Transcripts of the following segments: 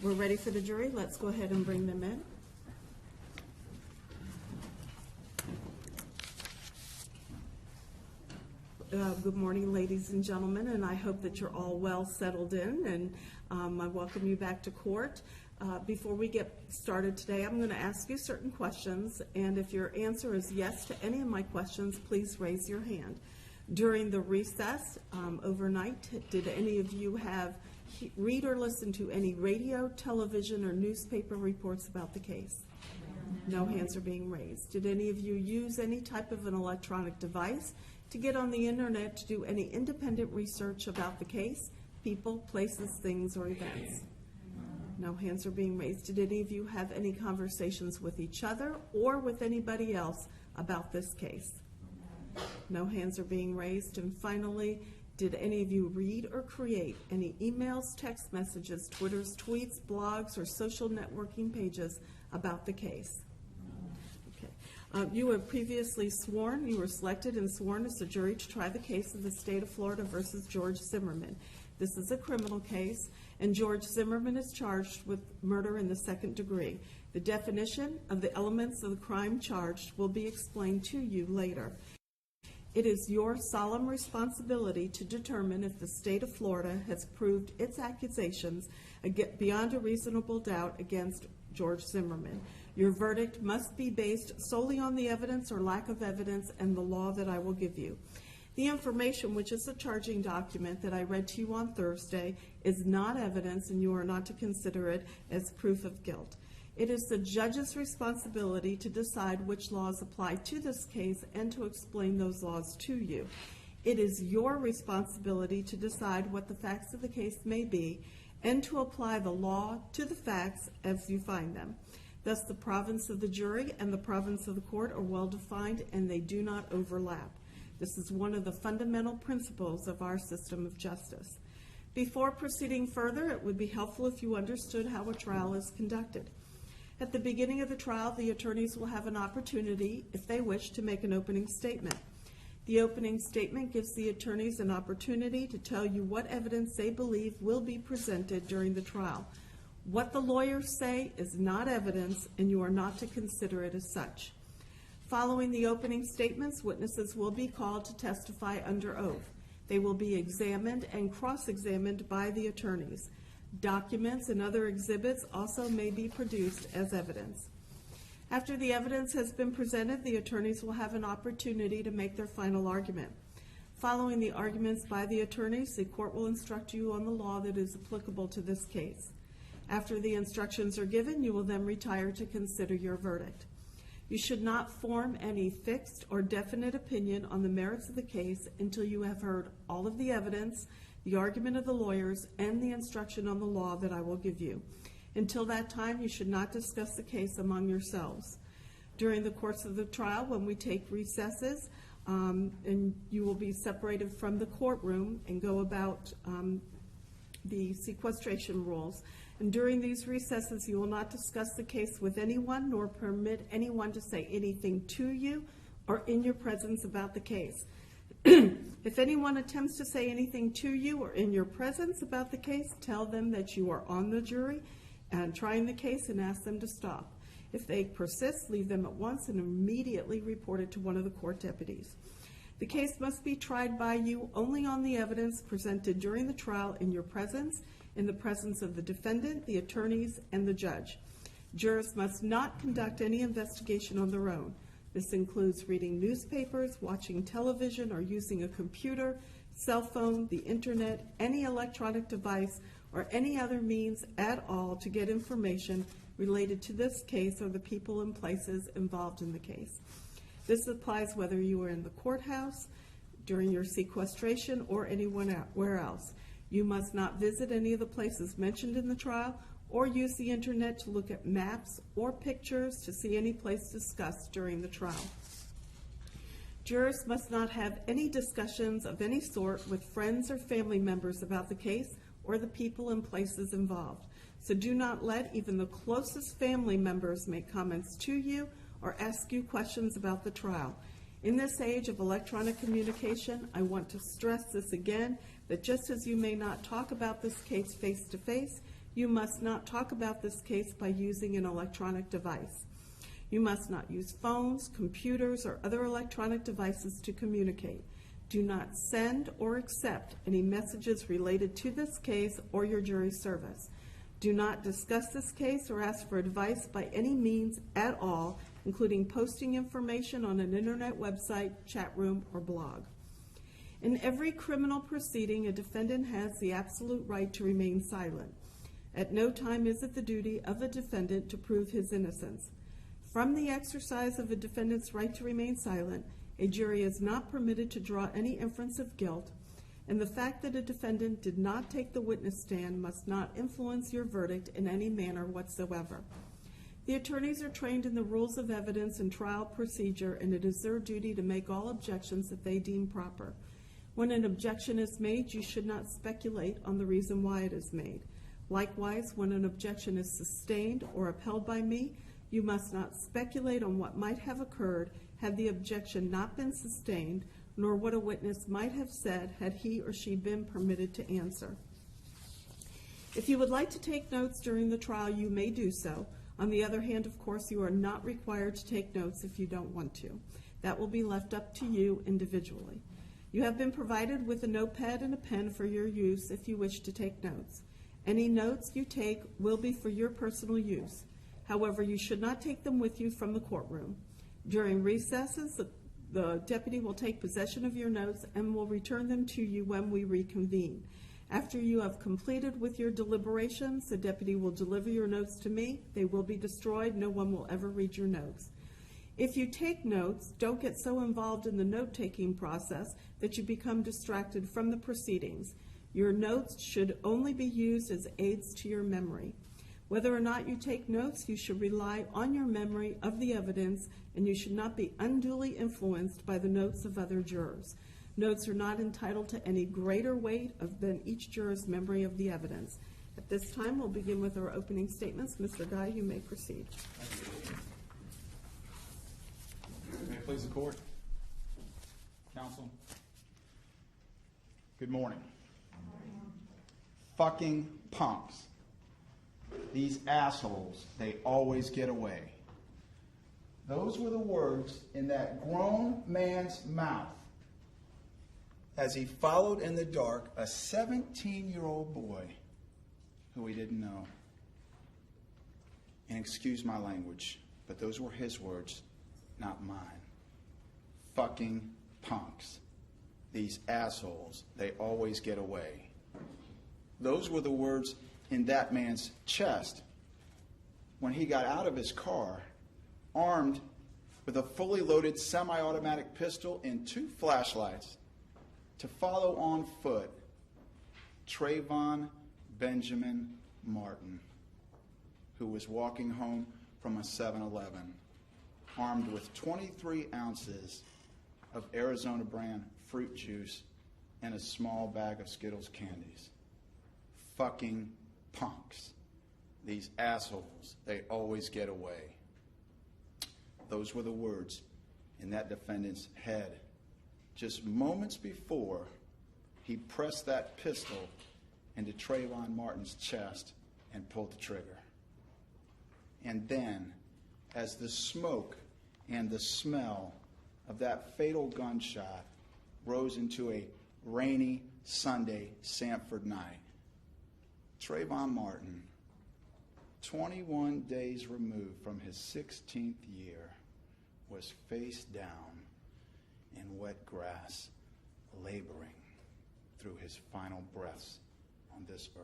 We're ready for the jury. Let's go ahead and bring them in. Good morning, ladies and gentlemen, and I hope that you're all well settled in, and I welcome you back to court. Before we get started today, I'm going to ask you certain questions, and if your answer is yes to any of my questions, please raise your hand. During the recess overnight, did any of you read or listen to any radio, television, or newspaper reports about the case? No hands are being raised. Did any of you use any type of an electronic device to get on the internet to do any independent research about the case, people, places, things, or events? No hands are being raised. Did any of you have any conversations with each other or with anybody else about this case? No hands are being raised. And finally, did any of you read or create any emails, text messages, Twitters, tweets, blogs, or social networking pages about the case? You were previously sworn, you were selected and sworn as a jury to try the case of the state of Florida versus George Zimmerman. This is a criminal case, and George Zimmerman is charged with murder in the second degree. The definition of the elements of the crime charged will be explained to you later. It is your solemn responsibility to determine if the state of Florida has proved its accusations beyond a reasonable doubt against George Zimmerman. Your verdict must be based solely on the evidence or lack of evidence and the law that I will give you. The information, which is a charging document that I read to you on Thursday, is not evidence, and you are not to consider it as proof of guilt. It is the judge's responsibility to decide which laws apply to this case and to explain those laws to you. It is your responsibility to decide what the facts of the case may be and to apply the law to the facts as you find them. Thus, the province of the jury and the province of the court are well defined and they do not overlap. This is one of the fundamental principles of our system of justice. Before proceeding further, it would be helpful if you understood how a trial is conducted. At the beginning of the trial, the attorneys will have an opportunity, if they wish, to make an opening statement. The opening statement gives the attorneys an opportunity to tell you what evidence they believe will be presented during the trial. What the lawyers say is not evidence, and you are not to consider it as such. Following the opening statements, witnesses will be called to testify under oath. They will be examined and cross-examined by the attorneys. Documents and other exhibits also may be produced as evidence. After the evidence has been presented, the attorneys will have an opportunity to make their final argument. Following the arguments by the attorneys, the court will instruct you on the law that is applicable to this case. After the instructions are given, you will then retire to consider your verdict. You should not form any fixed or definite opinion on the merits of the case until you have heard all of the evidence, the argument of the lawyers, and the instruction on the law that I will give you. Until that time, you should not discuss the case among yourselves. During the course of the trial, when we take recesses, and you will be separated from the courtroom and go about the sequestration rules. And during these recesses, you will not discuss the case with anyone, nor permit anyone to say anything to you or in your presence about the case. If anyone attempts to say anything to you or in your presence about the case, tell them that you are on the jury and trying the case and ask them to stop. If they persist, leave them at once and immediately report it to one of the court deputies. The case must be tried by you only on the evidence presented during the trial in your presence, in the presence of the defendant, the attorneys, and the judge. Jurors must not conduct any investigation on their own. This includes reading newspapers, watching television, or using a computer, cell phone, the internet, any electronic device, or any other means at all to get information related to this case or the people and places involved in the case. This applies whether you are in the courthouse, during your sequestration, or anywhere else. You must not visit any of the places mentioned in the trial or use the internet to look at maps or pictures to see any place discussed during the trial. Jurors must not have any discussions of any sort with friends or family members about the case or the people and places involved. So do not let even the closest family members make comments to you or ask you questions about the trial. In this age of electronic communication, I want to stress this again, that just as you may not talk about this case face-to-face, You must not talk about this case by using an electronic device. You must not use phones, computers, or other electronic devices to communicate. Do not send or accept any messages related to this case or your jury service. Do not discuss this case or ask for advice by any means at all, including posting information on an internet website, chat room, or blog. In every criminal proceeding, a defendant has the absolute right to remain silent. At no time is it the duty of a defendant to prove his innocence. From the exercise of a defendant's right to remain silent, a jury is not permitted to draw any inference of guilt, and the fact that a defendant did not take the witness stand must not influence your verdict in any manner whatsoever. The attorneys are trained in the rules of evidence and trial procedure, and it is their duty to make all objections that they deem proper. When an objection is made, you should not speculate on the reason why it is made. Likewise, when an objection is sustained or upheld by me, you must not speculate on what might have occurred had the objection not been sustained, nor what a witness might have said had he or she been permitted to answer. If you would like to take notes during the trial, you may do so. On the other hand, of course, you are not required to take notes if you don't want to. That will be left up to you individually. You have been provided with a notepad and a pen for your use if you wish to take notes. Any notes you take will be for your personal use. However, you should not take them with you from the courtroom. During recesses, the deputy will take possession of your notes and will return them to you when we reconvene. After you have completed with your deliberations, the deputy will deliver your notes to me. They will be destroyed. No one will ever read your notes. If you take notes, don't get so involved in the note-taking process that you become distracted from the proceedings. Your notes should only be used as aids to your memory. Whether or not you take notes, you should rely on your memory of the evidence, and you should not be unduly influenced by the notes of other jurors. Notes are not entitled to any greater weight than each juror's memory of the evidence. At this time, we'll begin with our opening statements. Mr. Guy, you may proceed. May it please the court. Counsel. Good morning. Fucking punks. These assholes, they always get away. Those were the words in that grown man's mouth as he followed in the dark a 17-year-old boy who he didn't know. And excuse my language, but those were his words, not mine. Fucking punks. These assholes, they always get away. Those were the words in that man's chest when he got out of his car, armed with a fully loaded semi-automatic pistol and 2 flashlights, to follow on foot Trayvon Benjamin Martin, who was walking home from a 7-Eleven, armed with 23 ounces of Arizona brand fruit juice and a small bag of Skittles candies. Fucking punks. These assholes, they always get away. Those were the words in that defendant's head just moments before he pressed that pistol into Trayvon Martin's chest and pulled the trigger. And then, as the smoke and the smell of that fatal gunshot rose into a rainy Sunday Sanford night, Trayvon Martin, 21 days removed from his 16th year, was face down in wet grass, laboring through his final breaths on this earth.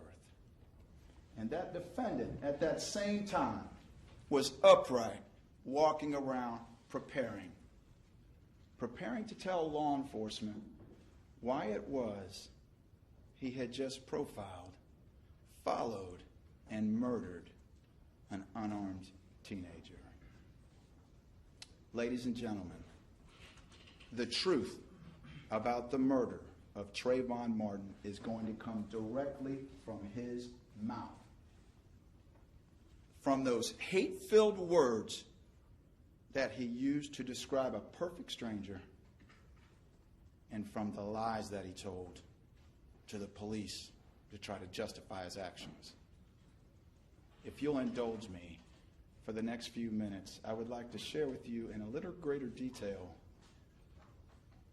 And that defendant, at that same time, was upright, walking around, preparing to tell law enforcement why it was he had just profiled, followed, and murdered an unarmed teenager. Ladies and gentlemen, the truth about the murder of Trayvon Martin is going to come directly from his mouth. From those hate-filled words that he used to describe a perfect stranger, and from the lies that he told to the police to try to justify his actions. if you'll indulge me for the next few minutes, I would like to share with you in a little greater detail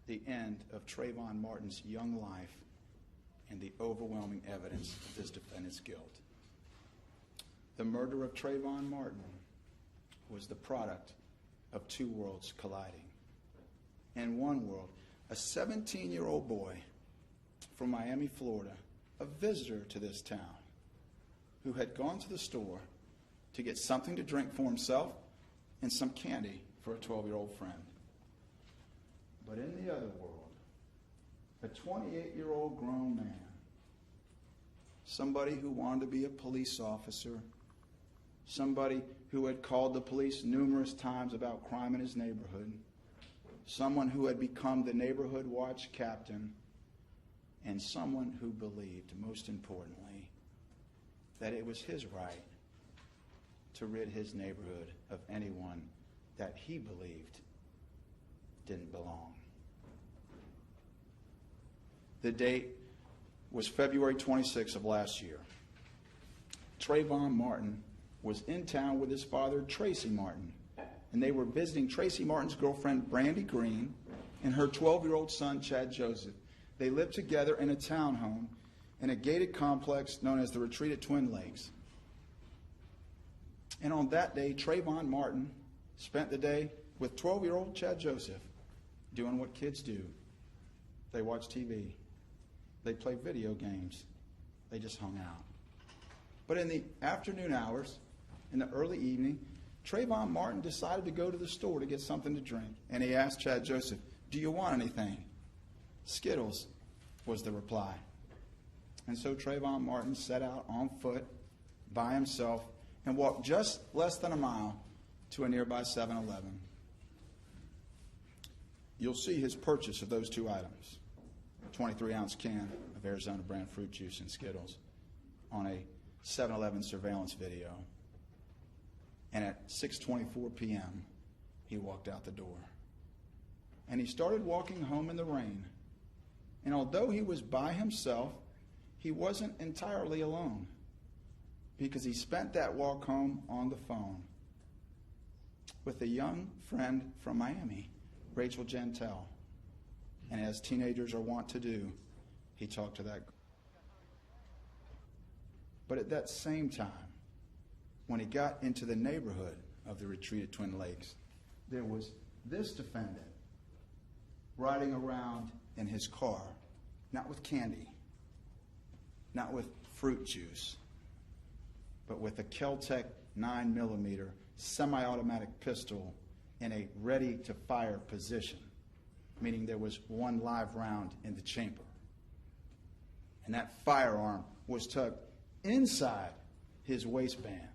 the end of Trayvon Martin's young life and the overwhelming evidence of this defendant's guilt. The murder of Trayvon Martin was the product of two worlds colliding. In one world, a 17-year-old boy from Miami, Florida, a visitor to this town, who had gone to the store to get something to drink for himself and some candy for a 12-year-old friend. But in the other world, a 28-year-old grown man, somebody who wanted to be a police officer, somebody who had called the police numerous times about crime in his neighborhood, someone who had become the neighborhood watch captain, and someone who believed, most importantly, that it was his right to rid his neighborhood of anyone that he believed didn't belong. The date was February 26th of last year. Trayvon Martin was in town with his father, Tracy Martin, and they were visiting Tracy Martin's girlfriend, Brandy Green, and her 12-year-old son, Chad Joseph. They lived together in a townhome in a gated complex known as the Retreat at Twin Lakes. And on that day, Trayvon Martin spent the day with 12-year-old Chad Joseph doing what kids do. They watch TV. They play video games. They just hung out. But in the afternoon hours, in the early evening, Trayvon Martin decided to go to the store to get something to drink. And he asked Chad Joseph, "Do you want anything?" "Skittles," was the reply. And so Trayvon Martin set out on foot by himself and walked just less than a mile to a nearby 7-Eleven. You'll see his purchase of those two items, a 23-ounce can of Arizona brand fruit juice and Skittles, on a 7-Eleven surveillance video. And at 6:24 p.m., he walked out the door. And he started walking home in the rain. And although he was by himself, he wasn't entirely alone, because he spent that walk home on the phone with a young friend from Miami, Rachel Gentel. And as teenagers are wont to do, he talked to that girl. But at that same time, when he got into the neighborhood of the Retreat at Twin Lakes, there was this defendant riding around in his car, not with candy, not with fruit juice, but with a Kel-Tec 9mm semi-automatic pistol in a ready-to-fire position, meaning there was one live round in the chamber. And that firearm was tucked inside his waistband.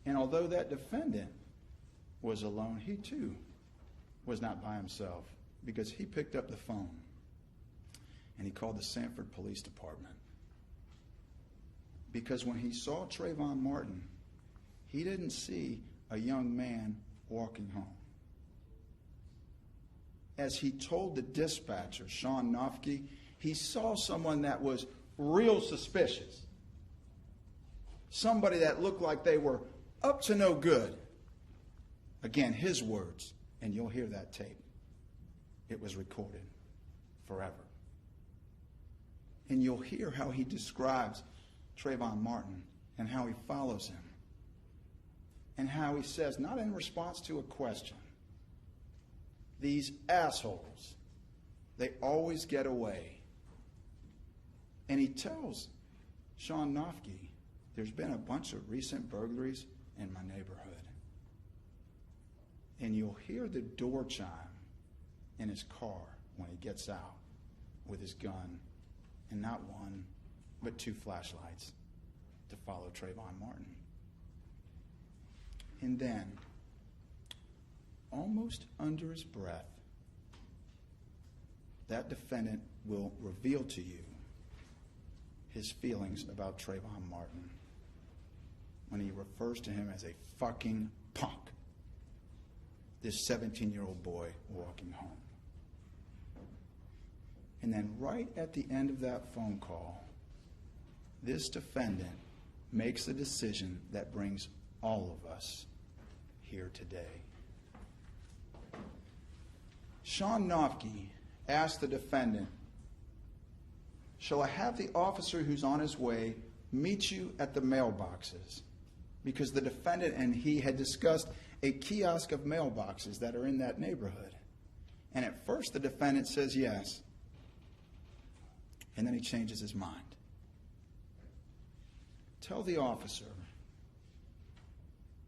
And although that defendant was alone, he too was not by himself, because he picked up the phone and he called the Sanford Police Department. Because when he saw Trayvon Martin, he didn't see a young man walking home. As he told the dispatcher, Sean Nofke, he saw someone that was real suspicious. Somebody that looked like they were up to no good. Again, his words, and you'll hear that tape. It was recorded forever. And you'll hear how he describes Trayvon Martin and how he follows him. And how he says, not in response to a question, "These assholes, they always get away." And he tells Sean Nofke, "There's been a bunch of recent burglaries in my neighborhood." And you'll hear the door chime in his car when he gets out with his gun, and not one, but two flashlights to follow Trayvon Martin. And then, almost under his breath, that defendant will reveal to you his feelings about Trayvon Martin when he refers to him as a fucking punk. This 17-year-old boy walking home. And then right at the end of that phone call, this defendant makes the decision that brings all of us here today. Sean Nofke asked the defendant, "Shall I have the officer who's on his way meet you at the mailboxes?" Because the defendant and he had discussed a kiosk of mailboxes that are in that neighborhood. And at first the defendant says yes. And then he changes his mind. "Tell the officer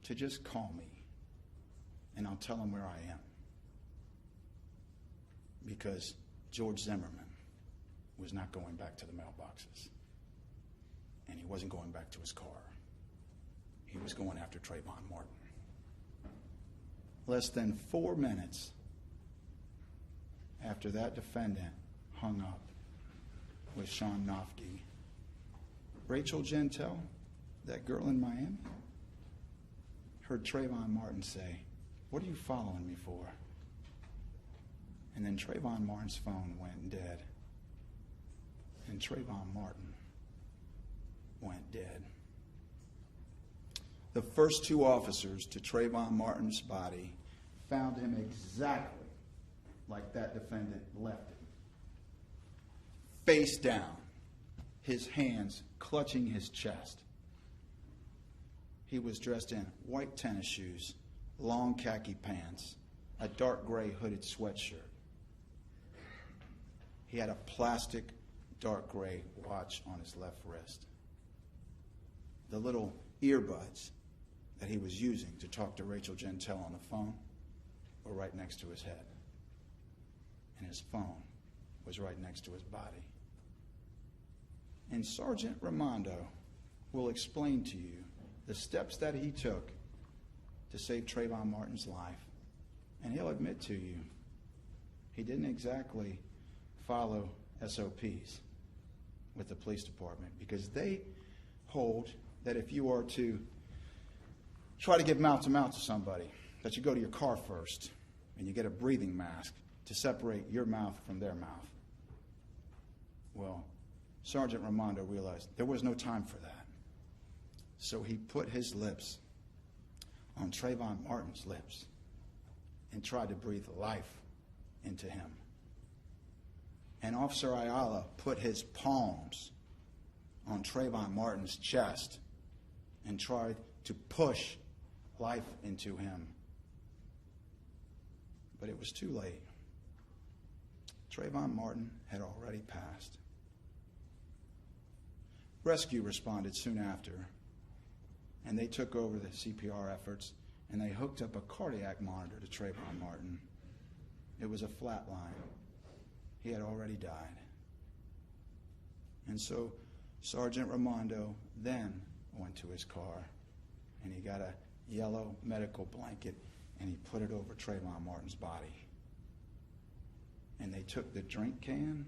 to just call me, and I'll tell him where I am." Because George Zimmerman was not going back to the mailboxes. And he wasn't going back to his car. He was going after Trayvon Martin. Less than 4 minutes after that defendant hung up with Sean Nofke, Rachel Gentile, that girl in Miami, heard Trayvon Martin say, "What are you following me for?" And then Trayvon Martin's phone went dead. And Trayvon Martin went dead. The first two officers to Trayvon Martin's body found him exactly like that defendant left him. Face down, his hands clutching his chest. He was dressed in white tennis shoes, long khaki pants, a dark gray hooded sweatshirt. He had a plastic dark gray watch on his left wrist. The little earbuds that he was using to talk to Rachel Gentile on the phone were right next to his head. And his phone was right next to his body. And Sergeant Raimondo will explain to you the steps that he took to save Trayvon Martin's life. And he'll admit to you, he didn't exactly follow SOPs with the police department, because they hold that if you are to try to give mouth-to-mouth to somebody, that you go to your car first and you get a breathing mask to separate your mouth from their mouth. Well, Sergeant Raimondo realized there was no time for that. So he put his lips on Trayvon Martin's lips and tried to breathe life into him. And Officer Ayala put his palms on Trayvon Martin's chest and tried to push life into him. But it was too late. Trayvon Martin had already passed. Rescue responded soon after, and they took over the CPR efforts, and they hooked up a cardiac monitor to Trayvon Martin. It was a flat line. He had already died. And so Sergeant Raimondo then went to his car, and he got a yellow medical blanket, and he put it over Trayvon Martin's body. And they took the drink can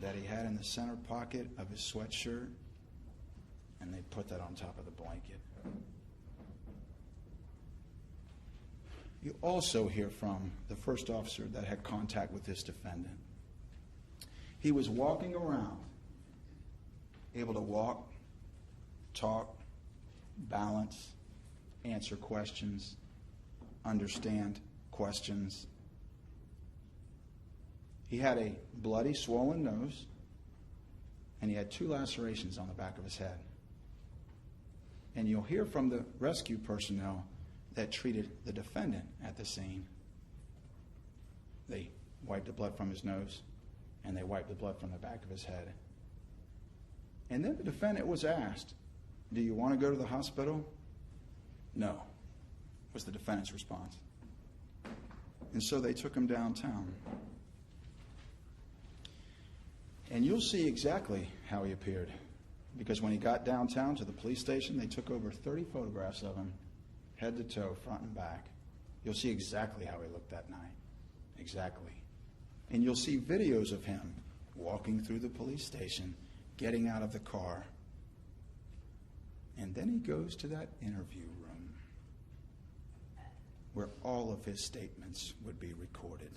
that he had in the center pocket of his sweatshirt, and they put that on top of the blanket. You also hear from the first officer that had contact with this defendant. He was walking around, able to walk, talk, balance, answer questions, understand questions. He had a bloody, swollen nose, and he had 2 lacerations on the back of his head. And you'll hear from the rescue personnel that treated the defendant at the scene. They wiped the blood from his nose, and they wiped the blood from the back of his head. And then the defendant was asked, "Do you want to go to the hospital?" "No," was the defendant's response. And so they took him downtown. And you'll see exactly how he appeared, because when he got downtown to the police station, they took over 30 photographs of him, head to toe, front and back. You'll see exactly how he looked that night. Exactly. And you'll see videos of him walking through the police station, getting out of the car. And then he goes to that interview room where all of his statements would be recorded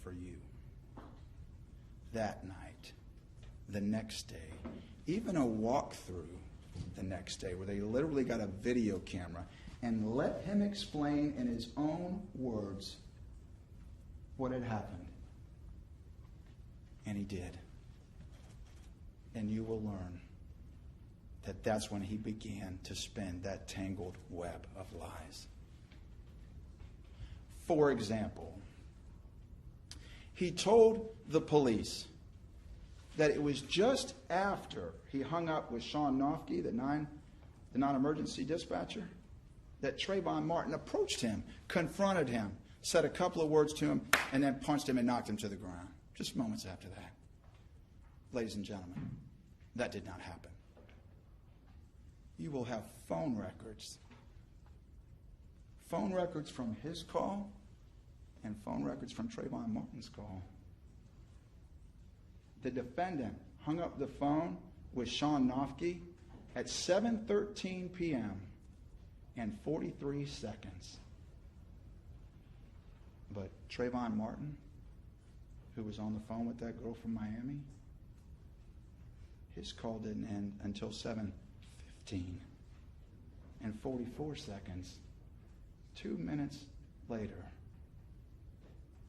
for you. That night, the next day, even a walkthrough the next day, where they literally got a video camera and let him explain in his own words what had happened. And he did. And you will learn that that's when he began to spin that tangled web of lies. For example, he told the police that it was just after he hung up with Sean Nofke, the non-emergency dispatcher, that Trayvon Martin approached him, confronted him, said a couple of words to him, and then punched him and knocked him to the ground. Just moments after that. Ladies and gentlemen, that did not happen. You will have phone records. Phone records from his call and phone records from Trayvon Martin's call. The defendant hung up the phone with Sean Nofke at 7:13 p.m. and 43 seconds. But Trayvon Martin, who was on the phone with that girl from Miami, his call didn't end until 7:15 and 44 seconds. 2 minutes later.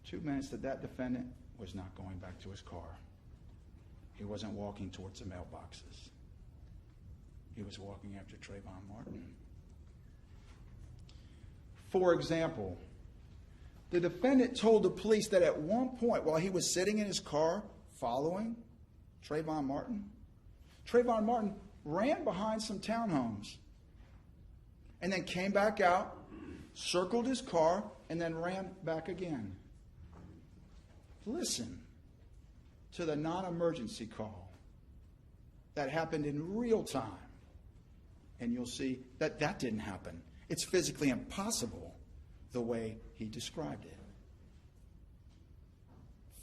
2 minutes that defendant was not going back to his car. He wasn't walking towards the mailboxes. He was walking after Trayvon Martin. For example, the defendant told the police that at one point while he was sitting in his car following Trayvon Martin ran behind some townhomes and then came back out, circled his car, and then ran back again. Listen to the non-emergency call that happened in real time, and you'll see that that didn't happen. It's physically impossible the way he described it.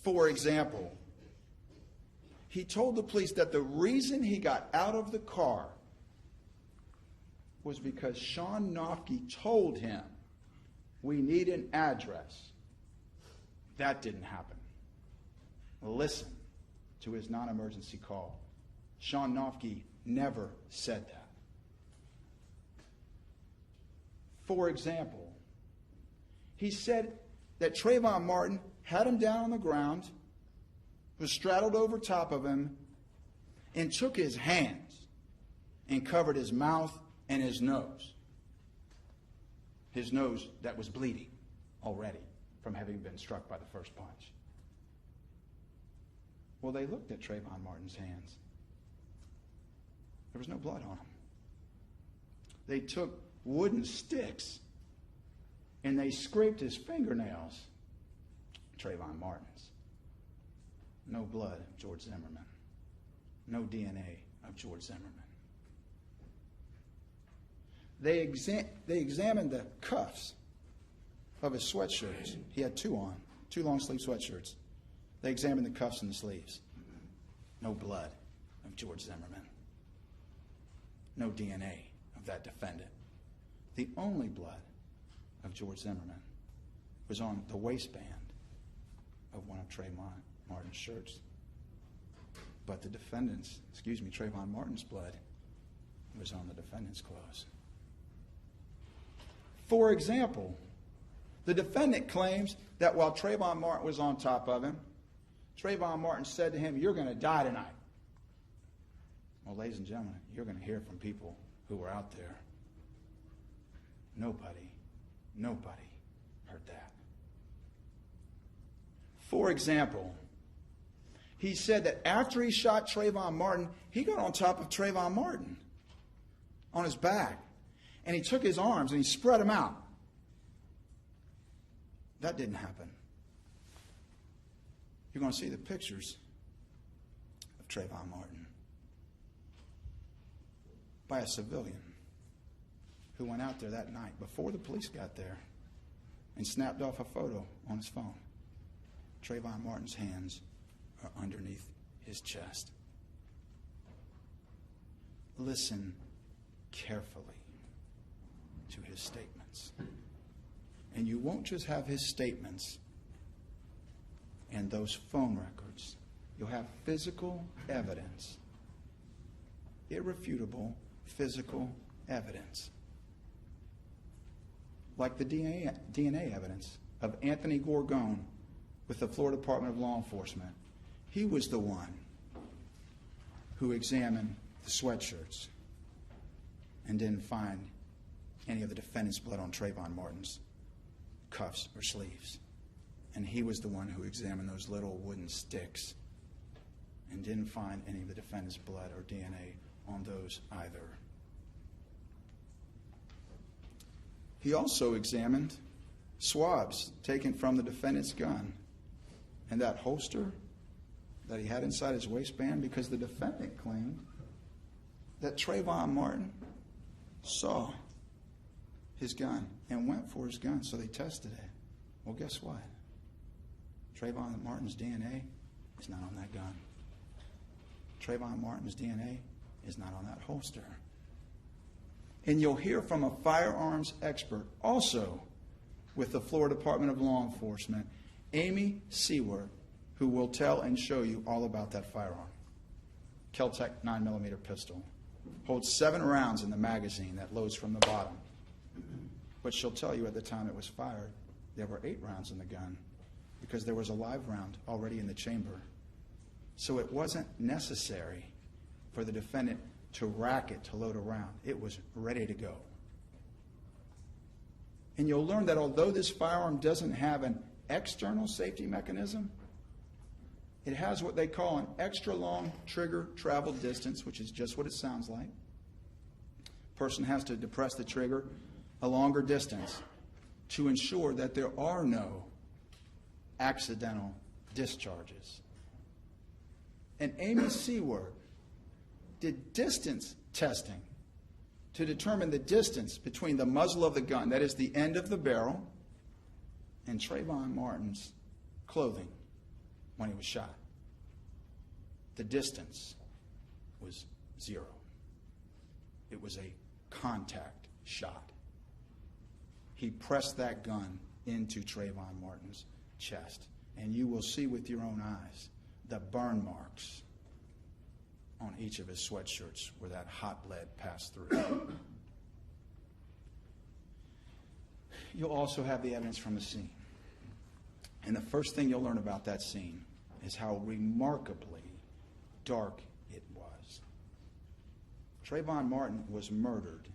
For example, he told the police that the reason he got out of the car was because Sean Nofke told him, "We need an address." That didn't happen. Listen to his non-emergency call. Sean Nofke never said that. For example, he said that Trayvon Martin had him down on the ground, was straddled over top of him, and took his hands and covered his mouth and his nose. His nose that was bleeding already from having been struck by the first punch. Well, they looked at Trayvon Martin's hands. There was no blood on them. They took wooden sticks and they scraped his fingernails. Trayvon Martin's. No blood of George Zimmerman. No DNA of George Zimmerman. They examined the cuffs of his sweatshirts. He had two on, two long-sleeve sweatshirts. They examined the cuffs and the sleeves. No blood of George Zimmerman. No DNA of that defendant. The only blood of George Zimmerman was on the waistband of one of Trayvon Martin's shirts. But the defendant's, Trayvon Martin's blood was on the defendant's clothes. For example, the defendant claims that while Trayvon Martin was on top of him, Trayvon Martin said to him, "You're going to die tonight." Well, ladies and gentlemen, you're going to hear from people who were out there. Nobody heard that. For example, he said that after he shot Trayvon Martin, he got on top of Trayvon Martin on his back, and he took his arms and he spread them out. That didn't happen. You're going to see the pictures of Trayvon Martin by a civilian who went out there that night before the police got there and snapped off a photo on his phone. Trayvon Martin's hands are underneath his chest. Listen carefully to his statements. And you won't just have his statements and those phone records. You'll have physical evidence, irrefutable physical evidence. Like the DNA evidence of Anthony Gorgone with the Florida Department of Law Enforcement. He was the one who examined the sweatshirts and didn't find any of the defendant's blood on Trayvon Martin's cuffs or sleeves. And he was the one who examined those little wooden sticks and didn't find any of the defendant's blood or DNA on those either. He also examined swabs taken from the defendant's gun and that holster that he had inside his waistband, because the defendant claimed that Trayvon Martin saw his gun and went for his gun, so they tested it. Well, guess what? Trayvon Martin's DNA is not on that gun. Trayvon Martin's DNA is not on that holster. And you'll hear from a firearms expert, also with the Florida Department of Law Enforcement, Amy Seward, who will tell and show you all about that firearm. Kel-Tec 9mm pistol. Holds 7 rounds in the magazine that loads from the bottom. But she'll tell you at the time it was fired, there were 8 rounds in the gun because there was a live round already in the chamber. So it wasn't necessary for the defendant to rack it to load a round. It was ready to go. And you'll learn that although this firearm doesn't have an external safety mechanism, it has what they call an extra long trigger travel distance, which is just what it sounds like. Person has to depress the trigger a longer distance to ensure that there are no accidental discharges. And Amy Seward did distance testing to determine the distance between the muzzle of the gun, that is the end of the barrel, and Trayvon Martin's clothing when he was shot. The distance was 0. It was a contact shot. He pressed that gun into Trayvon Martin's chest, and you will see with your own eyes the burn marks on each of his sweatshirts where that hot lead passed through. You'll also have the evidence from the scene. And the first thing you'll learn about that scene is how remarkably dark it was. Trayvon Martin was murdered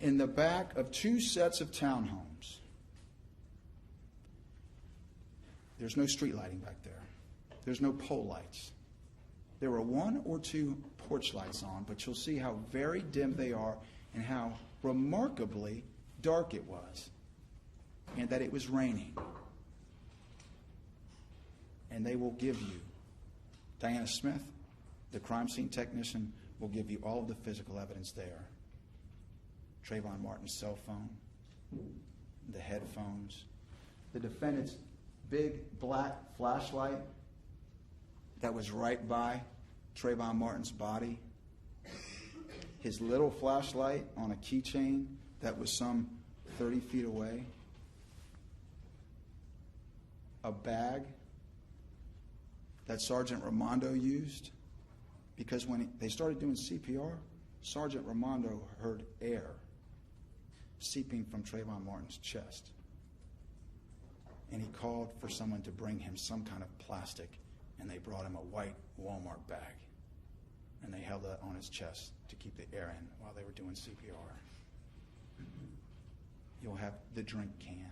in the back of 2 sets of townhomes. There's no street lighting back there. There's no pole lights. There were 1 or 2 porch lights on, but you'll see how very dim they are and how remarkably dark it was, and that it was raining. And they will give you, Diana Smith, the crime scene technician, will give you all of the physical evidence there. Trayvon Martin's cell phone, the headphones, the defendant's big black flashlight that was right by Trayvon Martin's body, his little flashlight on a keychain that was some 30 feet away, a bag that Sergeant Raimondo used, because when they started doing CPR, Sergeant Raimondo heard air seeping from Trayvon Martin's chest. And he called for someone to bring him some kind of plastic, and they brought him a white Walmart bag. And they held that on his chest to keep the air in while they were doing CPR. You'll have the drink can,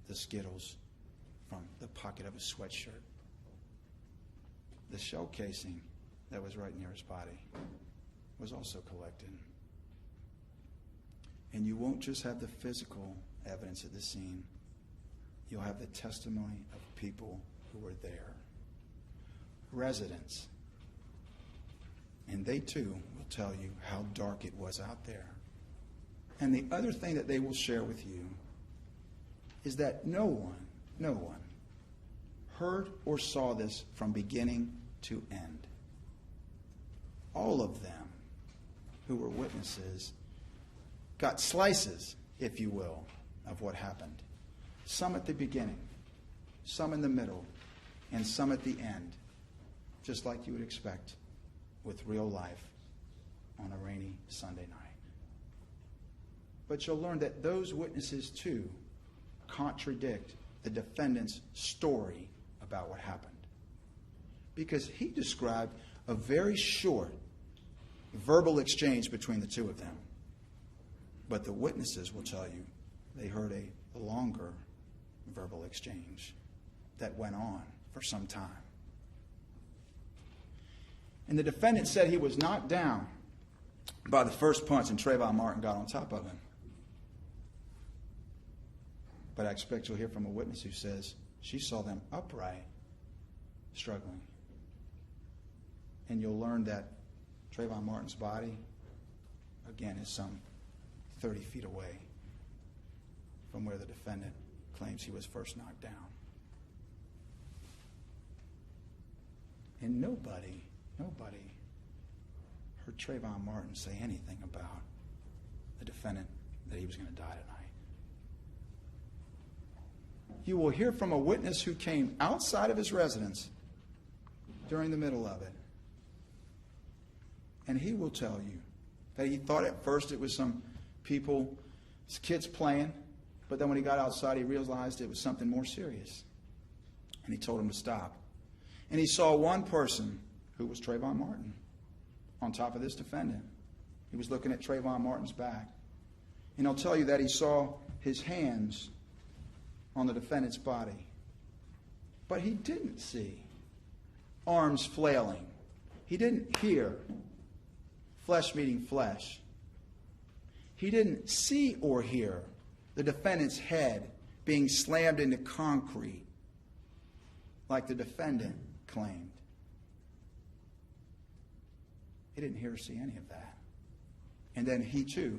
the Skittles from the pocket of his sweatshirt, the shell casing that was right near his body was also collected. And you won't just have the physical evidence at the scene. You'll have the testimony of people who were there, residents. And they too will tell you how dark it was out there. And the other thing that they will share with you is that no one heard or saw this from beginning to end. All of them who were witnesses got slices, if you will, of what happened. Some at the beginning, some in the middle, and some at the end, just like you would expect with real life on a rainy Sunday night. But you'll learn that those witnesses, too, contradict the defendant's story about what happened. Because he described a very short verbal exchange between the two of them. But the witnesses will tell you they heard a longer verbal exchange that went on for some time. And the defendant said he was knocked down by the first punch and Trayvon Martin got on top of him. But I expect you'll hear from a witness who says she saw them upright, struggling. And you'll learn that Trayvon Martin's body, again, is some 30 feet away from where the defendant claims he was first knocked down. And nobody heard Trayvon Martin say anything about the defendant that he was going to die tonight. You will hear from a witness who came outside of his residence during the middle of it. And he will tell you that he thought at first it was some people, kids playing, but then when he got outside he realized it was something more serious. And he told him to stop. And he saw one person, who was Trayvon Martin, on top of this defendant. He was looking at Trayvon Martin's back. And he'll tell you that he saw his hands on the defendant's body. But he didn't see arms flailing. He didn't hear flesh meeting flesh. He didn't see or hear the defendant's head being slammed into concrete like the defendant claimed. He didn't hear or see any of that. And then he too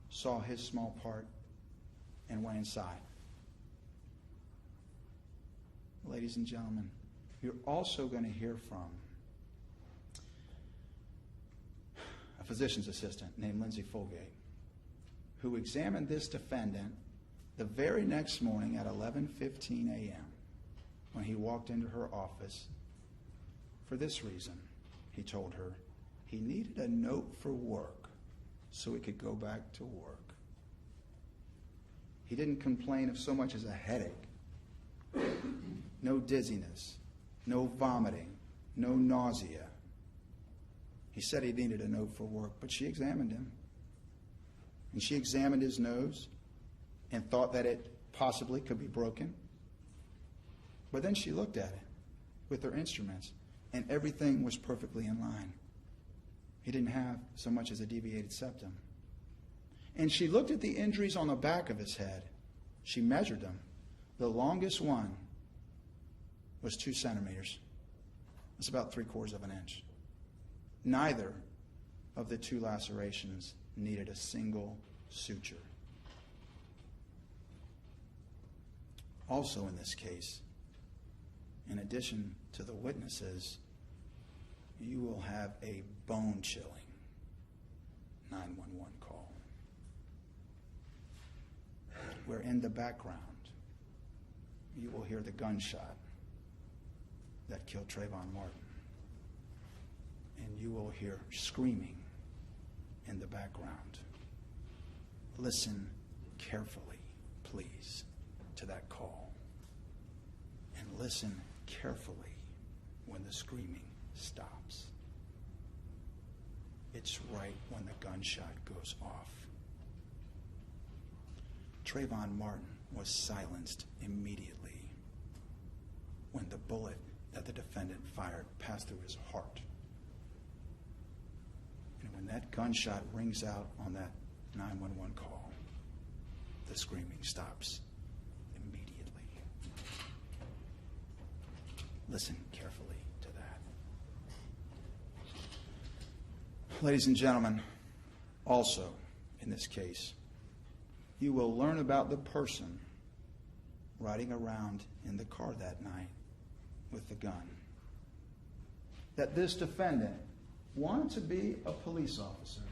saw his small part and went inside. Ladies and gentlemen, you're also going to hear from a physician's assistant named Lindsay Fulgate, who examined this defendant the very next morning at 11:15 a.m. when he walked into her office. For this reason, he told her he needed a note for work so he could go back to work. He didn't complain of so much as a headache, no dizziness, no vomiting, no nausea. He said he needed a note for work, but she examined him. And she examined his nose and thought that it possibly could be broken. But then she looked at it with her instruments, and everything was perfectly in line. He didn't have so much as a deviated septum. And she looked at the injuries on the back of his head. She measured them. The longest one was 2 centimeters. That's about 3/4 of an inch. Neither of the 2 lacerations needed a single suture. Also in this case, in addition to the witnesses, you will have a bone-chilling 911 call, where in the background you will hear the gunshot that killed Trayvon Martin. And you will hear screaming in the background. Listen carefully, please, to that call. And listen carefully when the screaming stops. It's right when the gunshot goes off. Trayvon Martin was silenced immediately when the bullet that the defendant fired passed through his heart. And when that gunshot rings out on that 911 call, the screaming stops immediately. Listen carefully to that. Ladies and gentlemen, also in this case, you will learn about the person riding around in the car that night with the gun. That this defendant wanted to be a police officer,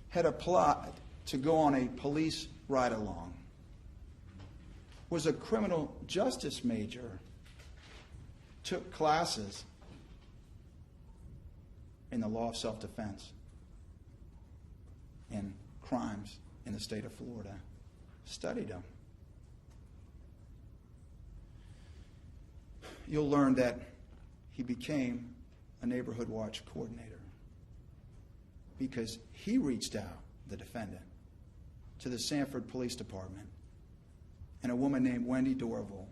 had applied to go on a police ride-along, was a criminal justice major, took classes, in the law of self-defense and crimes in the state of Florida studied him. You'll learn that he became a neighborhood watch coordinator because he reached out, the defendant, to the Sanford Police Department and a woman named Wendy Dorval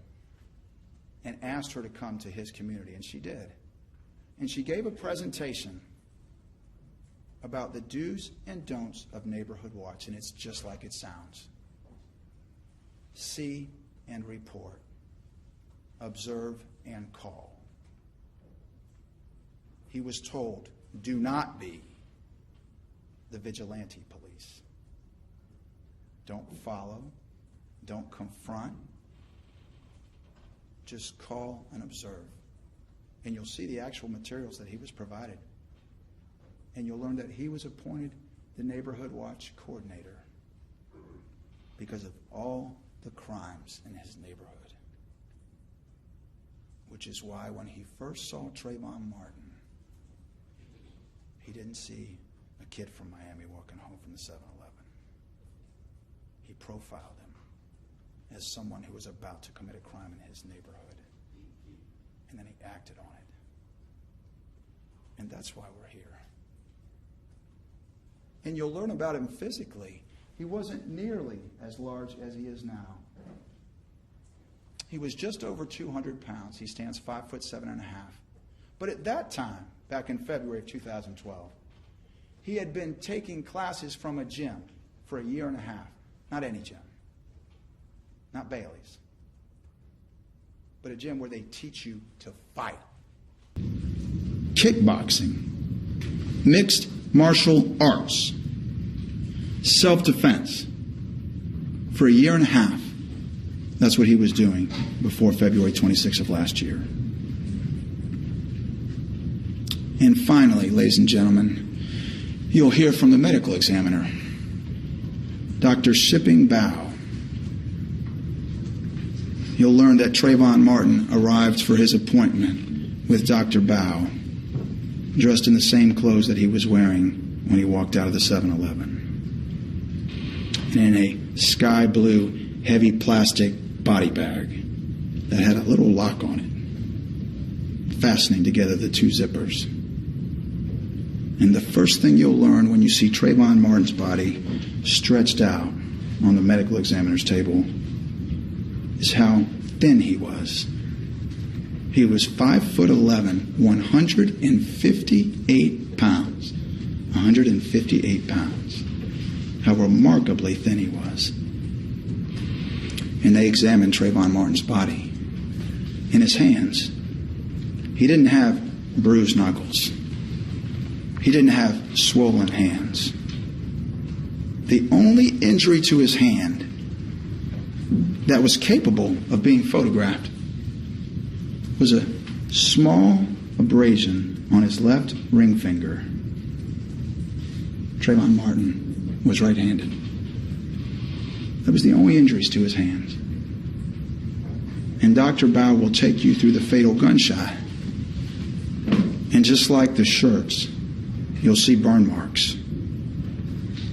and asked her to come to his community, and she did. And she gave a presentation about the do's and don'ts of neighborhood watch, and it's just like it sounds. See and report. Observe and call. He was told, do not be the vigilante police. Don't follow. Don't confront. Just call and observe. And you'll see the actual materials that he was provided. And you'll learn that he was appointed the neighborhood watch coordinator because of all the crimes in his neighborhood. Which is why when he first saw Trayvon Martin, he didn't see a kid from Miami walking home from the 7-Eleven. He profiled him as someone who was about to commit a crime in his neighborhood. And then he acted on it. And that's why we're here. And you'll learn about him physically. He wasn't nearly as large as he is now. He was just over 200 pounds. He stands 5'7.5". But at that time, back in February of 2012, he had been taking classes from a gym for a year and a half. Not any gym. Not Bailey's. But a gym where they teach you to fight. Kickboxing. Mixed martial arts. Self-defense. For a year and a half. That's what he was doing before February 26th of last year. And finally, ladies and gentlemen, you'll hear from the medical examiner, Dr. Shipping Bao. You'll learn that Trayvon Martin arrived for his appointment with Dr. Bao, dressed in the same clothes that he was wearing when he walked out of the 7-Eleven. And in a sky blue, heavy plastic body bag that had a little lock on it, fastening together the two zippers. And the first thing you'll learn when you see Trayvon Martin's body stretched out on the medical examiner's table is how thin he was. He was 5'11", 158 pounds. 158 pounds. How remarkably thin he was. And they examined Trayvon Martin's body. In his hands, he didn't have bruised knuckles. He didn't have swollen hands. The only injury to his hand that was capable of being photographed was a small abrasion on his left ring finger. Trayvon Martin was right-handed. That was the only injuries to his hands. And Dr. Bao will take you through the fatal gunshot. And just like the shirts, you'll see burn marks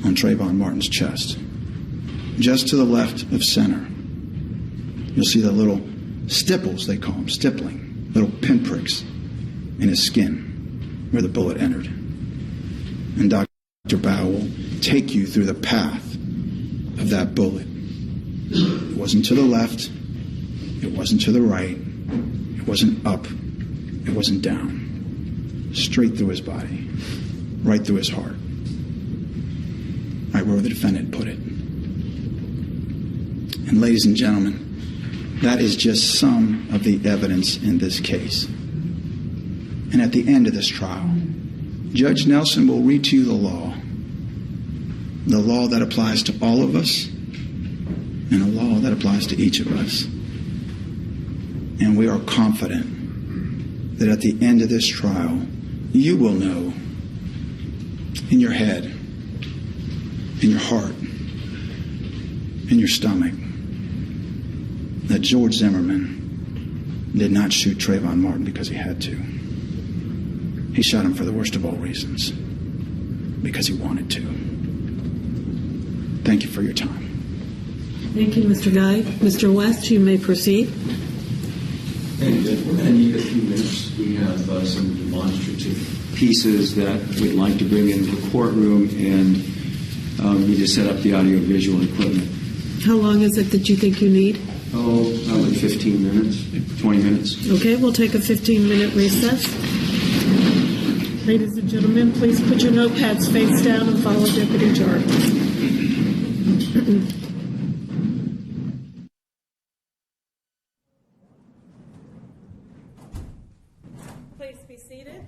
on Trayvon Martin's chest. Just to the left of center, you'll see the little stipples, they call them, stippling, little pinpricks in his skin where the bullet entered. And Dr. Bao will take you through the path of that bullet. It wasn't to the left. It wasn't to the right. It wasn't up. It wasn't down. Straight through his body. Right through his heart. Right where the defendant put it. And ladies and gentlemen, that is just some of the evidence in this case. And at the end of this trial, Judge Nelson will read to you the law that applies to all of us, and a law that applies to each of us. And we are confident that at the end of this trial, you will know in your head, in your heart, in your stomach, that George Zimmerman did not shoot Trayvon Martin because he had to. He shot him for the worst of all reasons, because he wanted to. Thank you for your time. Thank you, Mr. Guy. Mr. West, you may proceed. Thank you. We're going to need a few minutes. We have some demonstrative pieces that we'd like to bring into the courtroom, and need to set up the audio-visual equipment. How long is it that you think you need? Oh, probably 15 minutes, 20 minutes. Okay, we'll take a 15-minute recess. Ladies and gentlemen, please put your notepads face down and follow Deputy Jarvis. Please be seated.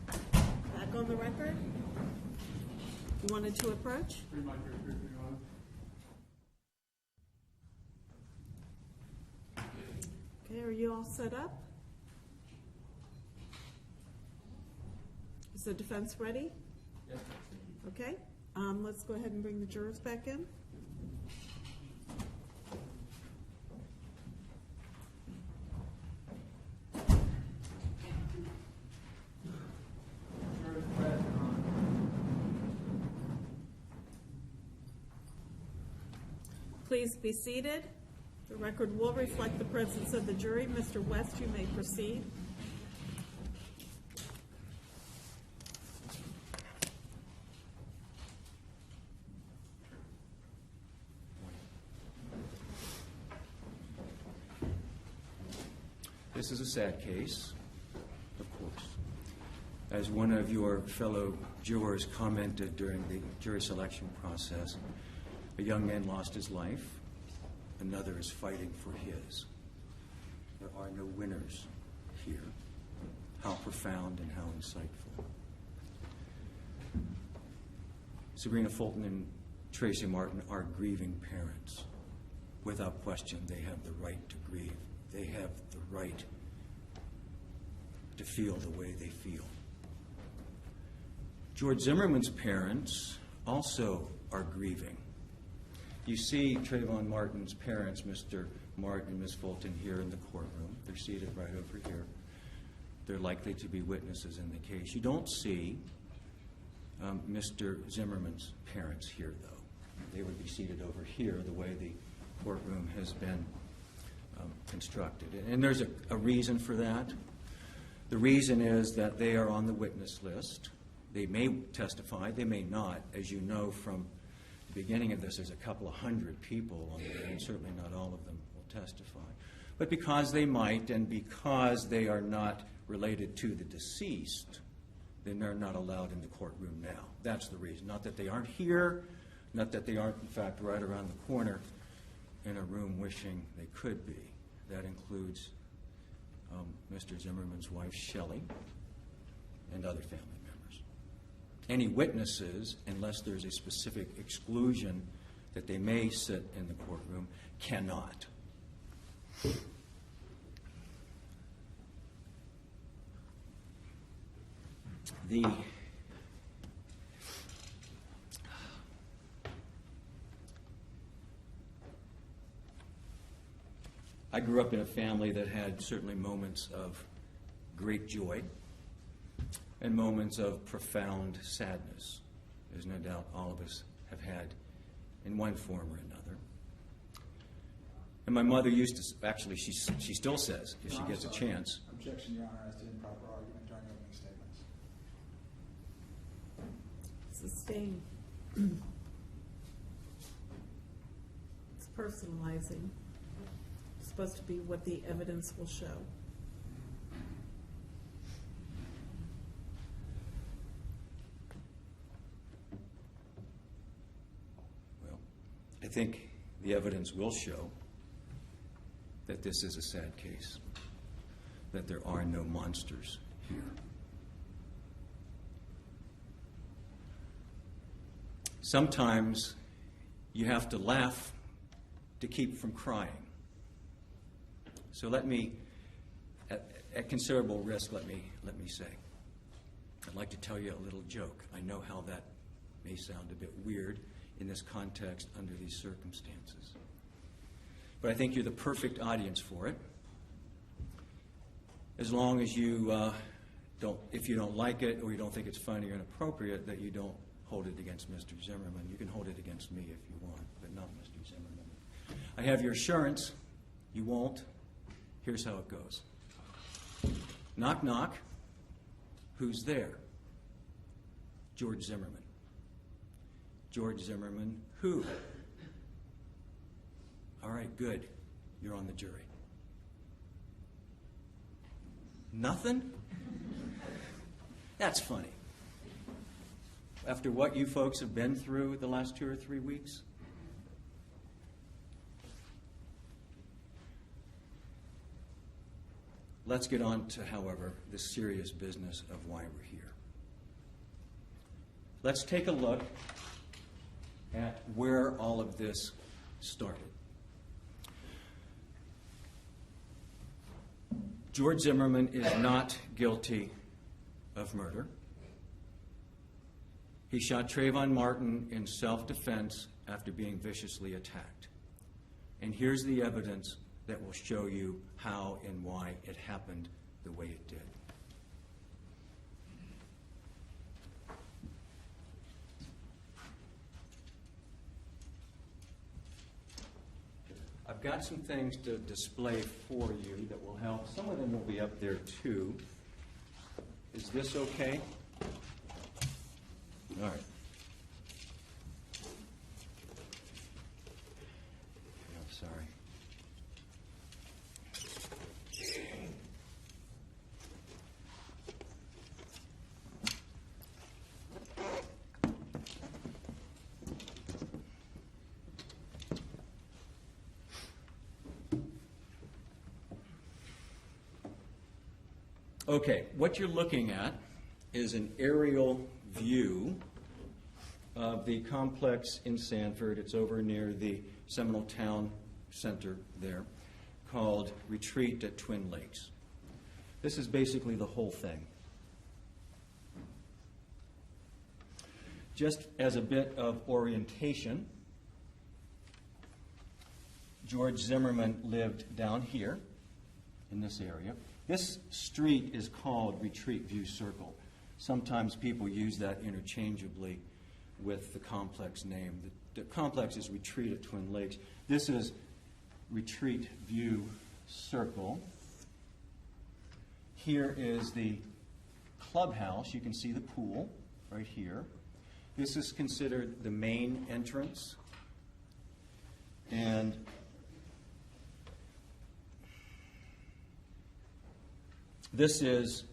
Back on the record. You wanted to approach? Okay, are you all set up? Is the defense ready? Yes. Okay, let's go ahead and bring the jurors back in. Please be seated. The record will reflect the presence of the jury. Mr. West, you may proceed. This is a sad case, of course. As one of your fellow jurors commented during the jury selection process, a young man lost his life, another is fighting for his. There are no winners here. How profound and how insightful. Sabrina Fulton and Tracy Martin are grieving parents. Without question, they have the right to grieve. They have the right to feel the way they feel. George Zimmerman's parents also are grieving. You see Trayvon Martin's parents, Mr. Martin and Ms. Fulton, here in the courtroom. They're seated right over here. They're likely to be witnesses in the case. You don't see Mr. Zimmerman's parents here, though. They would be seated over here the way the courtroom has been constructed. And there's a reason for that. The reason is that they are on the witness list. They may testify, they may not. As you know from the beginning of this, there's a couple of hundred people on there, and certainly not all of them will testify. But because they might, and because they are not related to the deceased, then they're not allowed in the courtroom now. That's the reason. Not that they aren't here, not that they aren't, in fact, right around the corner in a room wishing they could be. That includes Mr. Zimmerman's wife, Shelley, and other family members. Any witnesses, unless there's a specific exclusion that they may sit in the courtroom, cannot. I grew up in a family that had certainly moments of great joy and moments of profound sadness. There's no doubt all of us have had in one form or another. And my mother used to, actually she still says, if she gets a chance. Objection, Your Honor, as to improper argument during opening statements. Sustained. It's personalizing. It's supposed to be what the evidence will show. Well, I think the evidence will show that this is a sad case, that there are no monsters here. Sometimes you have to laugh to keep from crying. So let me, at considerable risk, let me say, I'd like to tell you a little joke. I know how that may sound a bit weird in this context under these circumstances. But I think you're the perfect audience for it, as long as you if you don't like it or you don't think it's funny or inappropriate, that you don't hold it against Mr. Zimmerman. You can hold it against me if you want, but not Mr. Zimmerman. I have your assurance you won't. Here's how it goes. Knock, knock. Who's there? George Zimmerman. George Zimmerman, who? All right, good. You're on the jury. Nothing? That's funny. After what you folks have been through the last 2 or 3 weeks? Let's get on to, however, the serious business of why we're here. Let's take a look at where all of this started. George Zimmerman is not guilty of murder. He shot Trayvon Martin in self-defense after being viciously attacked. And here's the evidence that will show you how and why it happened the way it did. I've got some things to display for you that will help. Some of them will be up there too. Is this okay? All right. I'm sorry. Okay, what you're looking at is an aerial view of the complex in Sanford. It's over near the Seminole Town Center there, called Retreat at Twin Lakes. This is basically the whole thing. Just as a bit of orientation, George Zimmerman lived down here in this area. This street is called Retreat View Circle. Sometimes people use that interchangeably with the complex name. The complex is Retreat at Twin Lakes. This is Retreat View Circle. Here is the clubhouse. You can see the pool right here. This is considered the main entrance. And this is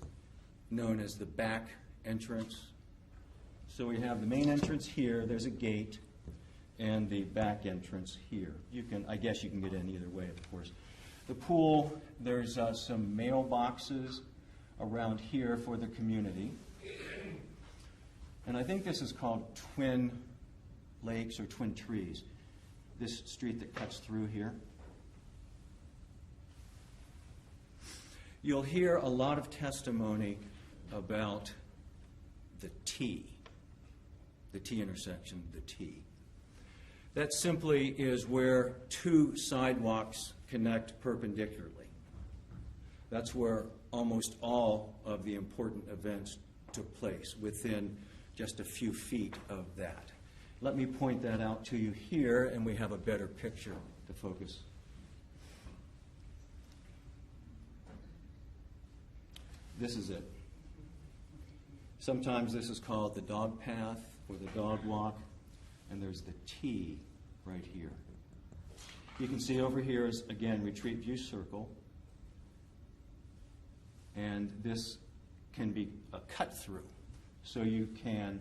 known as the back entrance. So we have the main entrance here, there's a gate, and the back entrance here. I guess you can get in either way, of course. The pool, there's some mailboxes around here for the community. And I think this is called Twin Lakes or Twin Trees, this street that cuts through here. You'll hear a lot of testimony about the T intersection, the T. That simply is where two sidewalks connect perpendicularly. That's where almost all of the important events took place, within just a few feet of that. Let me point that out to you here, and we have a better picture to focus. This is it. Sometimes this is called the dog path or the dog walk, and there's the T right here. You can see over here is, again, Retreat View Circle, and this can be a cut through. So you can,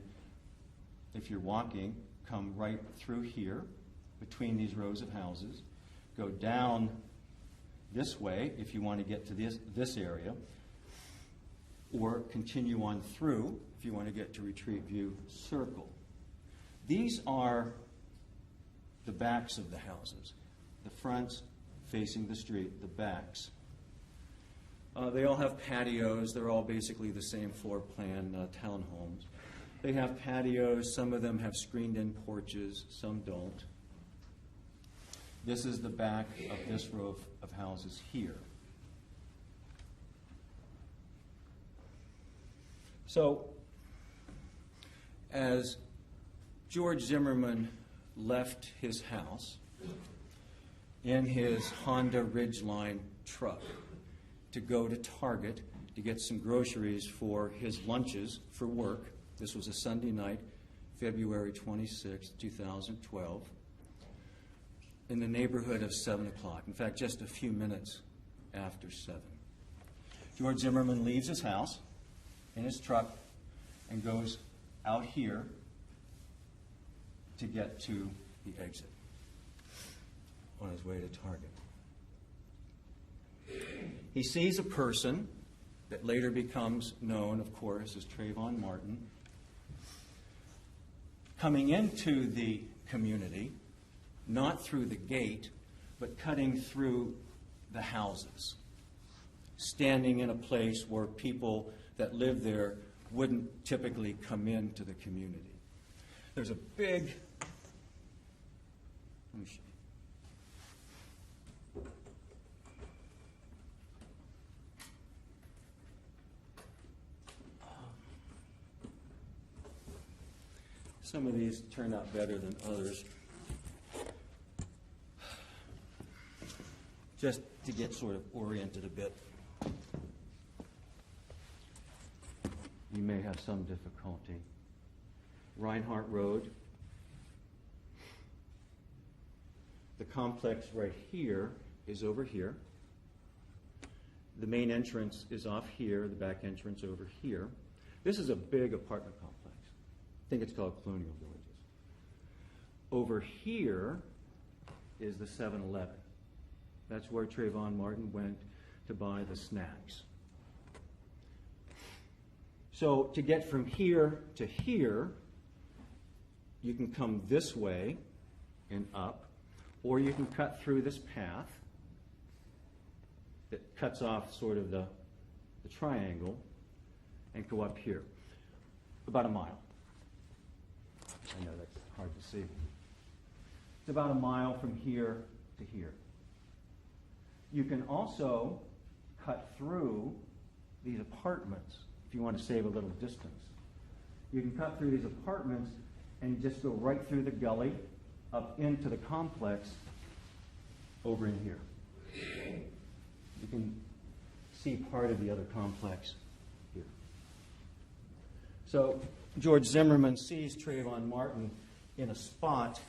if you're walking, come right through here between these rows of houses, go down this way if you want to get to this area, or continue on through if you want to get to Retreat View Circle. These are the backs of the houses. The fronts facing the street, the backs. They all have patios. They're all basically the same floor plan townhomes. They have patios. Some of them have screened-in porches. Some don't. This is the back of this row of houses here. So, as George Zimmerman left his house in his Honda Ridgeline truck to go to Target to get some groceries for his lunches for work, this was a Sunday night, February 26, 2012, in the neighborhood of 7 o'clock. In fact, just a few minutes after 7. George Zimmerman leaves his house in his truck and goes out here to get to the exit on his way to Target. He sees a person that later becomes known, of course, as Trayvon Martin, coming into the community, not through the gate, but cutting through the houses, standing in a place where people that live there wouldn't typically come into the community. There's a big, let me show you. Some of these turned out better than others. Just to get sort of oriented a bit. You may have some difficulty. Reinhardt Road. The complex right here is over here. The main entrance is off here, the back entrance over here. This is a big apartment complex. I think it's called Colonial Villages. Over here is the 7-Eleven. That's where Trayvon Martin went to buy the snacks. So to get from here to here, you can come this way and up, or you can cut through this path that cuts off sort of the triangle and go up here. About a mile. I know that's hard to see. It's about a mile from here to here. You can also cut through these apartments if you want to save a little distance. You can cut through these apartments and just go right through the gully up into the complex over in here. You can see part of the other complex here. So George Zimmerman sees Trayvon Martin in a spot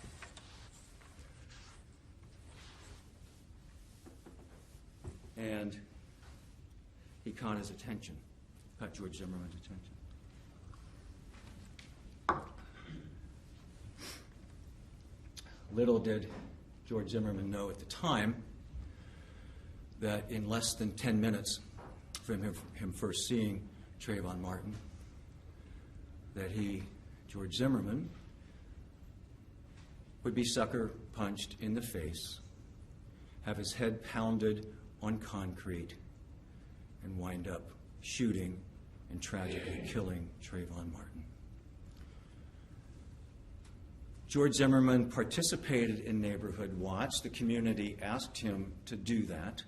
and he caught his attention, caught George Zimmerman's attention. Little did George Zimmerman know at the time that in less than 10 minutes from him first seeing Trayvon Martin, that George Zimmerman, would be sucker punched in the face, have his head pounded on concrete, and wind up shooting and tragically killing Trayvon Martin. George Zimmerman participated in Neighborhood Watch. The community asked him to do that,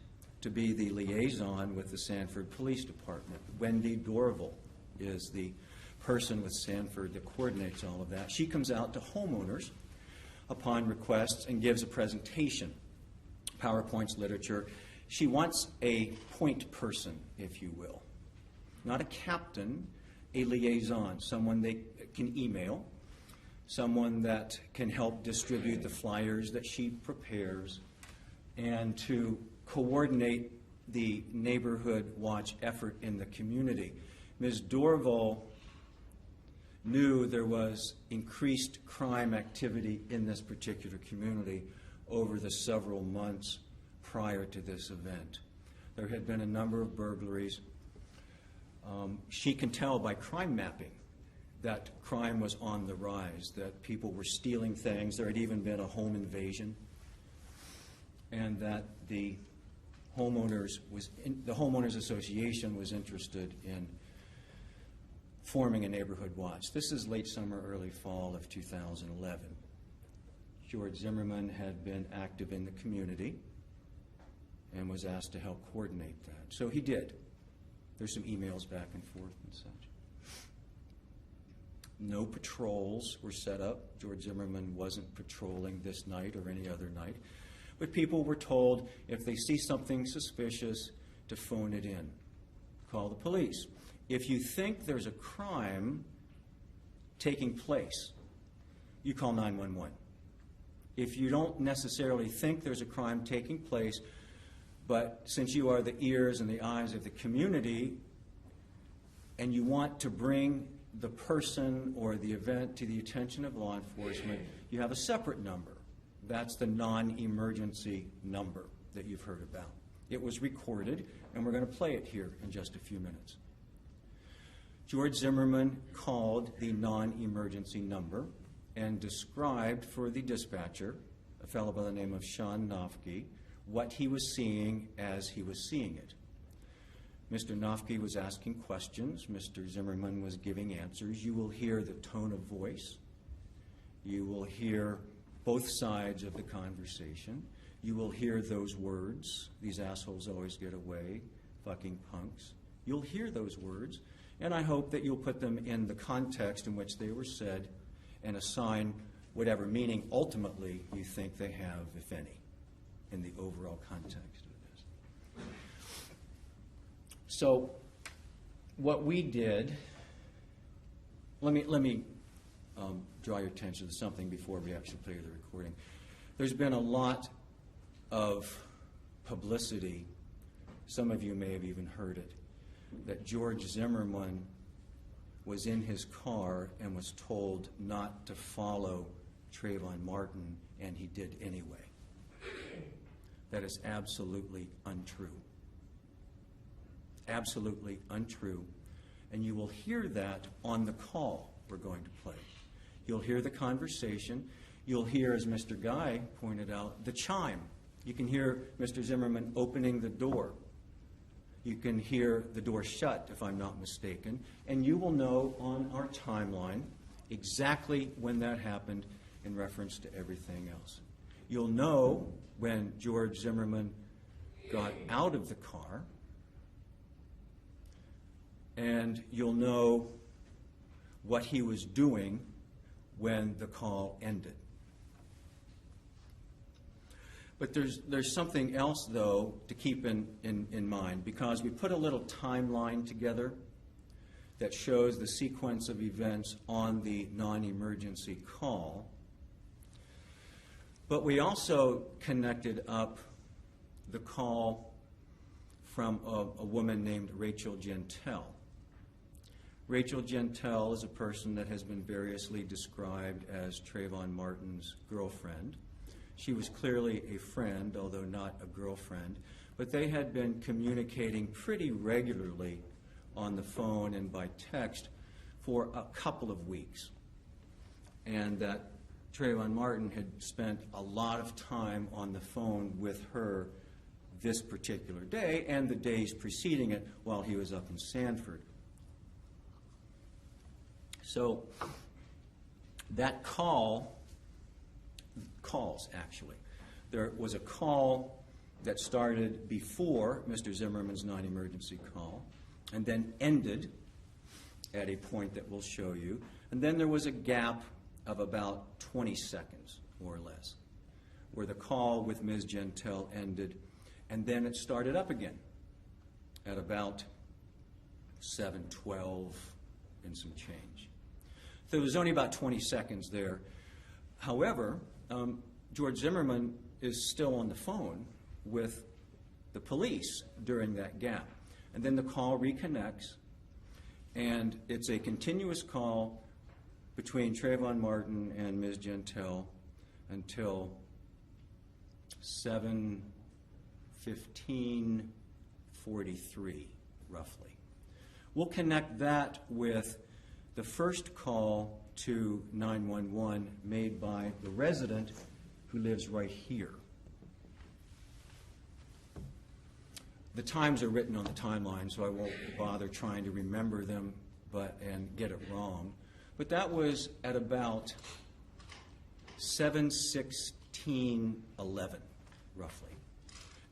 to be the liaison with the Sanford Police Department. Wendy Dorval is the person with Sanford that coordinates all of that. She comes out to homeowners upon requests and gives a presentation, PowerPoints, literature. She wants a point person, if you will. Not a captain, a liaison, someone they can email, someone that can help distribute the flyers that she prepares, and to coordinate the Neighborhood Watch effort in the community. Ms. Dorval knew there was increased crime activity in this particular community over the several months prior to this event. There had been a number of burglaries. She can tell by crime mapping that crime was on the rise, that people were stealing things. There had even been a home invasion, and that the homeowners association was interested in forming a Neighborhood Watch. This is late summer, early fall of 2011. George Zimmerman had been active in the community and was asked to help coordinate that. So he did. There's some emails back and forth and such. No patrols were set up. George Zimmerman wasn't patrolling this night or any other night. But people were told if they see something suspicious to phone it in. Call the police. If you think there's a crime taking place, you call 911. If you don't necessarily think there's a crime taking place, but since you are the ears and the eyes of the community and you want to bring the person or the event to the attention of law enforcement, you have a separate number. That's the non-emergency number that you've heard about. It was recorded, and we're going to play it here in just a few minutes. George Zimmerman called the non-emergency number and described for the dispatcher, a fellow by the name of Sean Nofke, what he was seeing as he was seeing it. Mr. Nofke was asking questions. Mr. Zimmerman was giving answers. You will hear the tone of voice. You will hear both sides of the conversation. You will hear those words, "These assholes always get away, fucking punks." You'll hear those words, and I hope that you'll put them in the context in which they were said and assign whatever meaning ultimately you think they have, if any, in the overall context of this. So what we did, let me draw your attention to something before we actually play the recording. There's been a lot of publicity, some of you may have even heard it, that George Zimmerman was in his car and was told not to follow Trayvon Martin, and he did anyway. That is absolutely untrue. Absolutely untrue. And you will hear that on the call we're going to play. You'll hear the conversation. You'll hear, as Mr. Guy pointed out, the chime. You can hear Mr. Zimmerman opening the door. You can hear the door shut, if I'm not mistaken, and you will know on our timeline exactly when that happened in reference to everything else. You'll know when George Zimmerman got out of the car, and you'll know what he was doing when the call ended. But there's something else, though, to keep in mind, because we put a little timeline together that shows the sequence of events on the non-emergency call. But we also connected up the call from a woman named Rachel Gentile. Rachel Gentile is a person that has been variously described as Trayvon Martin's girlfriend. She was clearly a friend, although not a girlfriend, but they had been communicating pretty regularly on the phone and by text for a couple of weeks. And that Trayvon Martin had spent a lot of time on the phone with her this particular day and the days preceding it while he was up in Sanford. So that calls, actually. There was a call that started before Mr. Zimmerman's non-emergency call and then ended at a point that we'll show you. And then there was a gap of about 20 seconds, more or less, where the call with Ms. Gentile ended, and then it started up again at about 7:12 and some change. So there was only about 20 seconds there. However, George Zimmerman is still on the phone with the police during that gap. And then the call reconnects, and it's a continuous call between Trayvon Martin and Ms. Gentile until 7:15:43, roughly. We'll connect that with the first call to 911 made by the resident who lives right here. The times are written on the timeline, so I won't bother trying to remember them and get it wrong. But that was at about 7:16:11, roughly.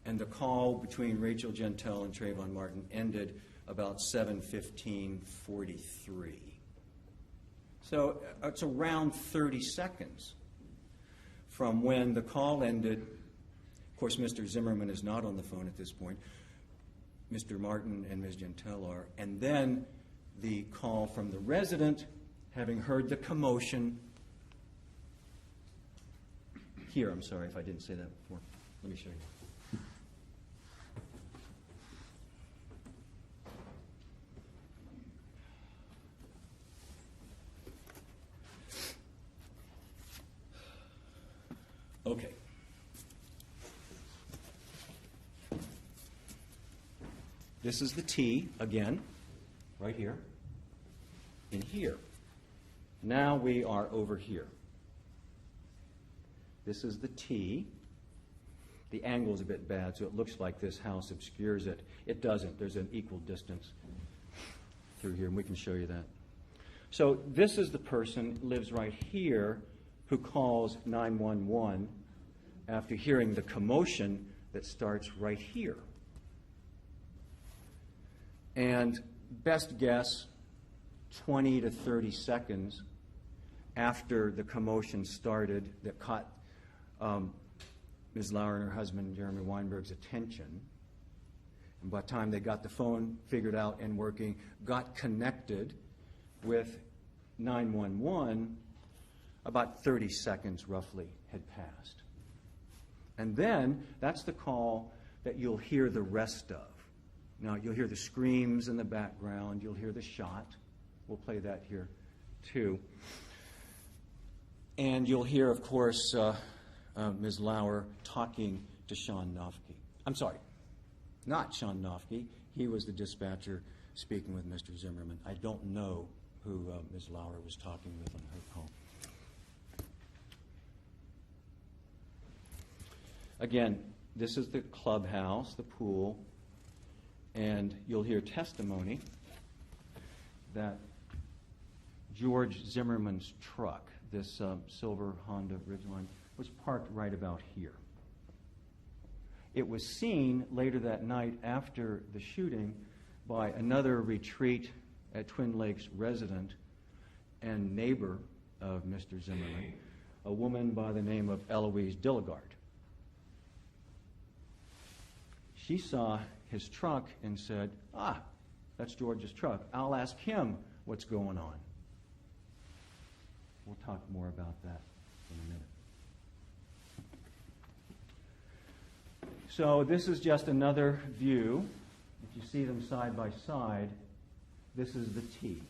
And the call between Rachel Gentile and Trayvon Martin ended about 7:15:43. So it's around 30 seconds from when the call ended. Of course, Mr. Zimmerman is not on the phone at this point. Mr. Martin and Ms. Gentile are. And then the call from the resident, having heard the commotion. Here, I'm sorry if I didn't say that before. Let me show you. Okay. This is the T again, right here, and here. Now we are over here. This is the T. The angle is a bit bad, so it looks like this house obscures it. It doesn't. There's an equal distance through here, and we can show you that. So this is the person who lives right here who calls 911 after hearing the commotion that starts right here. And best guess, 20 to 30 seconds after the commotion started that caught Ms. Lauer and her husband, Jeremy Weinberg's attention. And by the time they got the phone figured out and working, got connected with 911, about 30 seconds roughly had passed. And then that's the call that you'll hear the rest of. Now, you'll hear the screams in the background. You'll hear the shot. We'll play that here, too. And you'll hear, of course, Ms. Lauer talking to Sean Nofke. I'm sorry, not Sean Nofke. He was the dispatcher speaking with Mr. Zimmerman. I don't know who Ms. Lauer was talking with on her call. Again, this is the clubhouse, the pool, and you'll hear testimony that George Zimmerman's truck, this silver Honda Ridgeline, was parked right about here. It was seen later that night after the shooting by another retreat at Twin Lakes resident and neighbor of Mr. Zimmerman, a woman by the name of Eloise Dilligard. She saw his truck and said, that's George's truck. I'll ask him what's going on. We'll talk more about that in a minute. So this is just another view. If you see them side by side, this is the T.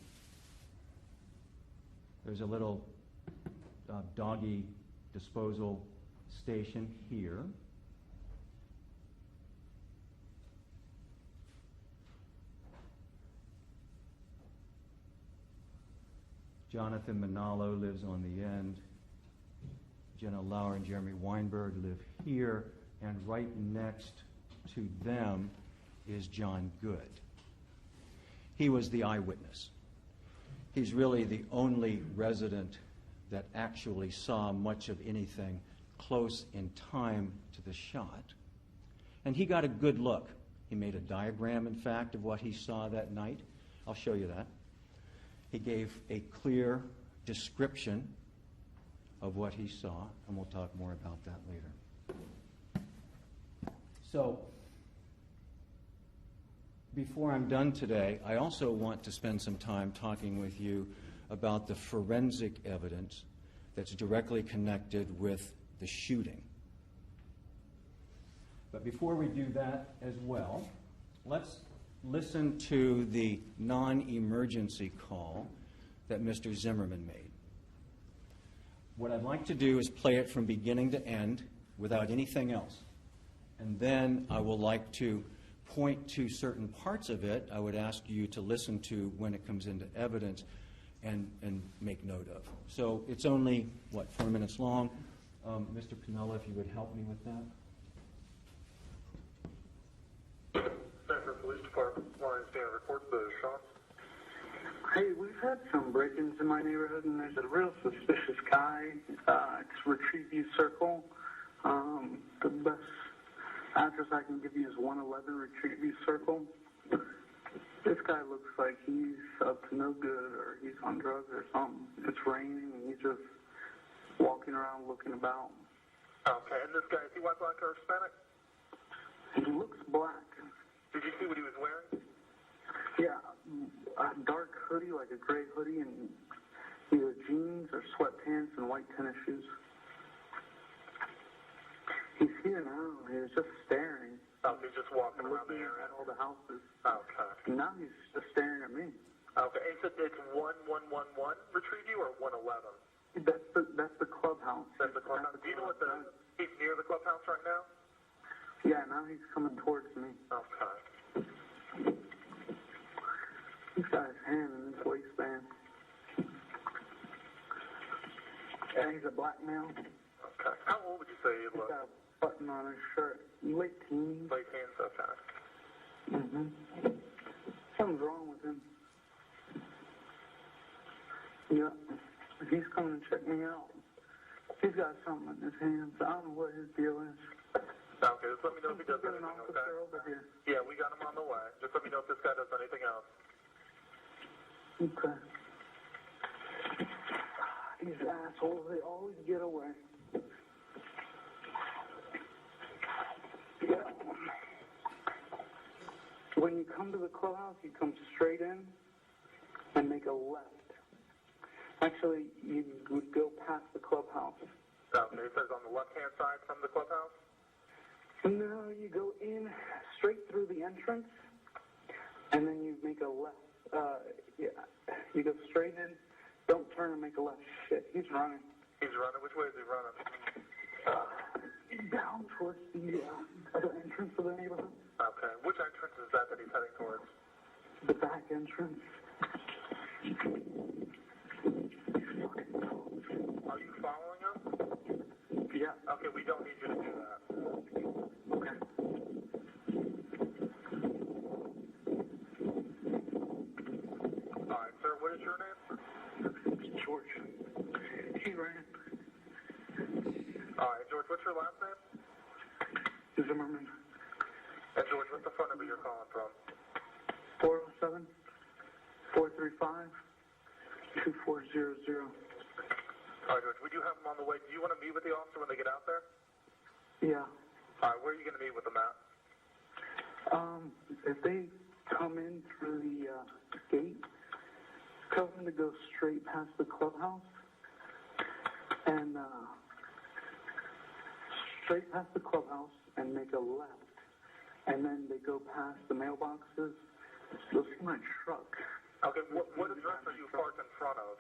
There's a little doggy disposal station here. Jonathan Manalo lives on the end. Jenna Lauer and Jeremy Weinberg live here. And right next to them is John Good. He was the eyewitness. He's really the only resident that actually saw much of anything close in time to the shot. And he got a good look. He made a diagram, in fact, of what he saw that night. I'll show you that. He gave a clear description of what he saw, and we'll talk more about that later. So, before I'm done today, I also want to spend some time talking with you about the forensic evidence that's directly connected with the shooting. But before we do that as well, let's listen to the non-emergency call that Mr. Zimmerman made. What I'd like to do is play it from beginning to end without anything else. And then I would like to point to certain parts of it I would ask you to listen to when it comes into evidence and make note of. So it's only, 4 minutes long. Mr. Pinella, if you would help me with that. Sanford Police Department, line stand, report the shots. Hey, we've had some break-ins in my neighborhood, and there's a real suspicious guy. It's Retrieview Circle. The best address I can give you is 111 Retrieview Circle. This guy looks like he's up to no good, or he's on drugs or something. It's raining, and he's just walking around looking about. Okay, and this guy, is he white, black, or Hispanic? He looks black. Did you see what he was wearing? Yeah, a dark hoodie, like a gray hoodie, and either jeans or sweatpants and white tennis shoes. He's here now. He was just staring. Oh, he's just walking around the Looking area. at all the houses. Okay. And now he's just staring at me. Okay, and so it's 1111 retrieve you or 111? That's the clubhouse. That's the clubhouse. Do you know what he's near the clubhouse right now? Yeah, now he's coming towards me. Okay. He's got his hand in his waistband. And he's a black male. Okay. How old would you say he He's looks? got a button on his shirt. Late teens. Late teens, okay. Mm-hmm. Something's wrong with him. Yeah. He's coming to check me out. He's got something in his hands. I don't know what his deal is. Okay, just let me know if he does Get an anything, officer okay? over here. Yeah, we got him on the way. Just let me know if this guy does anything else. Okay. These assholes, they always get away. Yeah. When you come to the clubhouse, you come straight in and make a left. Actually, you would go past the clubhouse. Okay, it says on the left-hand side from the clubhouse? No, you go in straight through the entrance, and then you make a left. Yeah, you go straight in. Don't turn and make a left. Shit, he's running. He's running? Which way is he running? Down towards the entrance of the neighborhood. Okay. Which entrance is that he's heading towards? The back entrance. Are you following him? Yeah. Okay, we don't need you to do that. Okay. All right, sir, what is your name? George. He ran. All right, George, what's your last name? Zimmerman. And George, what's the phone number you're calling from? 407-435-2400. All right, George, we do have him on the way. Do you want to meet with the officer when they get out there? Yeah. All right, where are you going to meet with them at? If they come in through the gate, tell them to go straight past the clubhouse and straight past the clubhouse and make a left. And then they go past the mailboxes. You'll see my truck. Okay, what address are you parked in front of?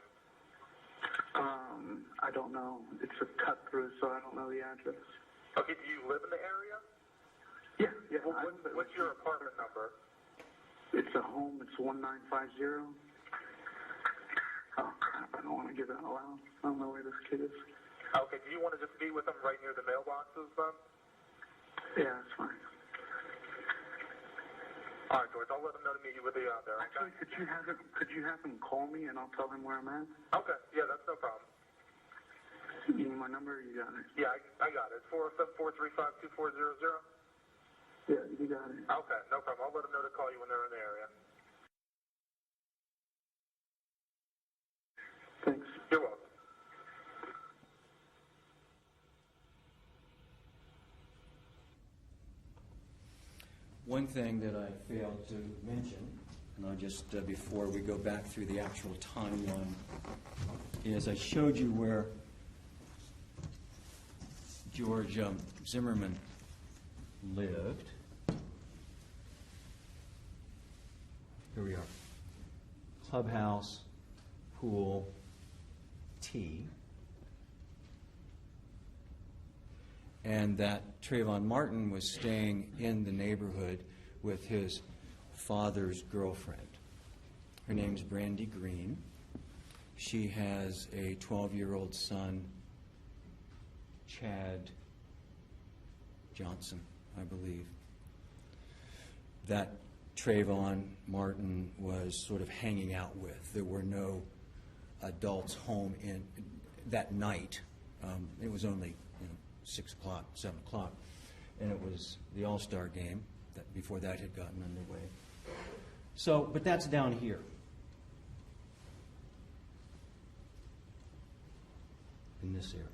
I don't know. It's a cut through, so I don't know the address. Okay, do you live in the area? Yeah. What's your apartment number? It's a home. It's 1950. Oh, crap. I don't want to give that out loud. I don't know where this kid is. Okay, do you want to just be with them right near the mailboxes then? Yeah, that's fine. All right, George, I'll let them know to meet you with you out there. Okay? Actually, could you have him call me and I'll tell him where I'm at? Okay, yeah, that's no problem. You need my number? You got it. Yeah, I got it. 407-435-2400. Yeah, you got it. Okay, no problem. I'll let them know to call you when they're in the area. Thanks. You're welcome. One thing that I failed to mention, and I'll just, before we go back through the actual timeline, is I showed you where George Zimmerman lived. Here we are. Clubhouse, pool, tea. And that Trayvon Martin was staying in the neighborhood with his father's girlfriend. Her name's Brandy Green. She has a 12-year-old son, Chad Johnson, I believe, that Trayvon Martin was sort of hanging out with. There were no adults home in that night. It was only 6 o'clock, 7 o'clock, and it was the All-Star game. Before that had gotten underway. So, but that's down here. In this area.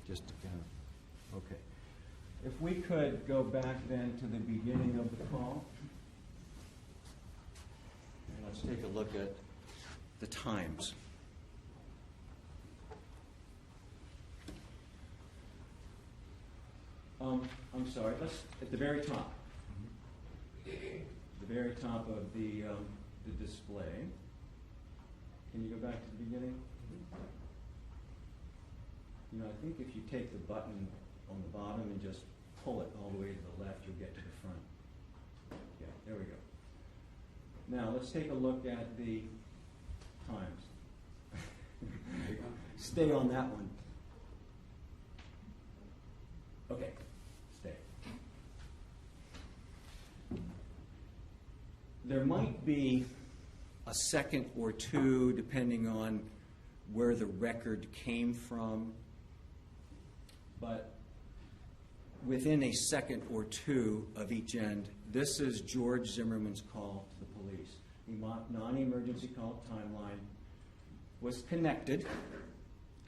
Just to kind of, okay. If we could go back then to the beginning of the call. And let's take a look at the times. I'm sorry, let's, at the very top. The very top of the display. Can you go back to the beginning? You know, I think if you take the button on the bottom and just pull it all the way to the left, you'll get to the front. Yeah, there we go. Now, let's take a look at the times. Stay on that one. Okay, stay. There might be a second or two, depending on where the record came from, but within a second or two of each end, this is George Zimmerman's call to the police. The non-emergency call timeline was connected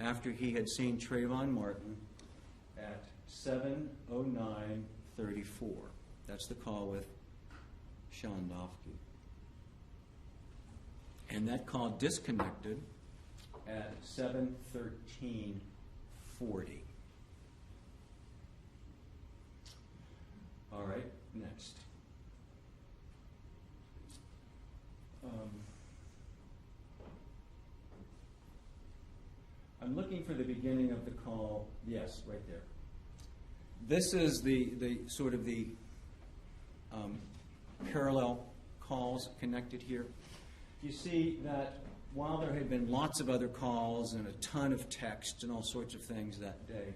after he had seen Trayvon Martin at 7:09:34. That's the call with Sean Dofke. And that call disconnected at 7:13:40. All right, next. I'm looking for the beginning of the call. Yes, right there. This is the sort of the parallel calls connected here. You see that while there had been lots of other calls and a ton of text and all sorts of things that day,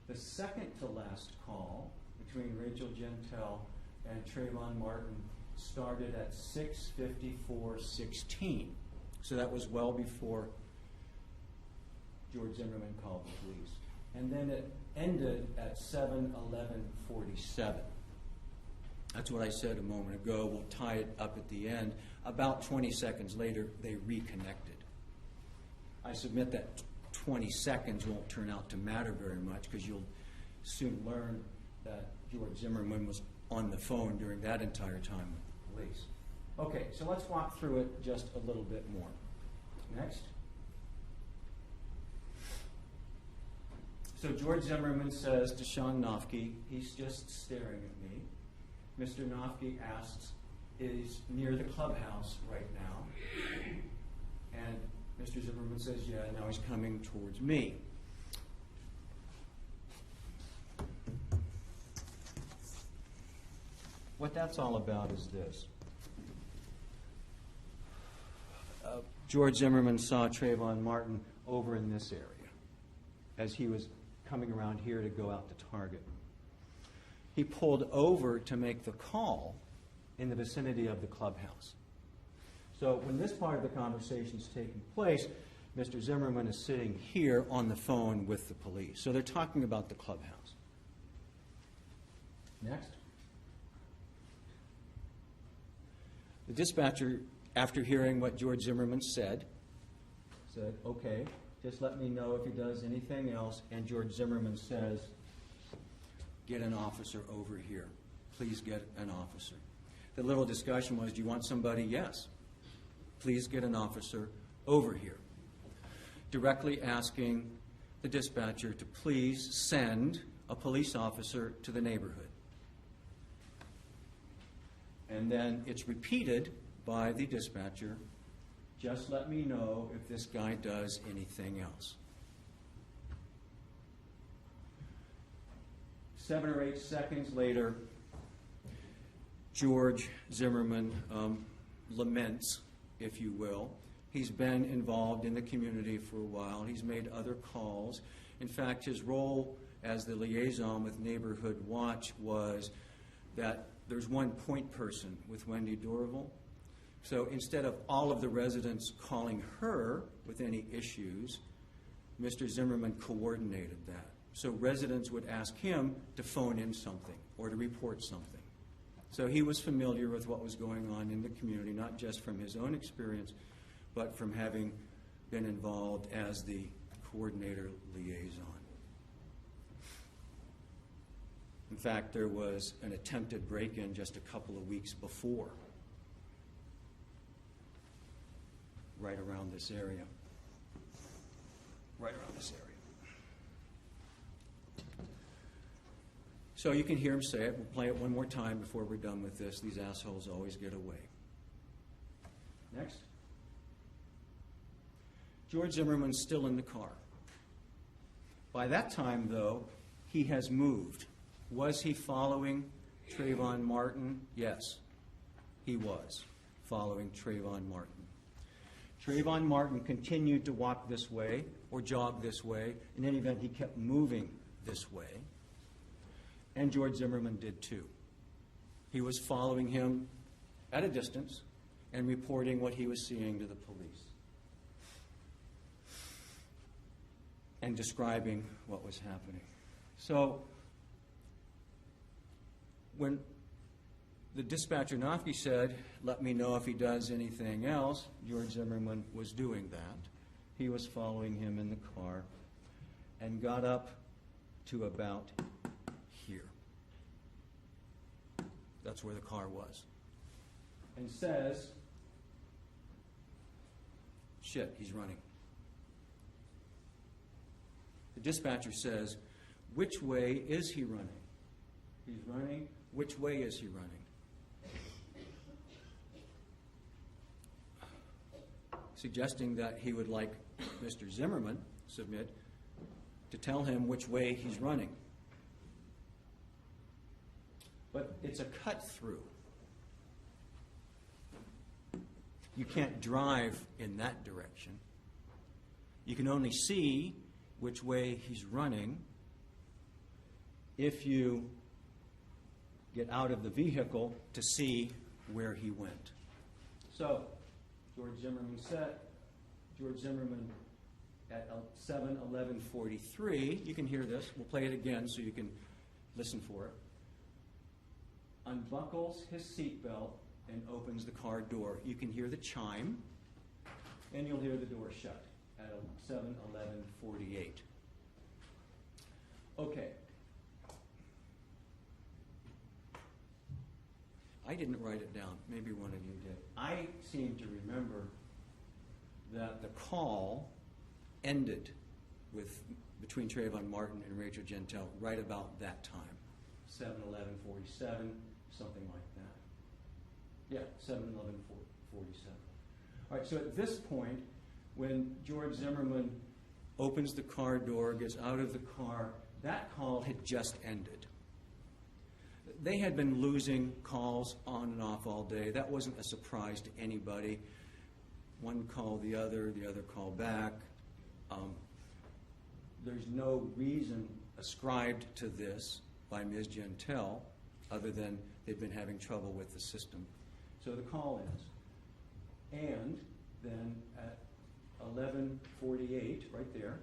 the second to last call between Rachel Gentile and Trayvon Martin started at 6:54:16. So that was well before George Zimmerman called the police. And then it ended at 7:11:47. That's what I said a moment ago. We'll tie it up at the end. About 20 seconds later, they reconnected. I submit that 20 seconds won't turn out to matter very much because you'll soon learn that George Zimmerman was on the phone during that entire time with the police. Okay, so let's walk through it just a little bit more. Next. So George Zimmerman says to Sean Dofke, he's just staring at me. Mr. Dofke asks, is near the clubhouse right now? And Mr. Zimmerman says, yeah, now he's coming towards me. What that's all about is this. George Zimmerman saw Trayvon Martin over in this area as he was coming around here to go out to Target. He pulled over to make the call in the vicinity of the clubhouse. So when this part of the conversation is taking place, Mr. Zimmerman is sitting here on the phone with the police. So they're talking about the clubhouse. Next. The dispatcher, after hearing what George Zimmerman said, okay, just let me know if he does anything else. And George Zimmerman says, get an officer over here. Please get an officer. The little discussion was, do you want somebody? Yes. Please get an officer over here. Directly asking the dispatcher to please send a police officer to the neighborhood. And then it's repeated by the dispatcher, just let me know if this guy does anything else. 7 or 8 seconds later, George Zimmerman laments, if you will. He's been involved in the community for a while. He's made other calls. In fact, his role as the liaison with Neighborhood Watch was that there's one point person with Wendy Dorval. So instead of all of the residents calling her with any issues, Mr. Zimmerman coordinated that. So residents would ask him to phone in something or to report something. So he was familiar with what was going on in the community, not just from his own experience, but from having been involved as the coordinator liaison. In fact, there was an attempted break-in just a couple of weeks before, right around this area. Right around this area. So you can hear him say it. We'll play it one more time before we're done with this. These assholes always get away. Next. George Zimmerman's still in the car. By that time, though, he has moved. Was he following Trayvon Martin? Yes, he was following Trayvon Martin. Trayvon Martin continued to walk this way or jog this way. In any event, he kept moving this way. And George Zimmerman did too. He was following him at a distance and reporting what he was seeing to the police and describing what was happening. So when the dispatcher Nofke said, "Let me know if he does anything else," George Zimmerman was doing that. He was following him in the car and got up to about here. That's where the car was. And says, "Shit, he's running." The dispatcher says, "Which way is he running?" He's running. Which way is he running? Suggesting that he would like Mr. Zimmerman, submit, to tell him which way he's running. But it's a cut through. You can't drive in that direction. You can only see which way he's running if you get out of the vehicle to see where he went. So, George Zimmerman at 7:11:43, you can hear this, we'll play it again so you can listen for it, unbuckles his seatbelt and opens the car door. You can hear the chime, and you'll hear the door shut at 7:11:48. Okay. I didn't write it down. Maybe one of you did. I seem to remember that the call ended between Trayvon Martin and Rachel Gentile right about that time, 7:11:47, something like that. Yeah, 7:11:47. All right, so at this point, when George Zimmerman opens the car door, gets out of the car, that call had just ended. They had been losing calls on and off all day. That wasn't a surprise to anybody. One called the other called back. There's no reason ascribed to this by Ms. Gentile other than they've been having trouble with the system. So the call ends. And then at 11:48, right there,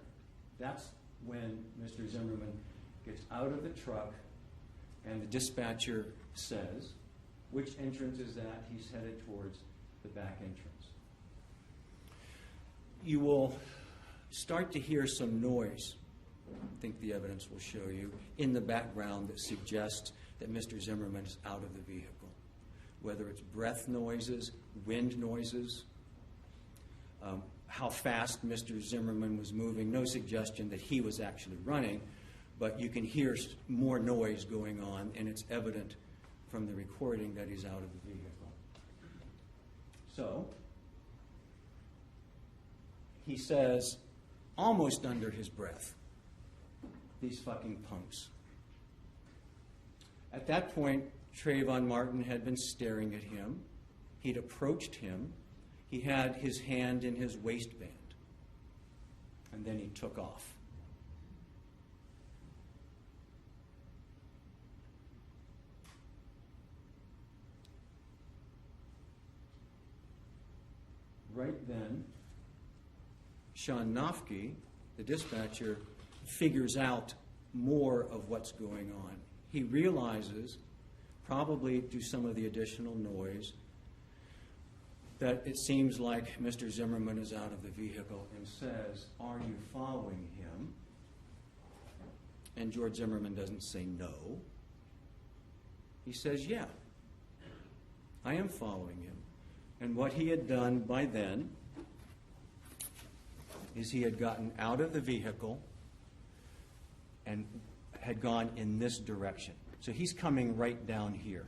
that's when Mr. Zimmerman gets out of the truck and the dispatcher says, which entrance is that? He's headed towards the back entrance. You will start to hear some noise, I think the evidence will show you, in the background that suggests that Mr. Zimmerman is out of the vehicle. Whether it's breath noises, wind noises, how fast Mr. Zimmerman was moving, no suggestion that he was actually running, but you can hear more noise going on, and it's evident from the recording that he's out of the vehicle. So, he says, almost under his breath, "These fucking punks." At that point, Trayvon Martin had been staring at him. He'd approached him. He had his hand in his waistband. And then he took off. Right then, Sean Nofke, the dispatcher, figures out more of what's going on. He realizes probably do some of the additional noise, that it seems like Mr. Zimmerman is out of the vehicle and says, "Are you following him?" And George Zimmerman doesn't say no. He says, "Yeah, I am following him." And what he had done by then is he had gotten out of the vehicle and had gone in this direction. So he's coming right down here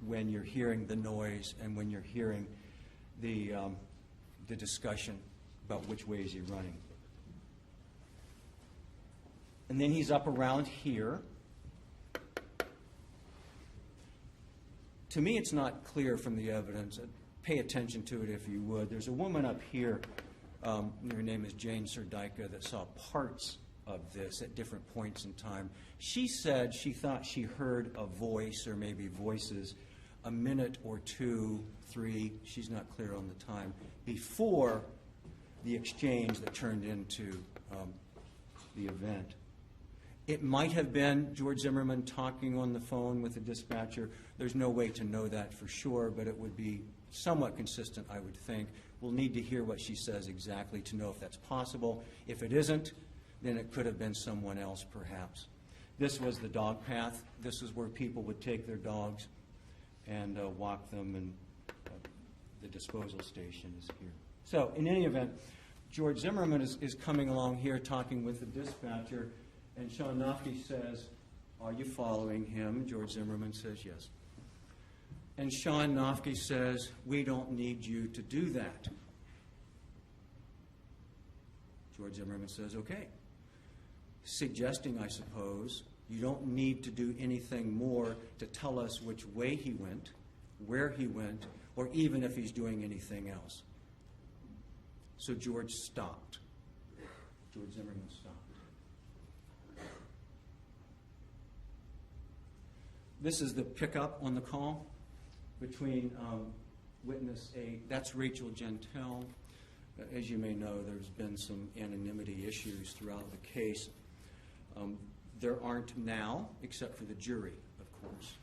when you're hearing the noise and when you're hearing the discussion about which way is he running. And then he's up around here. To me, it's not clear from the evidence. Pay attention to it if you would. There's a woman up here, her name is Jane Serdyka, that saw parts of this at different points in time. She said she thought she heard a voice or maybe voices a minute or two, three, she's not clear on the time, before the exchange that turned into the event. It might have been George Zimmerman talking on the phone with the dispatcher. There's no way to know that for sure, but it would be somewhat consistent, I would think. We'll need to hear what she says exactly to know if that's possible. If it isn't, then it could have been someone else, perhaps. This was the dog path. This is where people would take their dogs and walk them, and the disposal station is here. So, in any event, George Zimmerman is coming along here talking with the dispatcher, and Sean Nofke says, "Are you following him?" George Zimmerman says, "Yes." And Sean Nofke says, "We don't need you to do that." George Zimmerman says, "Okay." Suggesting, I suppose, you don't need to do anything more to tell us which way he went, where he went, or even if he's doing anything else. So George stopped. George Zimmerman stopped. This is the pickup on the call between witness A. That's Rachel Gentile. As you may know, there's been some anonymity issues throughout the case. There aren't now, except for the jury, of course.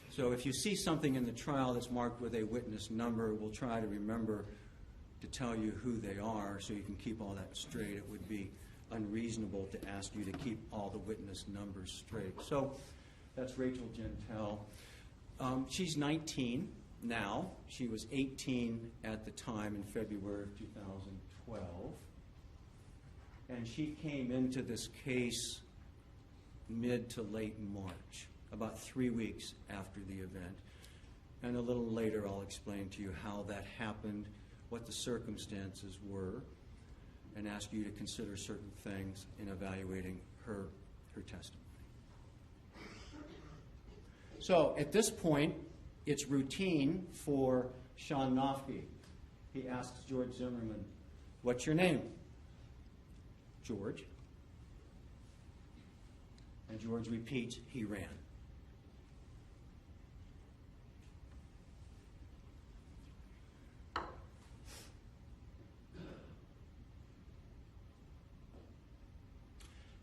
So if you see something in the trial that's marked with a witness number, we'll try to remember to tell you who they are so you can keep all that straight. It would be unreasonable to ask you to keep all the witness numbers straight. So that's Rachel Gentile. She's 19 now. She was 18 at the time in February of 2012. And she came into this case mid to late March, about 3 weeks after the event. And a little later I'll explain to you how that happened, what the circumstances were, and ask you to consider certain things in evaluating her testimony. So at this point, it's routine for Sean Nofke. He asks George Zimmerman, "What's your name?" "George." And George repeats, "He ran."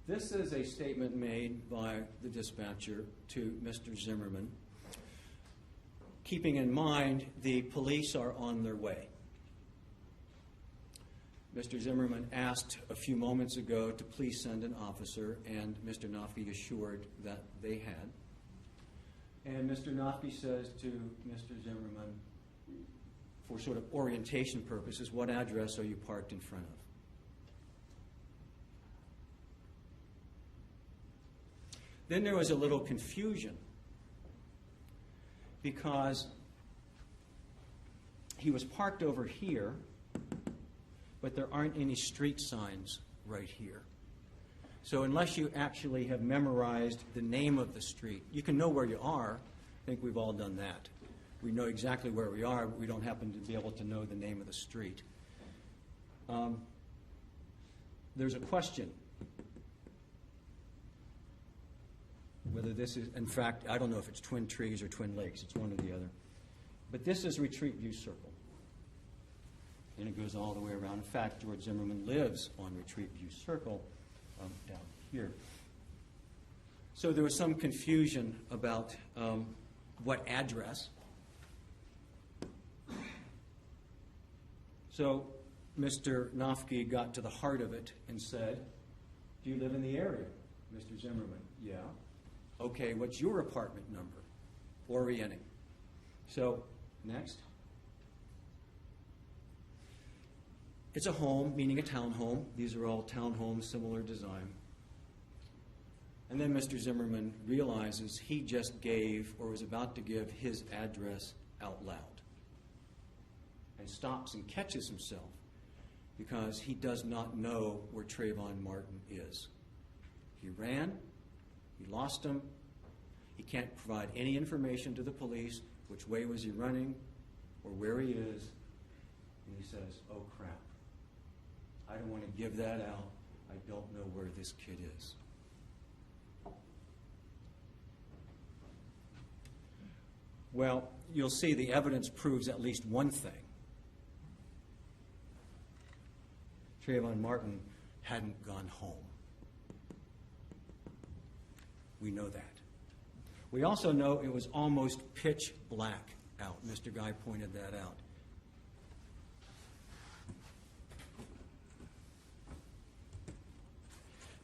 This is a statement made by the dispatcher to Mr. Zimmerman, keeping in mind the police are on their way. Mr. Zimmerman asked a few moments ago to please send an officer, and Mr. Nofke assured that they had. And Mr. Nofke says to Mr. Zimmerman, for sort of orientation purposes, "What address are you parked in front of?" Then there was a little confusion because he was parked over here, but there aren't any street signs right here. So unless you actually have memorized the name of the street, you can know where you are. I think we've all done that. We know exactly where we are, but we don't happen to be able to know the name of the street. There's a question whether this is, in fact, I don't know if it's Twin Trees or Twin Lakes. It's one or the other. But this is Retreat View Circle. And it goes all the way around. In fact, George Zimmerman lives on Retreat View Circle down here. So there was some confusion about what address. So Mr. Nofke got to the heart of it and said, "Do you live in the area?" Mr. Zimmerman, "Yeah." "Okay, what's your apartment number?" Orienting. So, next. It's a home, meaning a townhome. These are all townhomes, similar design. And then Mr. Zimmerman realizes he just gave, or was about to give, his address out loud. And stops and catches himself because he does not know where Trayvon Martin is. He ran, he lost him, he can't provide any information to the police, which way was he running, or where he is, and he says, "Oh crap, I don't want to give that out, I don't know where this kid is." Well, you'll see the evidence proves at least one thing. Trayvon Martin hadn't gone home. We know that. We also know it was almost pitch black out. Mr. Guy pointed that out.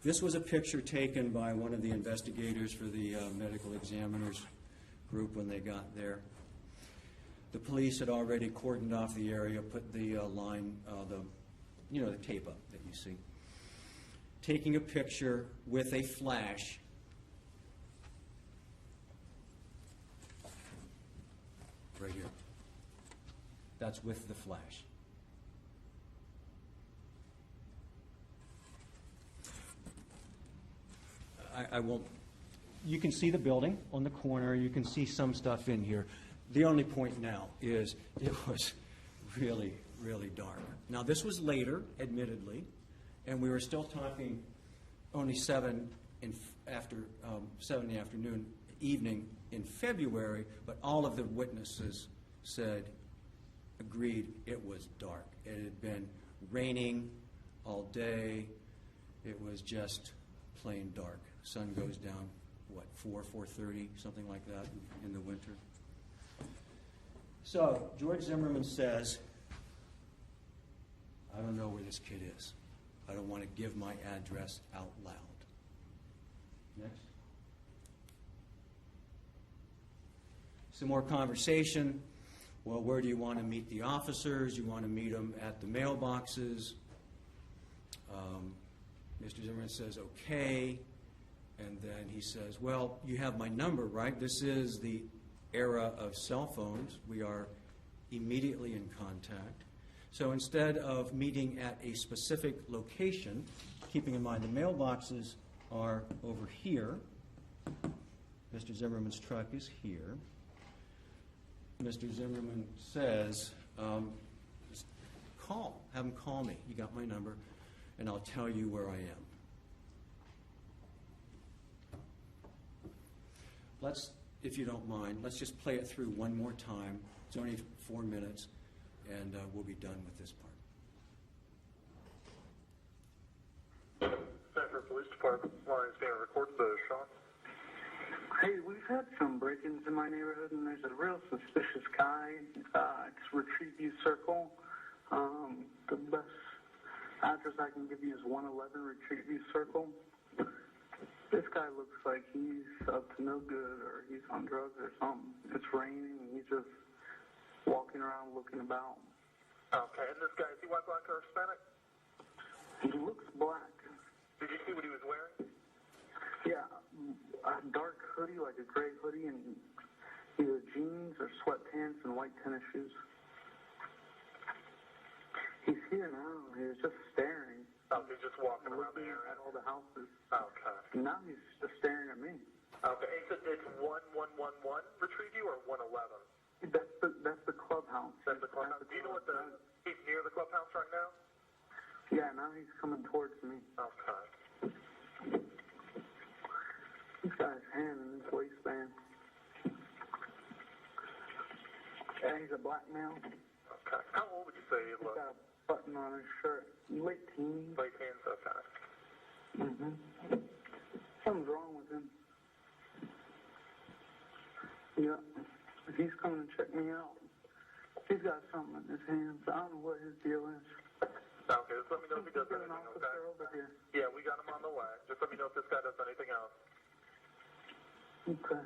This was a picture taken by one of the investigators for the medical examiners group when they got there. The police had already cordoned off the area, put the line, the tape up that you see. Taking a picture with a flash. Right here. That's with the flash. I won't. You can see the building on the corner. You can see some stuff in here. The only point now is it was really, really dark. Now, this was later, admittedly, and we were still talking only 7 in the afternoon, evening in February, but all of the witnesses agreed it was dark. It had been raining all day. It was just plain dark. Sun goes down, 4:30, something like that in the winter. So George Zimmerman says, "I don't know where this kid is. I don't want to give my address out loud." Next. Some more conversation. Well, where do you want to meet the officers? You want to meet them at the mailboxes. Mr. Zimmerman says, "Okay." And then he says, "Well, you have my number, right? This is the era of cell phones. We are immediately in contact. So instead of meeting at a specific location, keeping in mind the mailboxes are over here. Mr. Zimmerman's truck is here. Mr. Zimmerman says, have him call me. You got my number, and I'll tell you where I am." Let's, if you don't mind, let's just play it through one more time. It's only 4 minutes, and we'll be done with this part. Sanford Police Department, line stand records the Sean. Hey, we've had some break-ins in my neighborhood, and there's a real suspicious guy. It's Retrieve You Circle. The best address I can give you is 111 Retrieve You Circle. This guy looks like he's up to no good, or he's on drugs or something. It's raining, and he's just walking around looking about. Okay, and this guy, is he white, black, or Hispanic? He looks black. Did you see what he was wearing? Yeah, a dark hoodie, like a gray hoodie, and either jeans or sweatpants and white tennis shoes. He's here now. He was just staring. Oh, he's just walking around the area. At all the houses. Okay. Now he's just staring at me. Okay, he said it's 1111 Retrieve You or 111? That's the clubhouse. That's the clubhouse. Do you know what he's near the clubhouse right now? Yeah, now he's coming towards me. Okay. He's got his hand in his waistband. Yeah, he's a black male. Okay. How old would you say he He's looks? got a button on his shirt. Late teens. Late teens, okay. Mm-hmm. Something's wrong with him. Yeah. He's coming to check me out. He's got something in his hands. I don't know what his deal is. Okay, just let me know if he does Get an anything, officer okay? over here. Yeah, we got him on the way. Just let me know if this guy does anything else. Okay.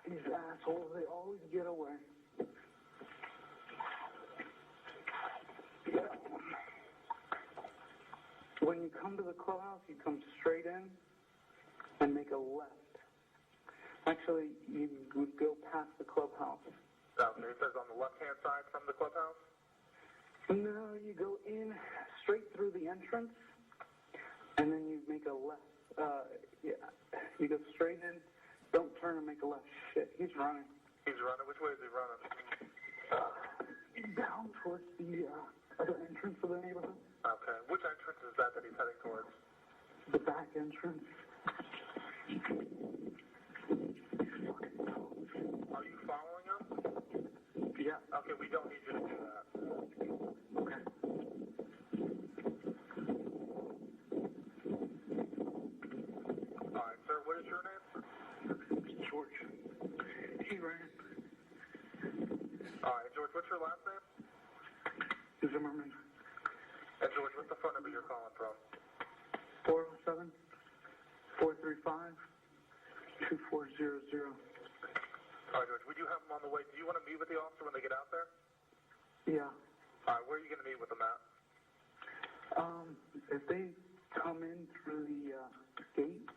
These assholes, they always get away. Yeah. When you come to the clubhouse, you come straight in and make a left. Actually, you would go past the clubhouse. Okay, it says on the left-hand side from the clubhouse? No, you go in straight through the entrance, and then you make a left. Yeah, you go straight in. Don't turn and make a left. Shit, he's running. He's running? Which way is he running? Down towards the other entrance of the neighborhood. Okay, which entrance is that he's heading towards? The back entrance. Are you following him? Yeah. Okay, we don't need you to do that. Okay. All right, sir, what is your name? George. He ran. All right, George, what's your last name? Zimmerman. And George, what's the phone number you're calling from? 407-435-2400. All right, George, we do have him on the way. Do you want to meet with the officer when they get out there? Yeah. All right, where are you going to meet with them at? If they come in through the gate,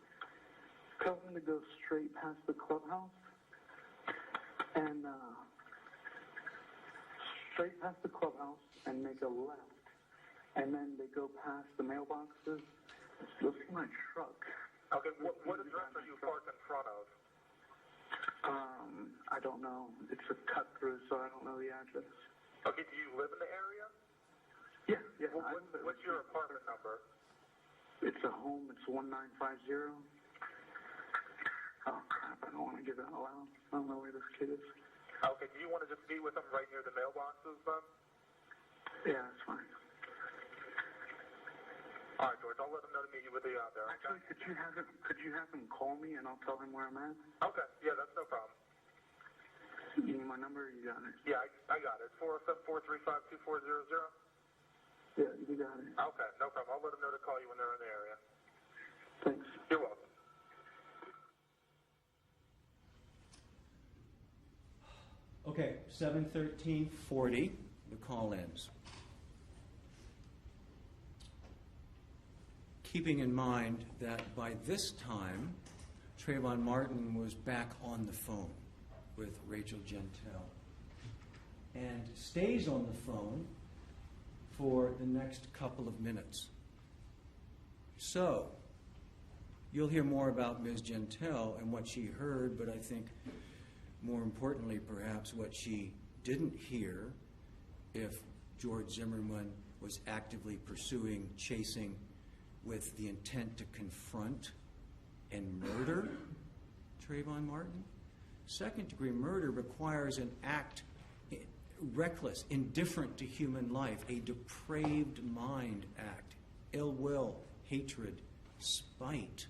tell them to go straight past the clubhouse and straight past the clubhouse and make a left. And then they go past the mailboxes. You'll see my truck. Okay, what address are you parked in front of? I don't know. It's a cut through, so I don't know the address. Okay, do you live in the area? Yeah. What's your apartment number? It's a home. It's 1950. Oh, crap. I don't want to give it out loud. I don't know where this kid is. Okay, do you want to just meet with them right near the mailboxes then? Yeah, that's fine. All right, George, I'll let him know to meet you with you out there, okay? Actually, could you have him call me and I'll tell him where I'm at? Okay, yeah, that's no problem. You need my number? You got it. Yeah, I got it. It's 407-435-2400? Yeah, you got it. Okay, no problem. I'll let them know to call you when they're in the area. Thanks. You're welcome. Okay, 7:13:40, the call ends. Keeping in mind that by this time, Trayvon Martin was back on the phone with Rachel Gentile and stays on the phone for the next couple of minutes. So, you'll hear more about Ms. Gentile and what she heard, but I think more importantly, perhaps, what she didn't hear if George Zimmerman was actively pursuing, chasing with the intent to confront and murder Trayvon Martin. Second-degree murder requires an act reckless, indifferent to human life, a depraved mind act, ill will, hatred, spite.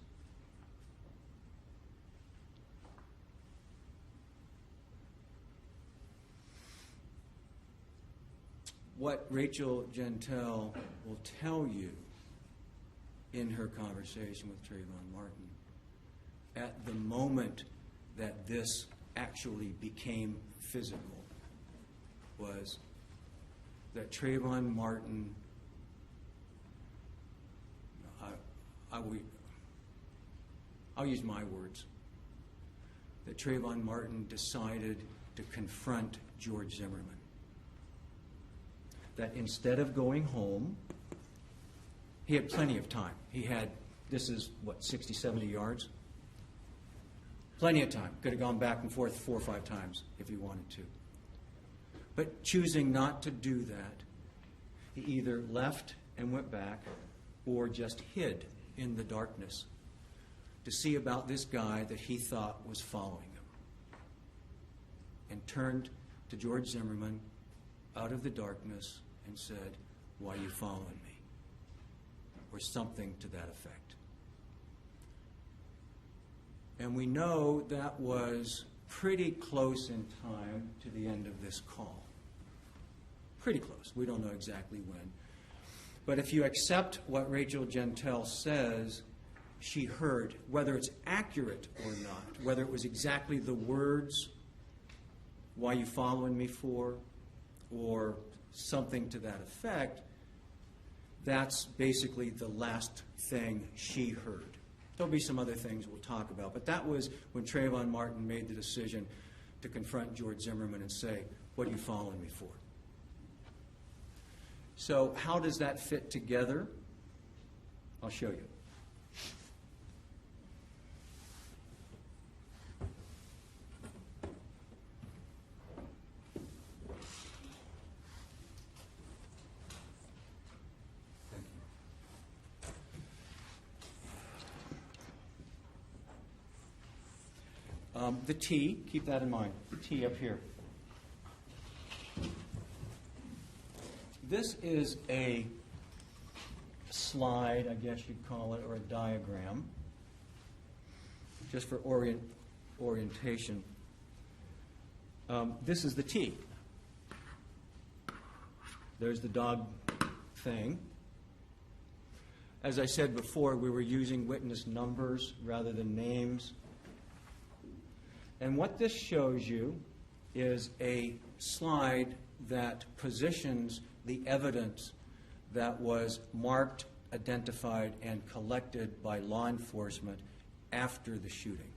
What Rachel Gentile will tell you in her conversation with Trayvon Martin, at the moment that this actually became physical, was that Trayvon Martin, I'll use my words, that Trayvon Martin decided to confront George Zimmerman. That instead of going home, he had plenty of time. He had, this is what, 60, 70 yards? Plenty of time. Could have gone back and forth 4 or 5 times if he wanted to. But choosing not to do that, he either left and went back or just hid in the darkness to see about this guy that he thought was following him. And turned to George Zimmerman out of the darkness and said, "Why are you following me?" Or something to that effect. And we know that was pretty close in time to the end of this call. Pretty close. We don't know exactly when. But if you accept what Rachel Gentile says she heard, whether it's accurate or not, whether it was exactly the words, "Why you following me for?" or something to that effect, that's basically the last thing she heard. There'll be some other things we'll talk about, but that was when Trayvon Martin made the decision to confront George Zimmerman and say, "What are you following me for?" So how does that fit together? I'll show you. The T, keep that in mind, the T up here. This is a slide, I guess you'd call it, or a diagram, just for orientation. This is the T. There's the dog thing. As I said before, we were using witness numbers rather than names. And what this shows you is a slide that positions the evidence that was marked, identified, and collected by law enforcement after the shooting.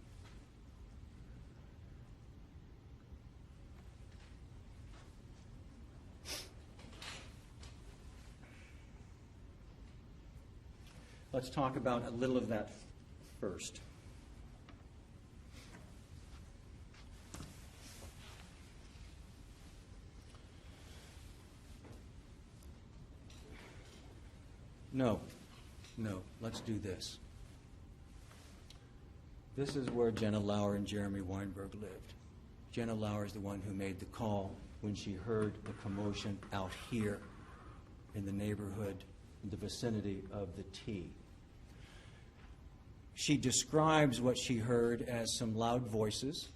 Let's talk about a little of that first. No, let's do this. This is where Jenna Lauer and Jeremy Weinberg lived. Jenna Lauer is the one who made the call when she heard the commotion out here in the neighborhood, in the vicinity of the T. She describes what she heard as some loud voices.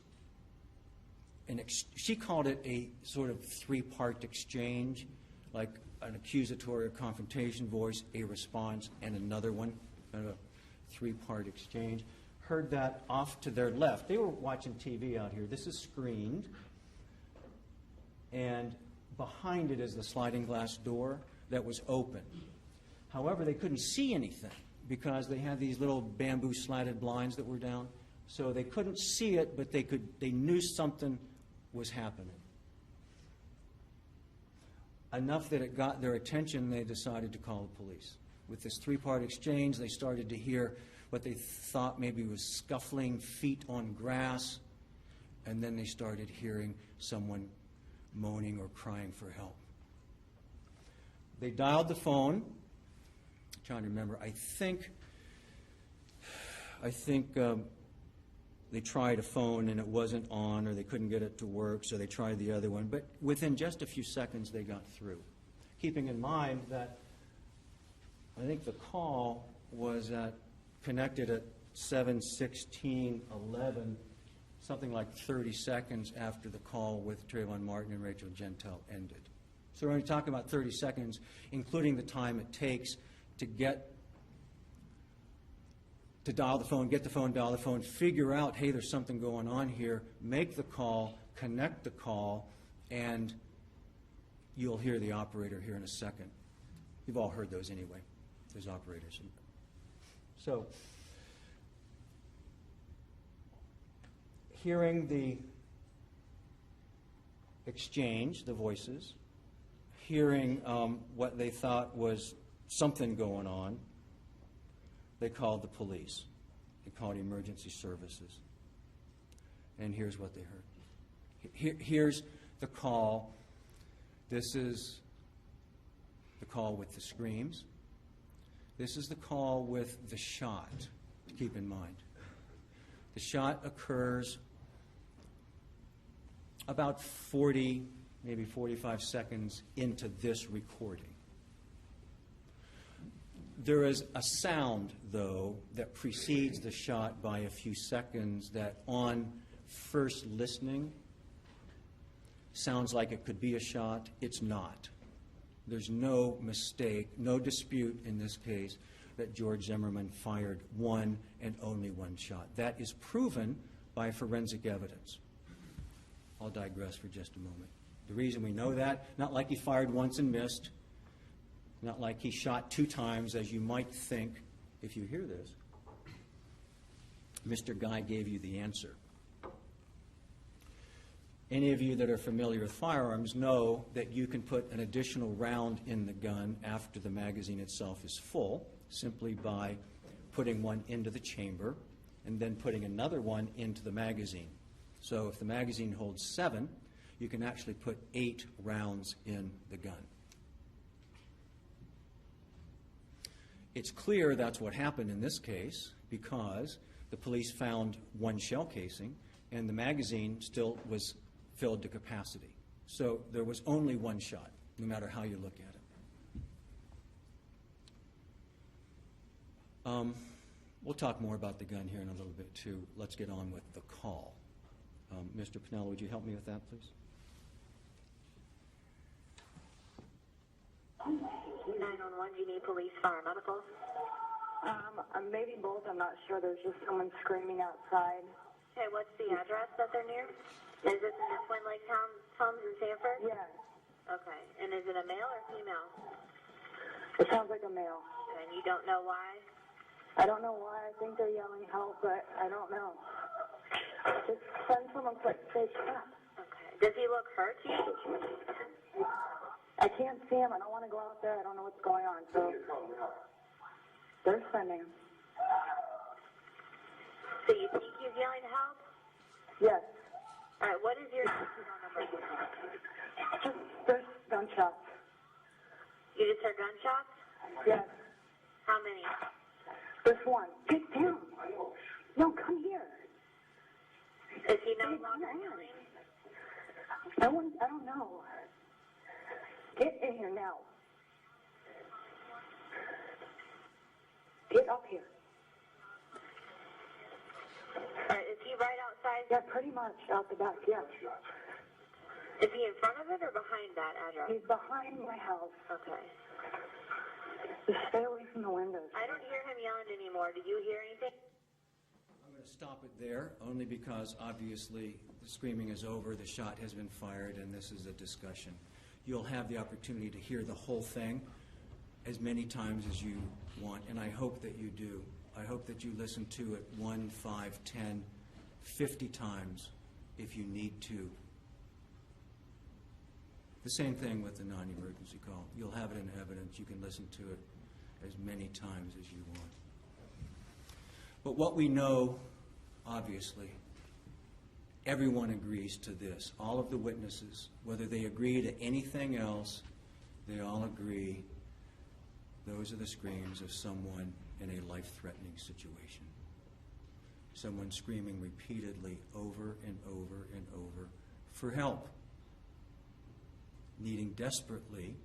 And she called it a sort of three-part exchange, like an accusatory or confrontation voice, a response, and another one, kind of a three-part exchange. Heard that off to their left. They were watching TV out here. This is screened. And behind it is the sliding glass door that was open. However, they couldn't see anything because they had these little bamboo slatted blinds that were down. So they couldn't see it, but they knew something was happening. Enough that it got their attention, they decided to call the police. With this three-part exchange, they started to hear what they thought maybe was scuffling feet on grass, and then they started hearing someone moaning or crying for help. They dialed the phone. I'm trying to remember. I think they tried a phone and it wasn't on, or they couldn't get it to work, so they tried the other one. But within just a few seconds, they got through. Keeping in mind that I think the call was connected at 7:16:11, something like 30 seconds after the call with Trayvon Martin and Rachel Gentile ended. So we're only talking about 30 seconds, including the time it takes to dial the phone, get the phone, dial the phone, figure out, hey, there's something going on here, make the call, connect the call, and you'll hear the operator here in a second. You've all heard those anyway, those operators. So, hearing the exchange, the voices, hearing what they thought was something going on, they called the police. They called emergency services. And here's what they heard. Here's the call. This is the call with the screams. This is the call with the shot, to keep in mind. The shot occurs about 40, maybe 45 seconds into this recording. There is a sound, though, that precedes the shot by a few seconds that on first listening sounds like it could be a shot. It's not. There's no mistake, no dispute in this case that George Zimmerman fired one and only one shot. That is proven by forensic evidence. I'll digress for just a moment. The reason we know that, not like he fired once and missed, not like he shot 2 times, as you might think if you hear this. Mr. Guy gave you the answer. Any of you that are familiar with firearms know that you can put an additional round in the gun after the magazine itself is full, simply by putting one into the chamber and then putting another one into the magazine. So if the magazine holds 7, you can actually put 8 rounds in the gun. It's clear that's what happened in this case because the police found 1 shell casing and the magazine still was filled to capacity. So there was only 1 shot, no matter how you look at it. We'll talk more about the gun here in a little bit, too. Let's get on with the call. Mr. Pinello, would you help me with that, please? 911, do you need police, fire, medical? Maybe both. I'm not sure. There's just someone screaming outside. Okay, what's the address that they're near? Is this in the Twin Lake Homes in Sanford? Yeah. Okay, and is it a male or female? It sounds like a male. And you don't know why? I don't know why. I think they're yelling help, but I don't know. Just send someone quick. Say crap. Okay. Does he look hurt to you? I can't see him. I don't want to go out there. I don't know what's going on. So they're sending him. So you think he's yelling help? Yes. All right, what is your phone number? Just there's gunshots. You just heard gunshots? Yes. How many? There's one. Get down. No, come here. Is he no Hey, longer come on. yelling? I don't know. Get in here now. Get up here. All right, is he right outside? Yeah, pretty much out the back, yeah. Is he in front of it or behind that address? He's behind my house. Okay. Just stay away from the windows. I don't hear him yelling anymore. Do you hear anything? I'm going to stop it there, only because obviously the screaming is over, the shot has been fired, and this is a discussion. You'll have the opportunity to hear the whole thing as many times as you want, and I hope that you do. I hope that you listen to it 1, 5, 10, 50 times if you need to. The same thing with the non-emergency call. You'll have it in evidence. You can listen to it as many times as you want. But what we know, obviously, everyone agrees to this. All of the witnesses, whether they agree to anything else, they all agree those are the screams of someone in a life-threatening situation. Someone screaming repeatedly over and over and over for help, needing desperately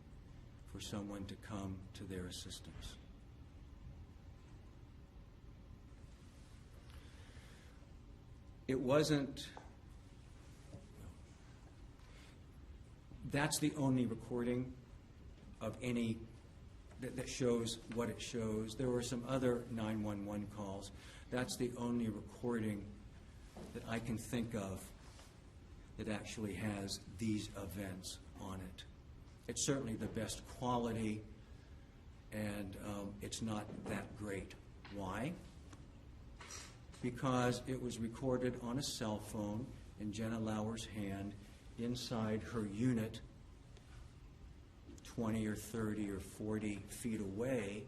for someone to come to their assistance. It wasn't, that's the only recording of any that shows what it shows. There were some other 911 calls. That's the only recording that I can think of that actually has these events on it. It's certainly the best quality, and it's not that great. Why? Because it was recorded on a cell phone in Jenna Lauer's hand inside her unit 20 or 30 or 40 feet away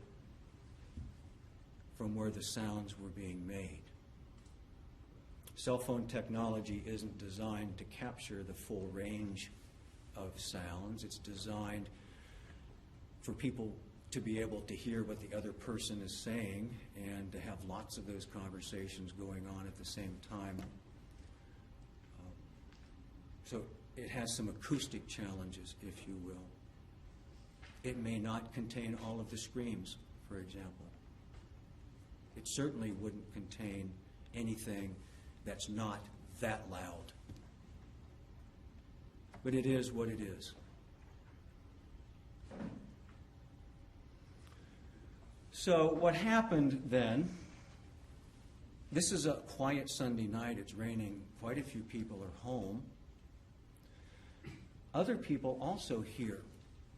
from where the sounds were being made. Cell phone technology isn't designed to capture the full range of sounds. It's designed for people to be able to hear what the other person is saying and to have lots of those conversations going on at the same time. So it has some acoustic challenges, if you will. It may not contain all of the screams for example. It certainly wouldn't contain anything that's not that loud. But it is what it is. So what happened then, this is a quiet Sunday night, it's raining, quite a few people are home. Other people also hear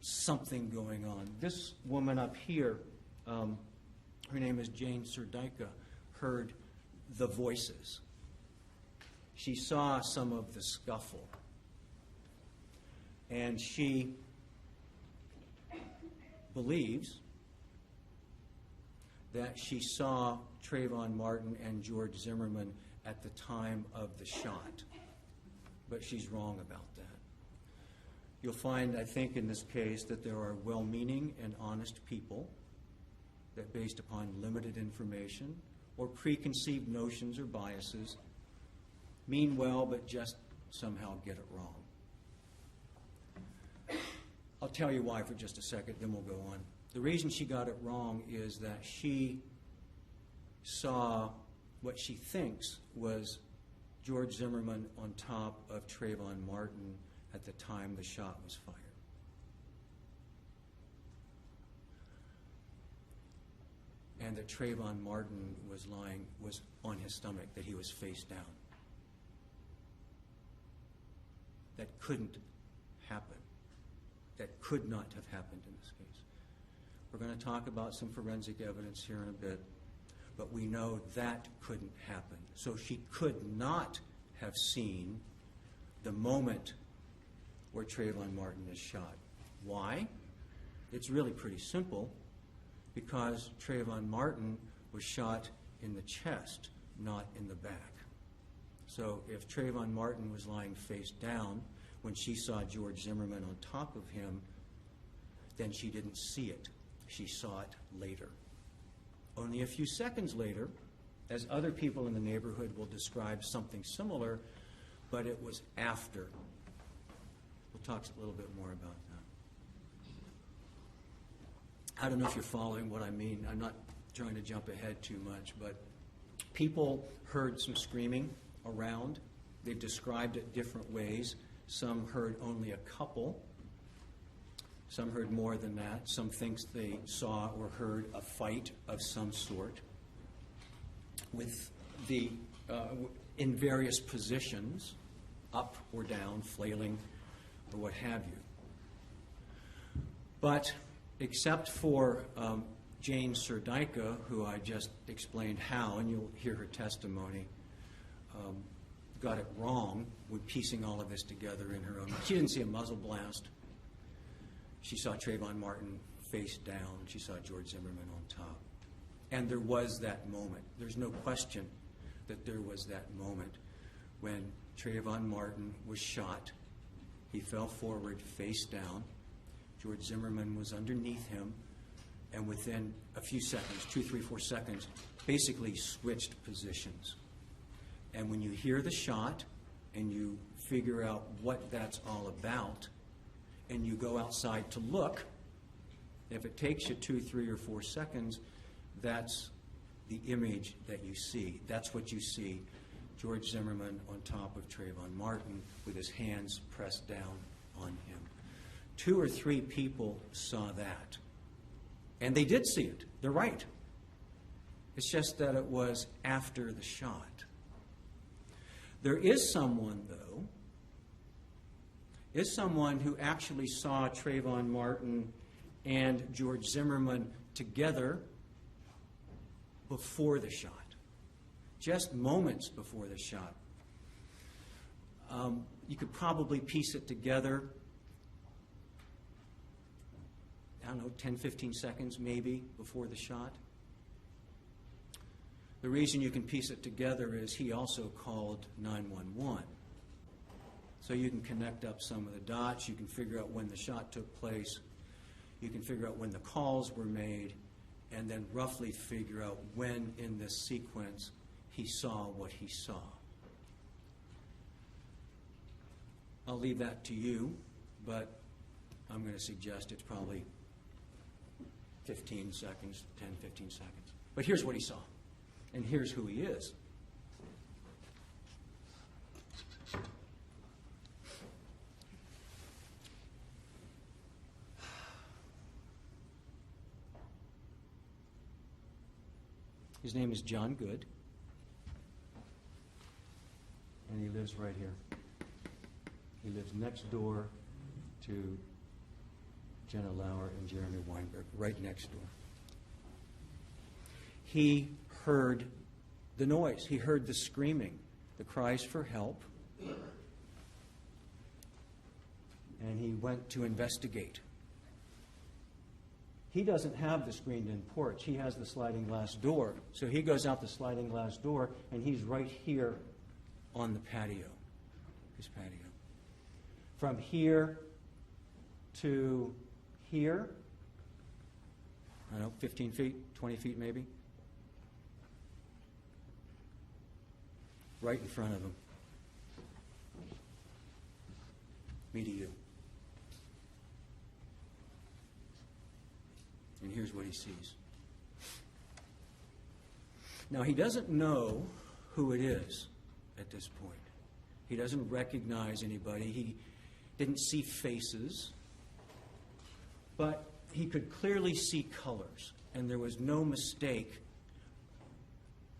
something going on. This woman up here, her name is Jane Serdyka, heard the voices. She saw some of the scuffle. And she believes that she saw Trayvon Martin and George Zimmerman at the time of the shot. But she's wrong about that. You'll find, I think, in this case that there are well-meaning and honest people that, based upon limited information or preconceived notions or biases, mean well but just somehow get it wrong. I'll tell you why for just a second, then we'll go on. The reason she got it wrong is that she saw what she thinks was George Zimmerman on top of Trayvon Martin at the time the shot was fired. And that Trayvon Martin was on his stomach, that he was face down. That couldn't happen. That could not have happened in this case. We're going to talk about some forensic evidence here in a bit, but we know that couldn't happen. So she could not have seen the moment where Trayvon Martin is shot. Why? It's really pretty simple, because Trayvon Martin was shot in the chest, not in the back. So if Trayvon Martin was lying face down when she saw George Zimmerman on top of him, then she didn't see it. She saw it later. Only a few seconds later, as other people in the neighborhood will describe something similar, but it was after. We'll talk a little bit more about that. I don't know if you're following what I mean. I'm not trying to jump ahead too much, but people heard some screaming around. They've described it different ways. Some heard only a couple. Some heard more than that. Some think they saw or heard a fight of some sort with the in various positions, up or down, flailing, or what have you. But except for Jane Serdyka, who I just explained how, and you'll hear her testimony, got it wrong with piecing all of this together in her own. She didn't see a muzzle blast. She saw Trayvon Martin face down. She saw George Zimmerman on top. And there was that moment. There's no question that there was that moment when Trayvon Martin was shot. He fell forward, face down. George Zimmerman was underneath him, and within a few seconds, 2, 3, 4 seconds, basically switched positions. And when you hear the shot and you figure out what that's all about, and you go outside to look, if it takes you 2, 3, or 4 seconds, that's the image that you see. That's what you see, George Zimmerman on top of Trayvon Martin with his hands pressed down on him. 2 or 3 people saw that. And they did see it. They're right. It's just that it was after the shot. There is someone, though, who actually saw Trayvon Martin and George Zimmerman together before the shot, just moments before the shot. You could probably piece it together, I don't know, 10, 15 seconds maybe before the shot. The reason you can piece it together is he also called 911. So you can connect up some of the dots. You can figure out when the shot took place. You can figure out when the calls were made, and then roughly figure out when in this sequence he saw what he saw. I'll leave that to you, but I'm going to suggest it's probably 15 seconds, 10, 15 seconds. But here's what he saw, and here's who he is. His name is John Good, and he lives right here. He lives next door to Jenna Lauer and Jeremy Weinberg, right next door. He heard the noise. He heard the screaming, the cries for help, and he went to investigate. He doesn't have the screened-in porch. He has the sliding glass door. So he goes out the sliding glass door, and he's right here on the patio, his patio. From here to here, I don't know, 15 feet, 20 feet maybe, right in front of him. Me to you. And here's what he sees. Now, he doesn't know who it is at this point. He doesn't recognize anybody. He didn't see faces. But he could clearly see colors, and there was no mistake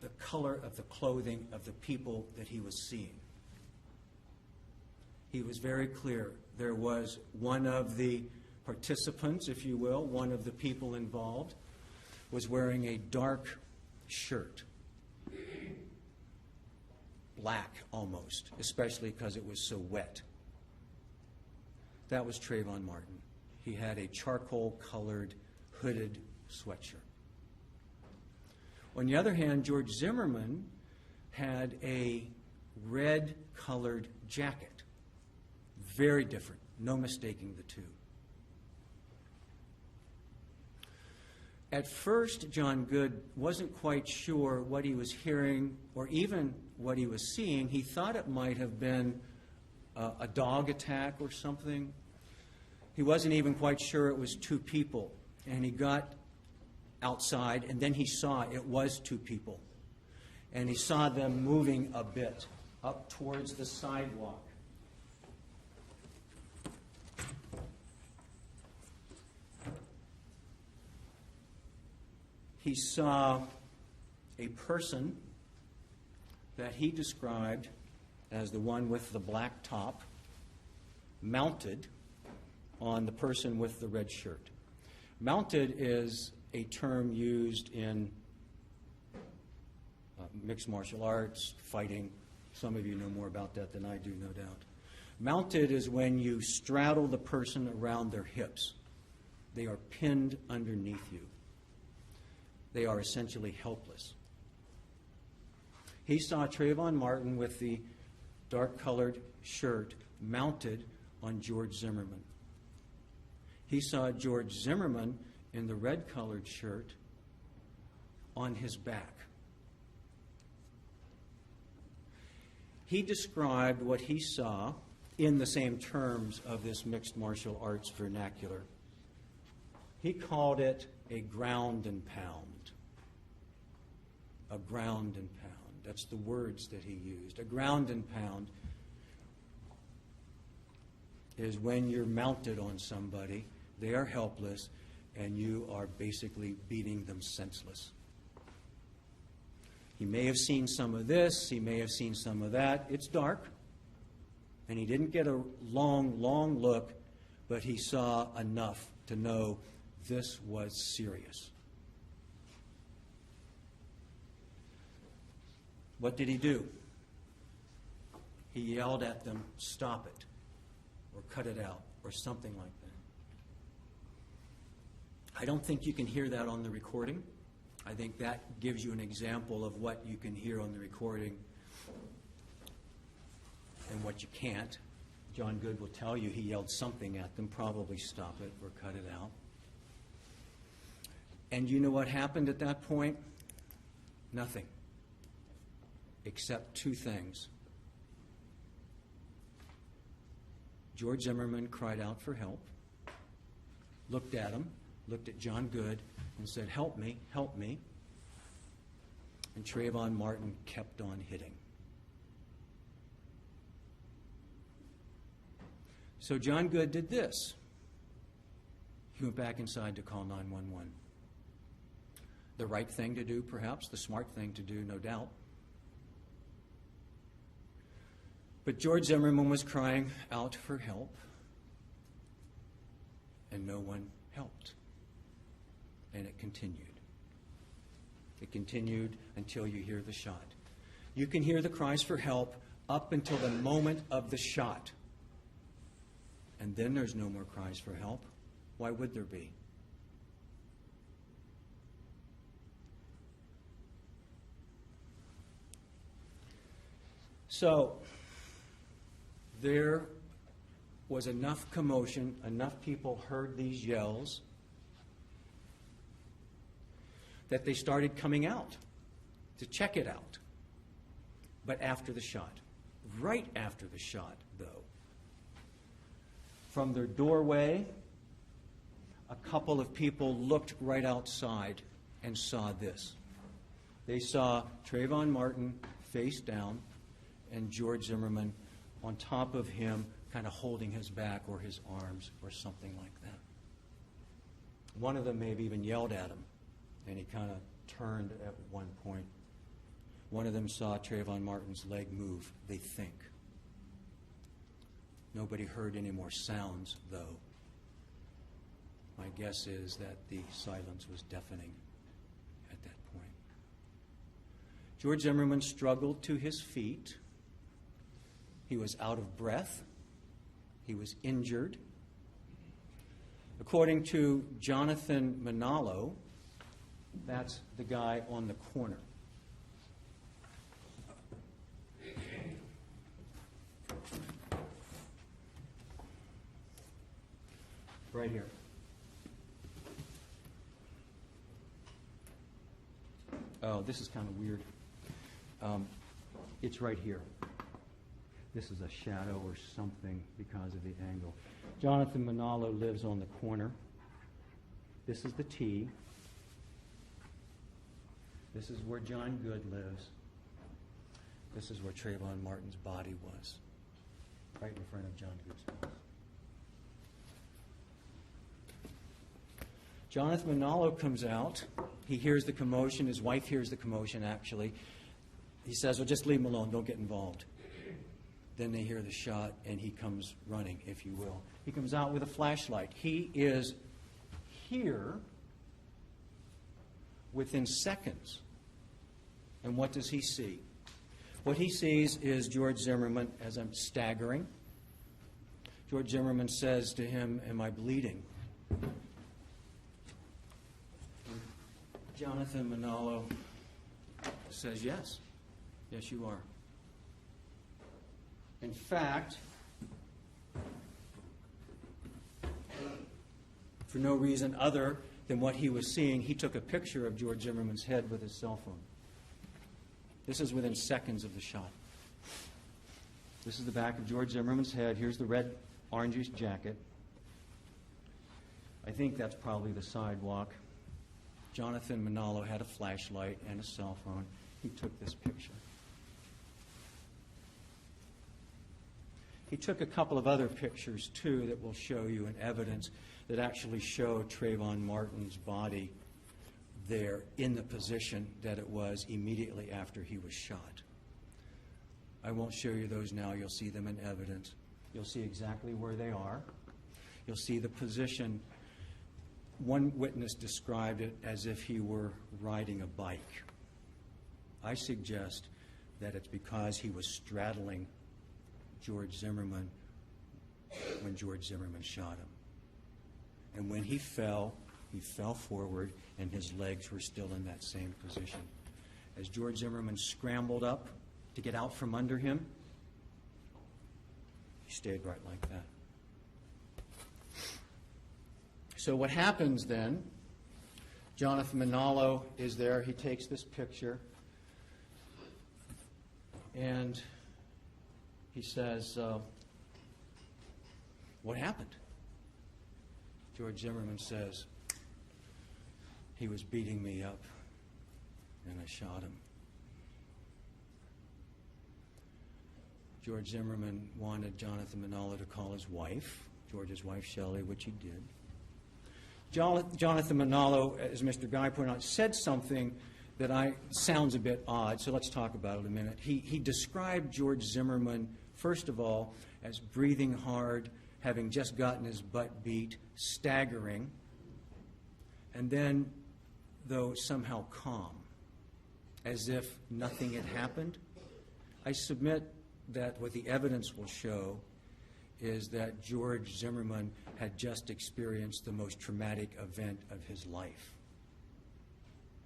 the color of the clothing of the people that he was seeing. He was very clear. There was one of the participants, if you will, one of the people involved, was wearing a dark shirt. Black almost, especially because it was so wet. That was Trayvon Martin. He had a charcoal-colored, hooded sweatshirt. On the other hand, George Zimmerman had a red-colored jacket. Very different. No mistaking the two. At first, John Good wasn't quite sure what he was hearing or even what he was seeing. He thought it might have been a dog attack or something. He wasn't even quite sure it was two people. And he got outside, and then he saw it was two people. And he saw them moving a bit up towards the sidewalk. He saw a person that he described as the one with the black top mounted on the person with the red shirt. Mounted is a term used in mixed martial arts, fighting. Some of you know more about that than I do, no doubt. Mounted is when you straddle the person around their hips. They are pinned underneath you. They are essentially helpless. He saw Trayvon Martin with the dark-colored shirt mounted on George Zimmerman. He saw George Zimmerman in the red-colored shirt on his back. He described what he saw in the same terms of this mixed martial arts vernacular. He called it a ground and pound. A ground and pound. That's the words that he used. A ground and pound is when you're mounted on somebody, they are helpless, and you are basically beating them senseless. He may have seen some of this, he may have seen some of that. It's dark, and he didn't get a long look, but he saw enough to know this was serious. What did he do? He yelled at them, "Stop it," or "Cut it out," or something like that. I don't think you can hear that on the recording. I think that gives you an example of what you can hear on the recording and what you can't. John Good will tell you he yelled something at them, probably "Stop it" or "Cut it out." And you know what happened at that point? Nothing. Except two things. George Zimmerman cried out for help, looked at him, looked at John Good and said, "Help me, help me." And Trayvon Martin kept on hitting. So John Good did this. He went back inside to call 911. The right thing to do, perhaps, the smart thing to do, no doubt. But George Zimmerman was crying out for help, and no one helped. And it continued. It continued until you hear the shot. You can hear the cries for help up until the moment of the shot. And then there's no more cries for help. Why would there be? So, there was enough commotion, enough people heard these yells, that they started coming out to check it out. But after the shot, right after the shot, though, from their doorway, a couple of people looked right outside and saw this. They saw Trayvon Martin face down and George Zimmerman on top of him, kind of holding his back or his arms or something like that. One of them maybe even yelled at him, and he kind of turned at one point. One of them saw Trayvon Martin's leg move, they think. Nobody heard any more sounds, though. My guess is that the silence was deafening at that point. George Zimmerman struggled to his feet. He was out of breath. He was injured. According to Jonathan Manalo, that's the guy on the corner. Right here. Oh, this is kind of weird. It's right here. This is a shadow or something because of the angle. Jonathan Manalo lives on the corner. This is the T. This is where John Good lives. This is where Trayvon Martin's body was, right in front of John Good's house. Jonathan Manalo comes out. He hears the commotion. His wife hears the commotion, actually. He says, well, just leave him alone. Don't get involved. Then they hear the shot, and he comes running, if you will. He comes out with a flashlight. He is here within seconds. And what does he see? What he sees is George Zimmerman as I'm staggering. George Zimmerman says to him, am I bleeding? Jonathan Manalo says, yes. Yes, you are. In fact, for no reason other than what he was seeing, he took a picture of George Zimmerman's head with his cell phone. This is within seconds of the shot. This is the back of George Zimmerman's head. Here's the red orangish jacket. I think that's probably the sidewalk. Jonathan Manalo had a flashlight and a cell phone. He took this picture. He took a couple of other pictures, too, that will show you in evidence that actually show Trayvon Martin's body there in the position that it was immediately after he was shot. I won't show you those now. You'll see them in evidence. You'll see exactly where they are. You'll see the position. One witness described it as if he were riding a bike. I suggest that it's because he was straddling George Zimmerman when George Zimmerman shot him. And when he fell forward, and his legs were still in that same position. As George Zimmerman scrambled up to get out from under him, he stayed right like that. So what happens then, Jonathan Manalo is there. He takes this picture, and he says, what happened? George Zimmerman says, He was beating me up, and I shot him. George Zimmerman wanted Jonathan Manalo to call his wife, George's wife, Shelley, which he did. Jonathan Manalo, as Mr. Guy pointed out, said something that sounds a bit odd, so let's talk about it a minute. He described George Zimmerman, first of all, as breathing hard, having just gotten his butt beat, staggering, and then, though somehow calm, as if nothing had happened. I submit that what the evidence will show is that George Zimmerman had just experienced the most traumatic event of his life.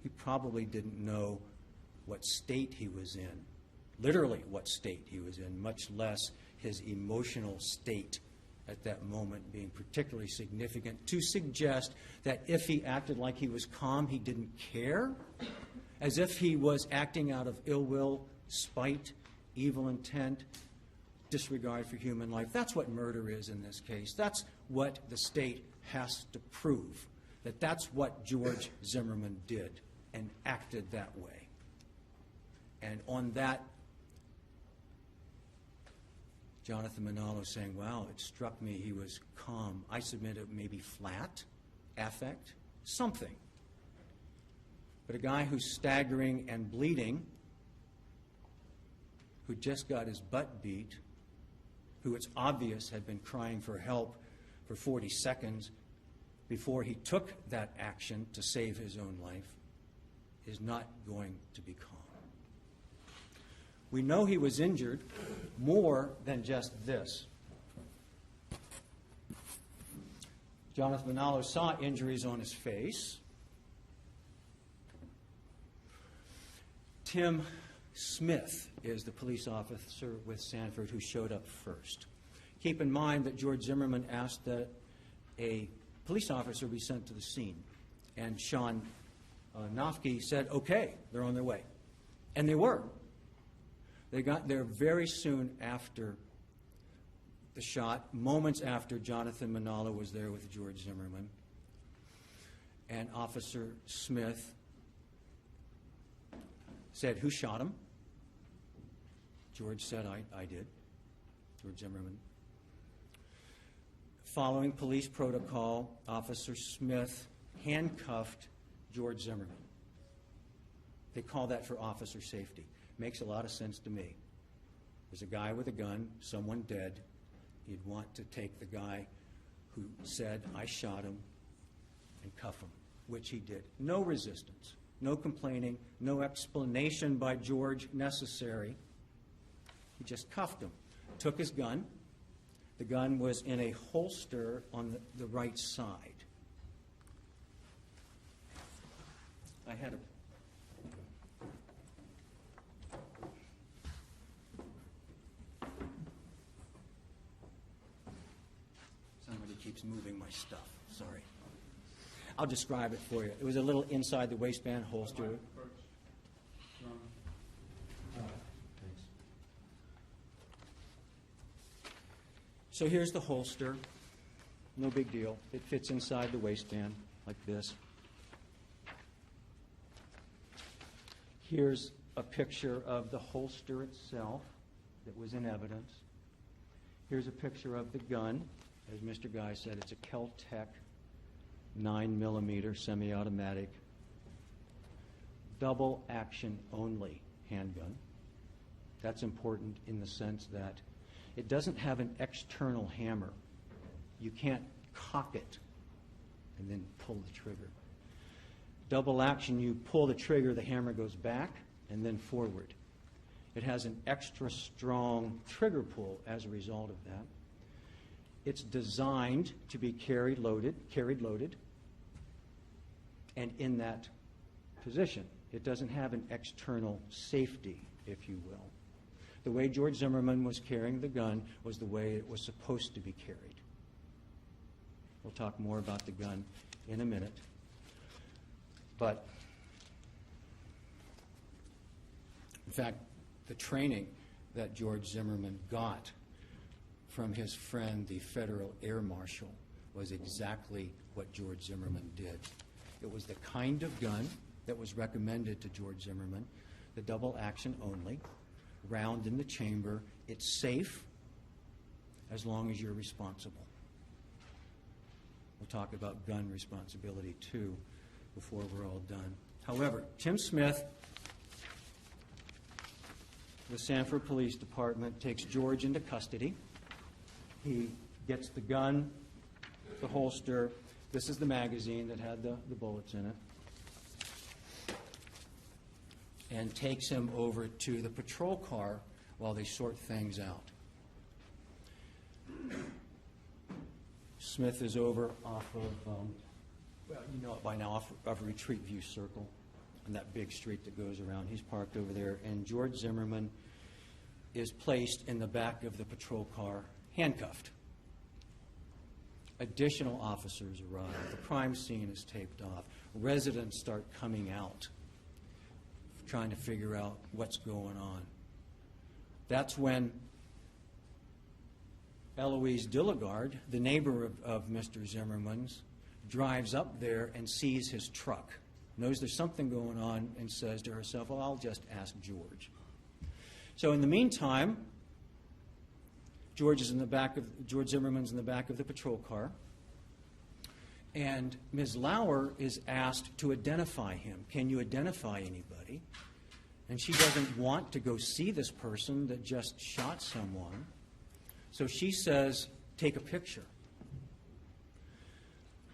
He probably didn't know what state he was in, literally what state he was in, much less his emotional state at that moment being particularly significant, to suggest that if he acted like he was calm, he didn't care, as if he was acting out of ill will, spite, evil intent, disregard for human life. That's what murder is in this case. That's what the state has to prove, that that's what George Zimmerman did and acted that way. And on that, Jonathan Manalo saying, wow, it struck me he was calm. I submit it maybe flat, affect, something. But a guy who's staggering and bleeding, who just got his butt beat, who it's obvious had been crying for help for 40 seconds before he took that action to save his own life, is not going to be calm. We know he was injured more than just this. Jonathan Manalo saw injuries on his face. Tim Smith is the police officer with Sanford who showed up first. Keep in mind that George Zimmerman asked that a police officer be sent to the scene, and Sean Nofke said, okay, they're on their way. And they were. They got there very soon after the shot, moments after Jonathan Manalo was there with George Zimmerman. And Officer Smith said, who shot him? George said, I did, George Zimmerman. Following police protocol, Officer Smith handcuffed George Zimmerman. They call that for officer safety. Makes a lot of sense to me. There's a guy with a gun, someone dead. You'd want to take the guy who said, I shot him, and cuff him, which he did. No resistance, no complaining, no explanation by George necessary. He just cuffed him, took his gun. The gun was in a holster on the right side. I had a somebody keeps moving my stuff. Sorry. I'll describe it for you. It was a little inside the waistband holster. So here's the holster. No big deal. It fits inside the waistband like this. Here's a picture of the holster itself that was in evidence. Here's a picture of the gun. As Mr. Guy said, it's a Kel-Tec 9mm semi-automatic, double action only handgun. That's important in the sense that it doesn't have an external hammer. You can't cock it and then pull the trigger. Double action, you pull the trigger, the hammer goes back and then forward. It has an extra strong trigger pull as a result of that. It's designed to be carried loaded, and in that position. It doesn't have an external safety, if you will. The way George Zimmerman was carrying the gun was the way it was supposed to be carried. We'll talk more about the gun in a minute. But, in fact, the training that George Zimmerman got from his friend, the Federal Air Marshal, was exactly what George Zimmerman did. It was the kind of gun that was recommended to George Zimmerman, the double action only, round in the chamber. It's safe as long as you're responsible. We'll talk about gun responsibility too before we're all done. However, Tim Smith, the Sanford Police Department, takes George into custody. He gets the gun, the holster. This is the magazine that had the bullets in it. And takes him over to the patrol car while they sort things out. Smith is over off of, well, you know it by now, off of Retreat View Circle, on that big street that goes around. He's parked over there, and George Zimmerman is placed in the back of the patrol car, handcuffed. Additional officers arrive. The crime scene is taped off. Residents start coming out, trying to figure out what's going on. That's when Eloise Dilligard, the neighbor of Mr. Zimmerman's, drives up there and sees his truck, knows there's something going on, and says to herself, well, I'll just ask George. So in the meantime, George Zimmerman's in the back of the patrol car, and Ms. Lauer is asked to identify him. Can you identify anybody? And she doesn't want to go see this person that just shot someone. So she says, take a picture.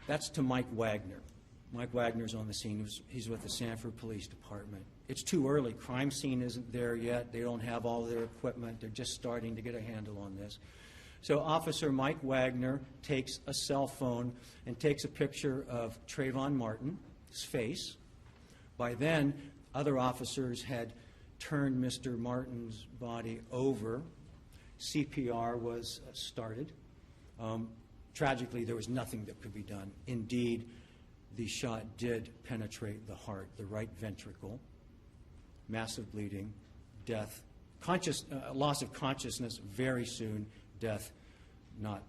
That's to Mike Wagner. Mike Wagner's on the scene. He's with the Sanford Police Department. It's too early. Crime scene isn't there yet. They don't have all their equipment. They're just starting to get a handle on this. So Officer Mike Wagner takes a cell phone and takes a picture of Trayvon Martin's face. By then, other officers had turned Mr. Martin's body over. CPR was started. Tragically, there was nothing that could be done. Indeed, the shot did penetrate the heart, the right ventricle, massive bleeding, death, loss of consciousness very soon, death not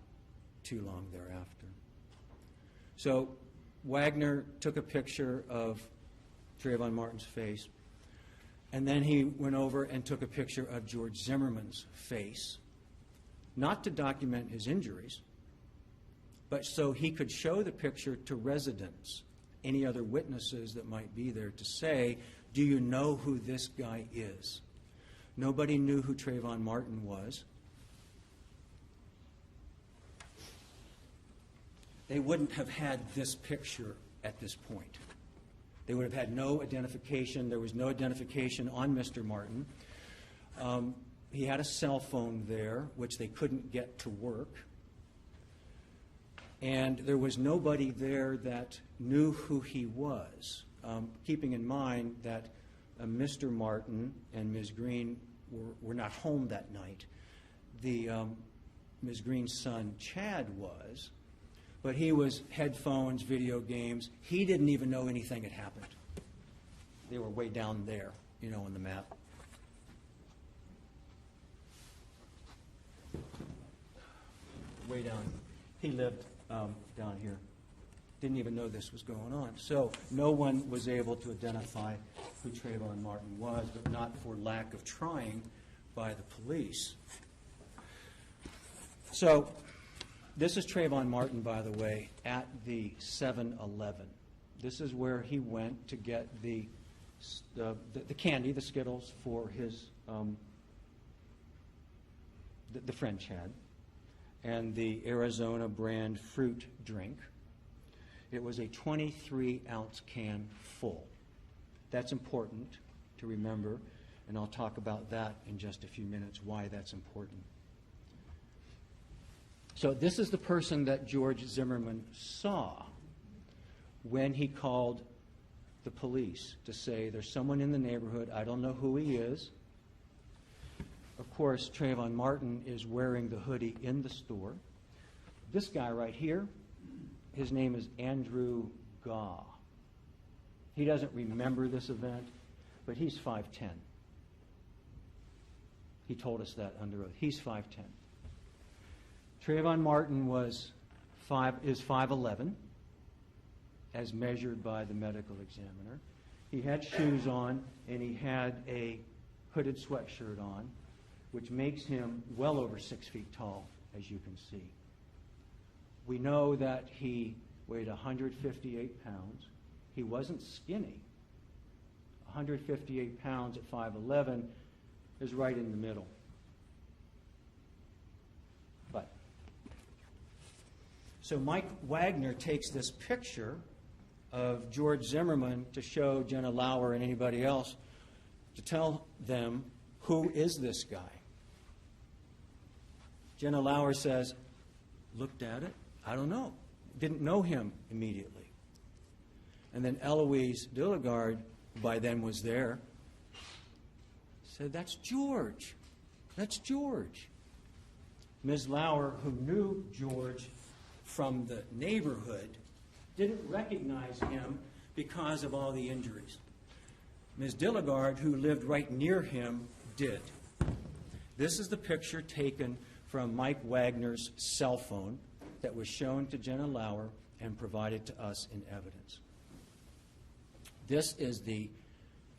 too long thereafter. So Wagner took a picture of Trayvon Martin's face, and then he went over and took a picture of George Zimmerman's face, not to document his injuries, but so he could show the picture to residents, any other witnesses that might be there, to say, do you know who this guy is? Nobody knew who Trayvon Martin was. They wouldn't have had this picture at this point. They would have had no identification. There was no identification on Mr. Martin. He had a cell phone there, which they couldn't get to work. And there was nobody there that knew who he was, keeping in mind that Mr. Martin and Ms. Green were not home that night. Ms. Green's son, Chad, was, but he was headphones, video games. He didn't even know anything had happened. They were way down there, you know, on the map. Way down. He lived down here. Didn't even know this was going on. So no one was able to identify who Trayvon Martin was, but not for lack of trying by the police. So this is Trayvon Martin, by the way, at the 7-Eleven. This is where he went to get the candy, the Skittles, for his the friend Chad, and the Arizona brand fruit drink. It was a 23-ounce can full. That's important to remember, and I'll talk about that in just a few minutes, why that's important. So this is the person that George Zimmerman saw when he called the police to say, there's someone in the neighborhood, I don't know who he is. Of course, Trayvon Martin is wearing the hoodie in the store. This guy right here, his name is Andrew Gaw. He doesn't remember this event, but he's 5'10". He told us that under oath. He's 5'10". Trayvon Martin is 5'11", as measured by the medical examiner. He had shoes on, and he had a hooded sweatshirt on, which makes him well over 6 feet tall, as you can see. We know that he weighed 158 pounds. He wasn't skinny. 158 pounds at 5'11" is right in the middle. So Mike Wagner takes this picture of George Zimmerman to show Jenna Lauer and anybody else to tell them, who is this guy? Jenna Lauer says, looked at it, I don't know. Didn't know him immediately. And then Eloise Dilligard, who by then was there, said, that's George. That's George. Ms. Lauer, who knew George from the neighborhood, didn't recognize him because of all the injuries. Ms. Dilligard, who lived right near him, did. This is the picture taken from Mike Wagner's cell phone that was shown to Jenna Lauer and provided to us in evidence. This is the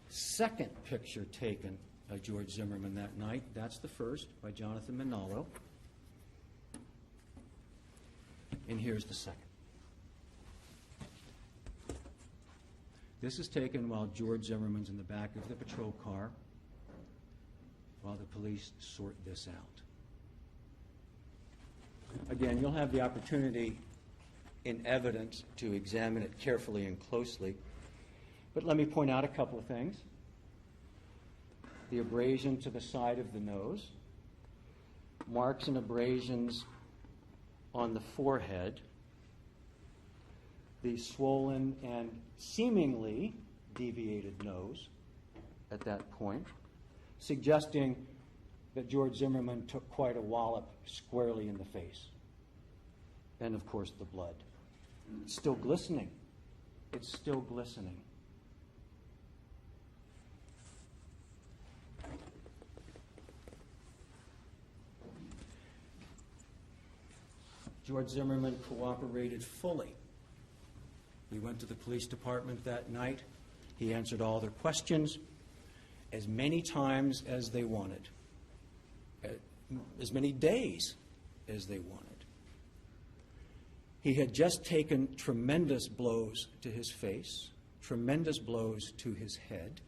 second picture taken of George Zimmerman that night. That's the first, by Jonathan Manalo. And here's the second. This is taken while George Zimmerman's in the back of the patrol car while the police sort this out. Again, you'll have the opportunity in evidence to examine it carefully and closely. But let me point out a couple of things. The abrasion to the side of the nose, marks and abrasions on the forehead, the swollen and seemingly deviated nose at that point, suggesting that George Zimmerman took quite a wallop squarely in the face. And, of course, the blood. It's still glistening. It's still glistening. George Zimmerman cooperated fully. We went to the police department that night. He answered all their questions as many times as they wanted, as many days as they wanted. He had just taken tremendous blows to his face, tremendous blows to his head.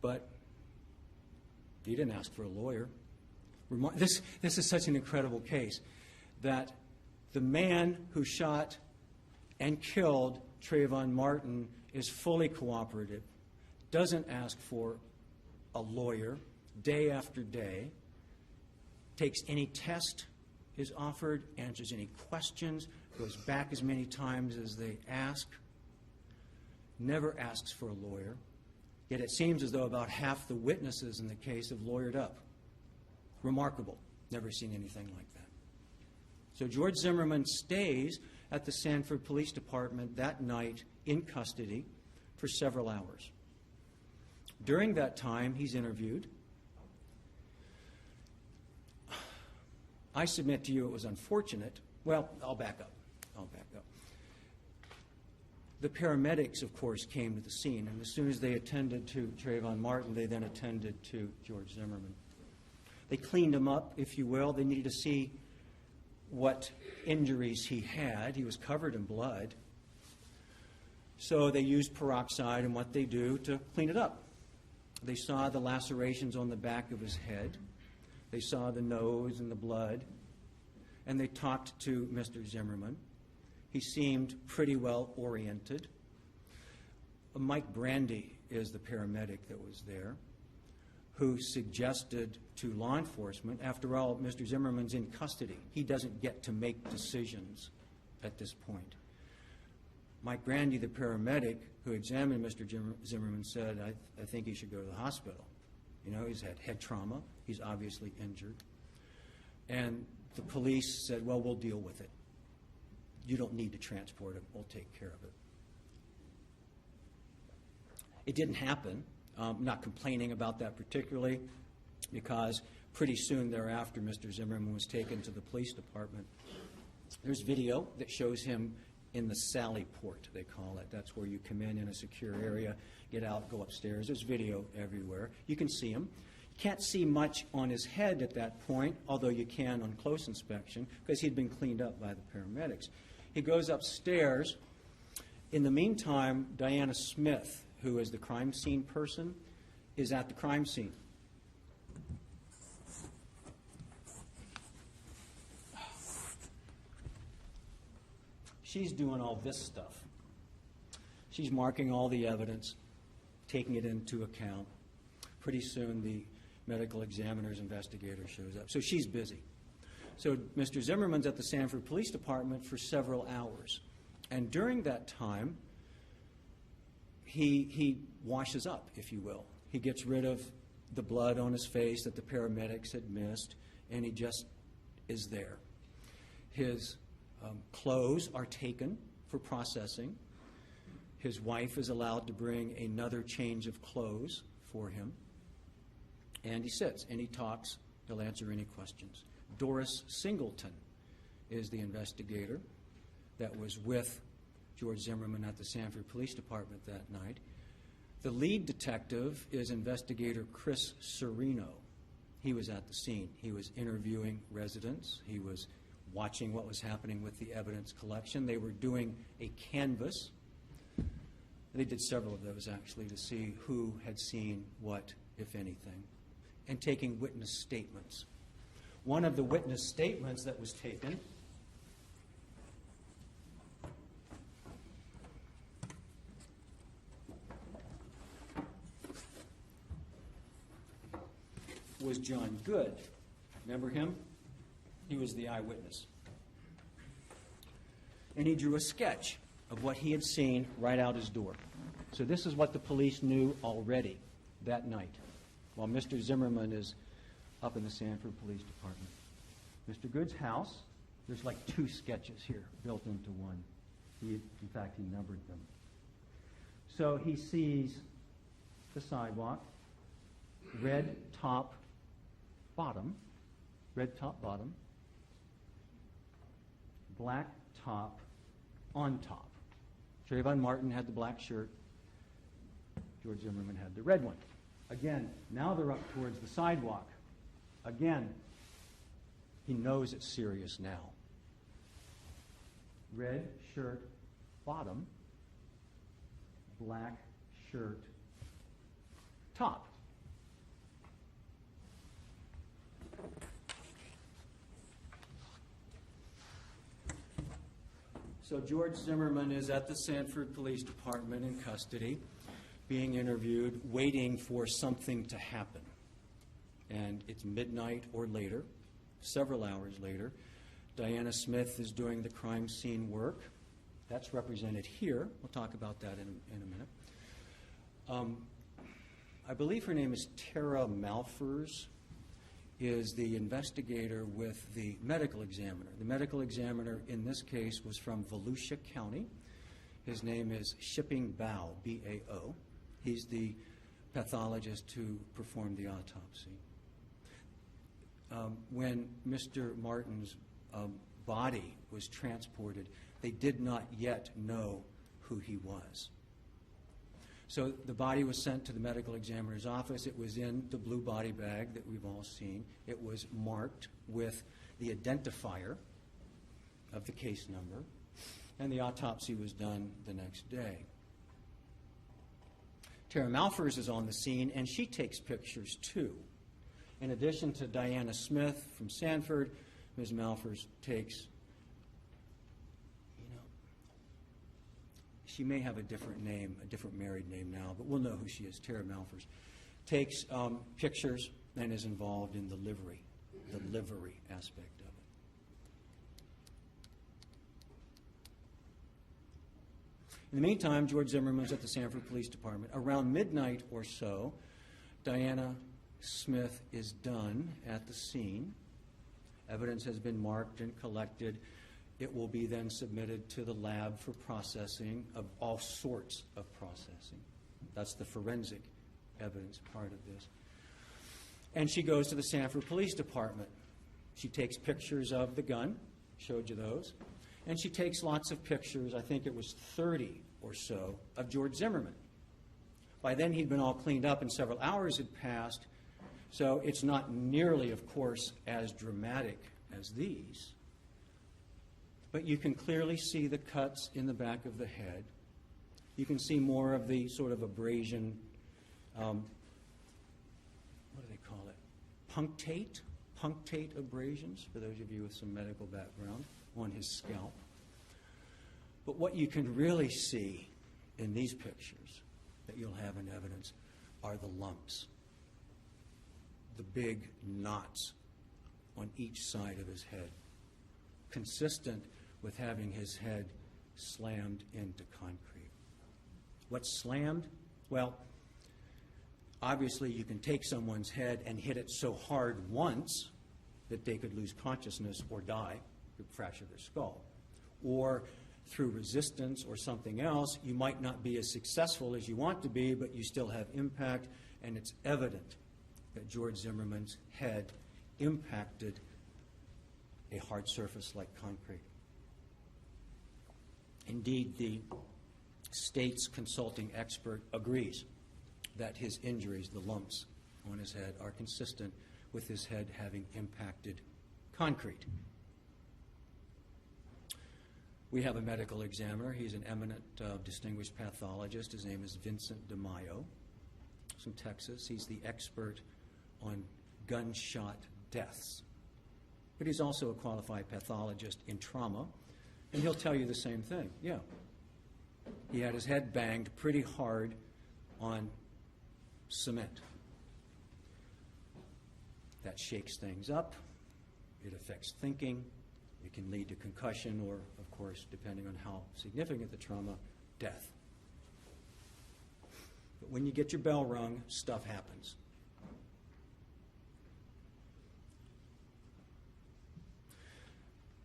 But he didn't ask for a lawyer. This is such an incredible case that the man who shot and killed Trayvon Martin is fully cooperative, doesn't ask for a lawyer day after day, takes any test is offered, answers any questions, goes back as many times as they ask, never asks for a lawyer. Yet it seems as though about half the witnesses in the case have lawyered up. Remarkable. Never seen anything like that. So George Zimmerman stays at the Sanford Police Department that night in custody for several hours. During that time, he's interviewed. I submit to you it was unfortunate. Well, I'll back up. The paramedics, of course, came to the scene, and as soon as they attended to Trayvon Martin, they then attended to George Zimmerman. They cleaned him up, if you will. They needed to see what injuries he had. He was covered in blood. So they used peroxide and what they do to clean it up. They saw the lacerations on the back of his head. They saw the nose and the blood. And they talked to Mr. Zimmerman. He seemed pretty well oriented. Mike Brandy is the paramedic that was there, who suggested to law enforcement, after all, Mr. Zimmerman's in custody. He doesn't get to make decisions at this point. Mike Brandy, the paramedic who examined Mr. Zimmerman, said, I think he should go to the hospital. You know, he's had head trauma. He's obviously injured. And the police said, well, we'll deal with it. You don't need to transport him. We'll take care of it. It didn't happen. I'm not complaining about that particularly, because pretty soon thereafter, Mr. Zimmerman was taken to the police department There's video that shows him in the sally port, they call it. That's where you come in a secure area, get out, go upstairs. There's video everywhere. You can see him. You can't see much on his head at that point, although you can on close inspection, because he'd been cleaned up by the paramedics. He goes upstairs. In the meantime, Diana Smith, who is the crime scene person, is at the crime scene. She's doing all this stuff. She's marking all the evidence, taking it into account. Pretty soon the medical examiner's investigator shows up. So she's busy. So Mr. Zimmerman's at the Sanford Police Department for several hours. And during that time, he washes up, if you will. He gets rid of the blood on his face that the paramedics had missed, and he just is there. His clothes are taken for processing. His wife is allowed to bring another change of clothes for him. And he sits and he talks. He'll answer any questions. Doris Singleton is the investigator that was with George Zimmerman at the Sanford Police Department that night. The lead detective is investigator Chris Serino. He was at the scene. He was interviewing residents. He was watching what was happening with the evidence collection. They were doing a canvass. They did several of those, actually, to see who had seen what, if anything, and taking witness statements. One of the witness statements that was taken was John Good. Remember him? He was the eyewitness. And he drew a sketch of what he had seen right out his door. So this is what the police knew already that night, while Mr. Zimmerman is up in the Sanford Police Department. Mr. Good's house, there's like 2 sketches here built into one. In fact, he numbered them. So he sees the sidewalk, red top, bottom, black top, on top. Trayvon Martin had the black shirt. George Zimmerman had the red one. Again, now they're up towards the sidewalk. Again, he knows it's serious now. Red shirt, bottom, black shirt, top. So George Zimmerman is at the Sanford Police Department in custody, being interviewed, waiting for something to happen. And it's midnight or later, several hours later. Diana Smith is doing the crime scene work. That's represented here. We'll talk about that in a minute. I believe her name is Tara Malfers, is the investigator with the medical examiner. The medical examiner in this case was from Volusia County. His name is Shipping Bao, B-A-O. He's the pathologist who performed the autopsy. When Mr. Martin's body was transported, they did not yet know who he was. So the body was sent to the medical examiner's office. It was in the blue body bag that we've all seen. It was marked with the identifier of the case number, and the autopsy was done the next day. Tara Malfers is on the scene, and she takes pictures too. In addition to Diana Smith from Sanford, Ms. Malfers takes, she may have a different name, a different married name now, but we'll know who she is. Tara Malfers takes pictures and is involved in the livery aspect of it. In the meantime, George Zimmerman's at the Sanford Police Department. Around midnight or so, Diana Smith is done at the scene. Evidence has been marked and collected. It will be then submitted to the lab for processing of all sorts of processing. That's the forensic evidence part of this. And she goes to the Sanford Police Department. She takes pictures of the gun. showed you those. And she takes lots of pictures, I think it was 30 or so, of George Zimmerman. By then, he'd been all cleaned up and several hours had passed, so it's not nearly, of course, as dramatic as these. But you can clearly see the cuts in the back of the head. You can see more of the sort of abrasion, what do they call it? Punctate abrasions, for those of you with some medical background, on his scalp. But what you can really see in these pictures that you'll have in evidence are the lumps, the big knots on each side of his head, consistent with having his head slammed into concrete. What's slammed? Well, obviously you can take someone's head and hit it so hard once that they could lose consciousness or die, could fracture their skull. Or through resistance or something else, you might not be as successful as you want to be, but you still have impact, and it's evident that George Zimmerman's head impacted a hard surface like concrete. Indeed, the state's consulting expert agrees that his injuries, the lumps on his head, are consistent with his head having impacted concrete. We have a medical examiner. He's an eminent, distinguished pathologist. His name is Vincent DeMaio from Texas. He's the expert on gunshot deaths. But he's also a qualified pathologist in trauma, and he'll tell you the same thing. Yeah, he had his head banged pretty hard on cement. That shakes things up. It affects thinking. It can lead to concussion or, of course, depending on how significant the trauma, death. But when you get your bell rung, stuff happens.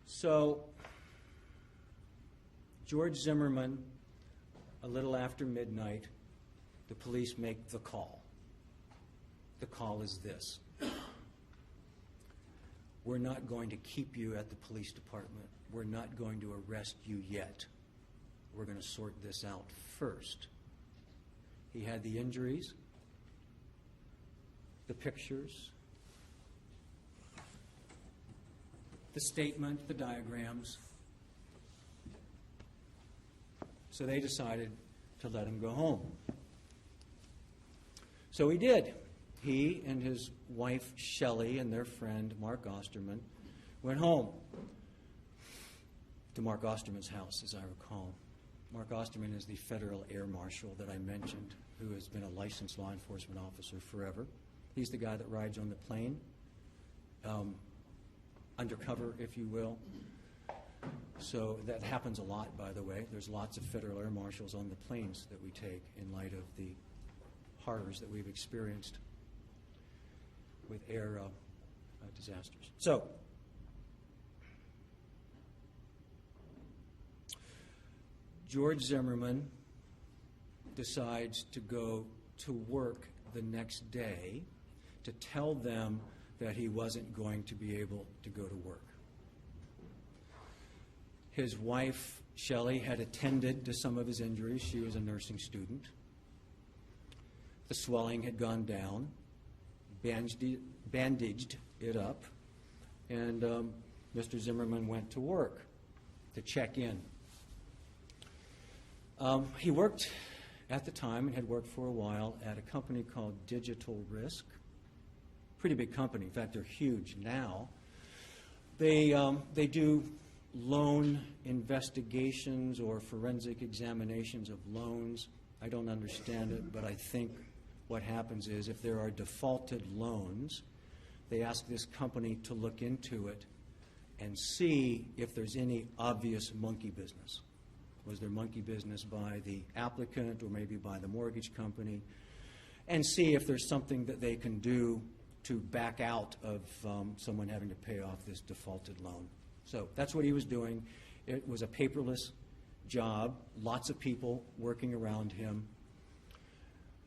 So, George Zimmerman, a little after midnight, the police make the call. The call is this: we're not going to keep you at the police department. We're not going to arrest you yet. We're going to sort this out first. He had the injuries, the pictures, the statement, the diagrams. So they decided to let him go home. So he did. He and his wife, Shelley, and their friend, Mark Osterman, went home to Mark Osterman's house, as I recall. Mark Osterman is the federal air marshal that I mentioned, who has been a licensed law enforcement officer forever. He's the guy that rides on the plane, undercover, if you will. So that happens a lot, by the way. There's lots of federal air marshals on the planes that we take in light of the horrors that we've experienced with air disasters. So, George Zimmerman decides to go to work the next day to tell them that he wasn't going to be able to go to work. His wife, Shelley, had attended to some of his injuries. She was a nursing student. The swelling had gone down, bandaged it up, and Mr. Zimmerman went to work to check in. He worked at the time and had worked for a while at a company called Digital Risk. Pretty big company. In fact, they're huge now. They do loan investigations or forensic examinations of loans. I don't understand it, but I think what happens is if there are defaulted loans, they ask this company to look into it and see if there's any obvious monkey business. Was there monkey business by the applicant or maybe by the mortgage company? And see if there's something that they can do to back out of someone having to pay off this defaulted loan. So that's what he was doing. It was a paperless job, lots of people working around him,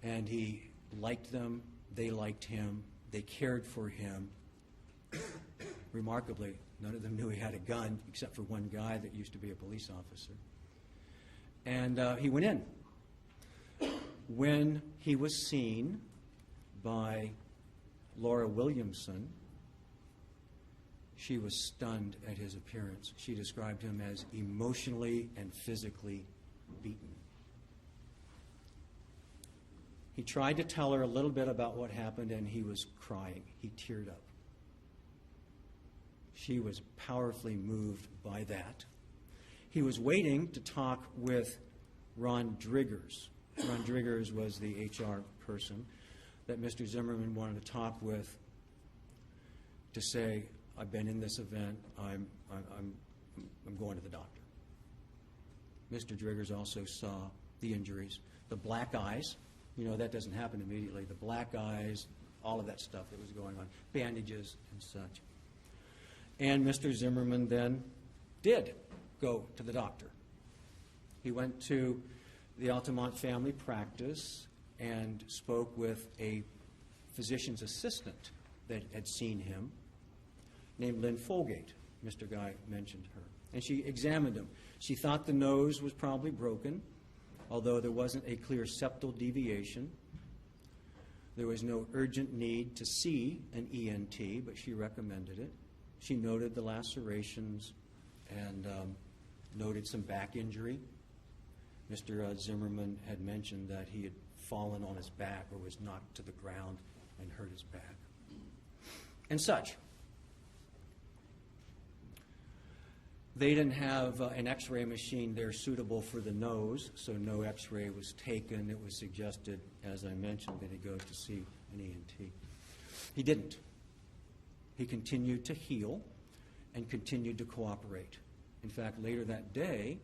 and he liked them, they liked him, they cared for him, Remarkably, none of them knew he had a gun, except for one guy that used to be a police officer. And he went in. When he was seen by Laura Williamson, she was stunned at his appearance. She described him as emotionally and physically beaten. He tried to tell her a little bit about what happened, and he was crying. He teared up. She was powerfully moved by that. He was waiting to talk with Ron Driggers. Ron Driggers was the HR person that Mr. Zimmerman wanted to talk with to say, I've been in this event, I'm going to the doctor. Mr. Driggers also saw the injuries, the black eyes. You know, that doesn't happen immediately. The black eyes, all of that stuff that was going on, bandages and such. And Mr. Zimmerman then did go to the doctor. He went to the Altamont family practice and spoke with a physician's assistant that had seen him, named Lynn Folgate. Mr. Guy mentioned her. And she examined him. She thought the nose was probably broken, although there wasn't a clear septal deviation. There was no urgent need to see an ENT, but she recommended it. She noted the lacerations and noted some back injury. Mr. Zimmerman had mentioned that he had fallen on his back or was knocked to the ground and hurt his back, and such. They didn't have an x-ray machine there suitable for the nose, so no x-ray was taken. It was suggested, as I mentioned, that he go to see an ENT. He didn't. He continued to heal and continued to cooperate. In fact, later that day,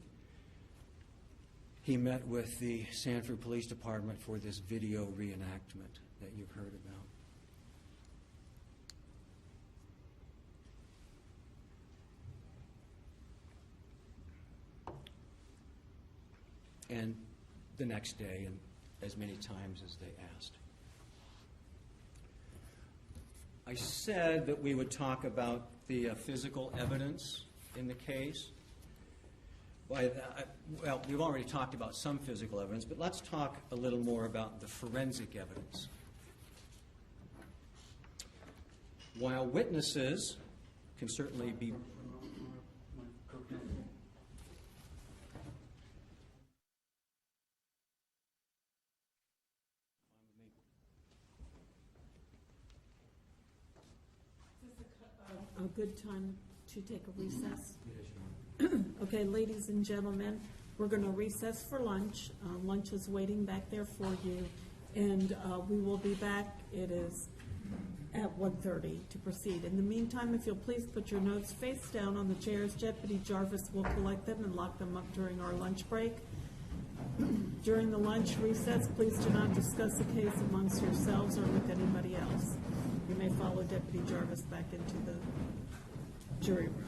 he met with the Sanford Police Department for this video reenactment that you've heard about. And the next day, and as many times as they asked. I said that we would talk about the physical evidence in the case. Well, we've already talked about some physical evidence, but let's talk a little more about the forensic evidence. While witnesses can certainly be... A good time to take a recess? Okay, ladies and gentlemen, we're going to recess for lunch. Lunch is waiting back there for you, and we will be back. It is at 1:30 to proceed. In the meantime, if you'll please put your notes face down on the chairs, Deputy Jarvis will collect them and lock them up during our lunch break. During the lunch recess, please do not discuss the case amongst yourselves or with anybody else. You may follow Deputy Jarvis back into the jury room.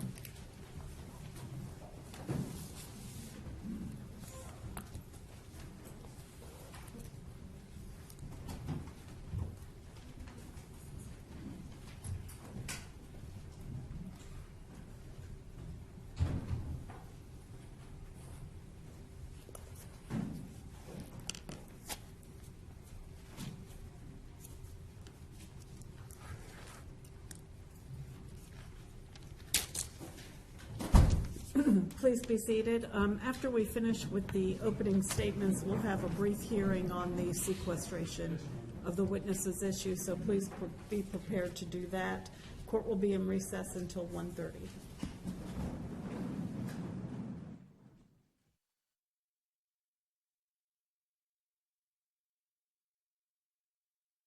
Please be seated. After we finish with the opening statements, we'll have a brief hearing on the sequestration of the witnesses issue, so please be prepared to do that. Court will be in recess until 1:30.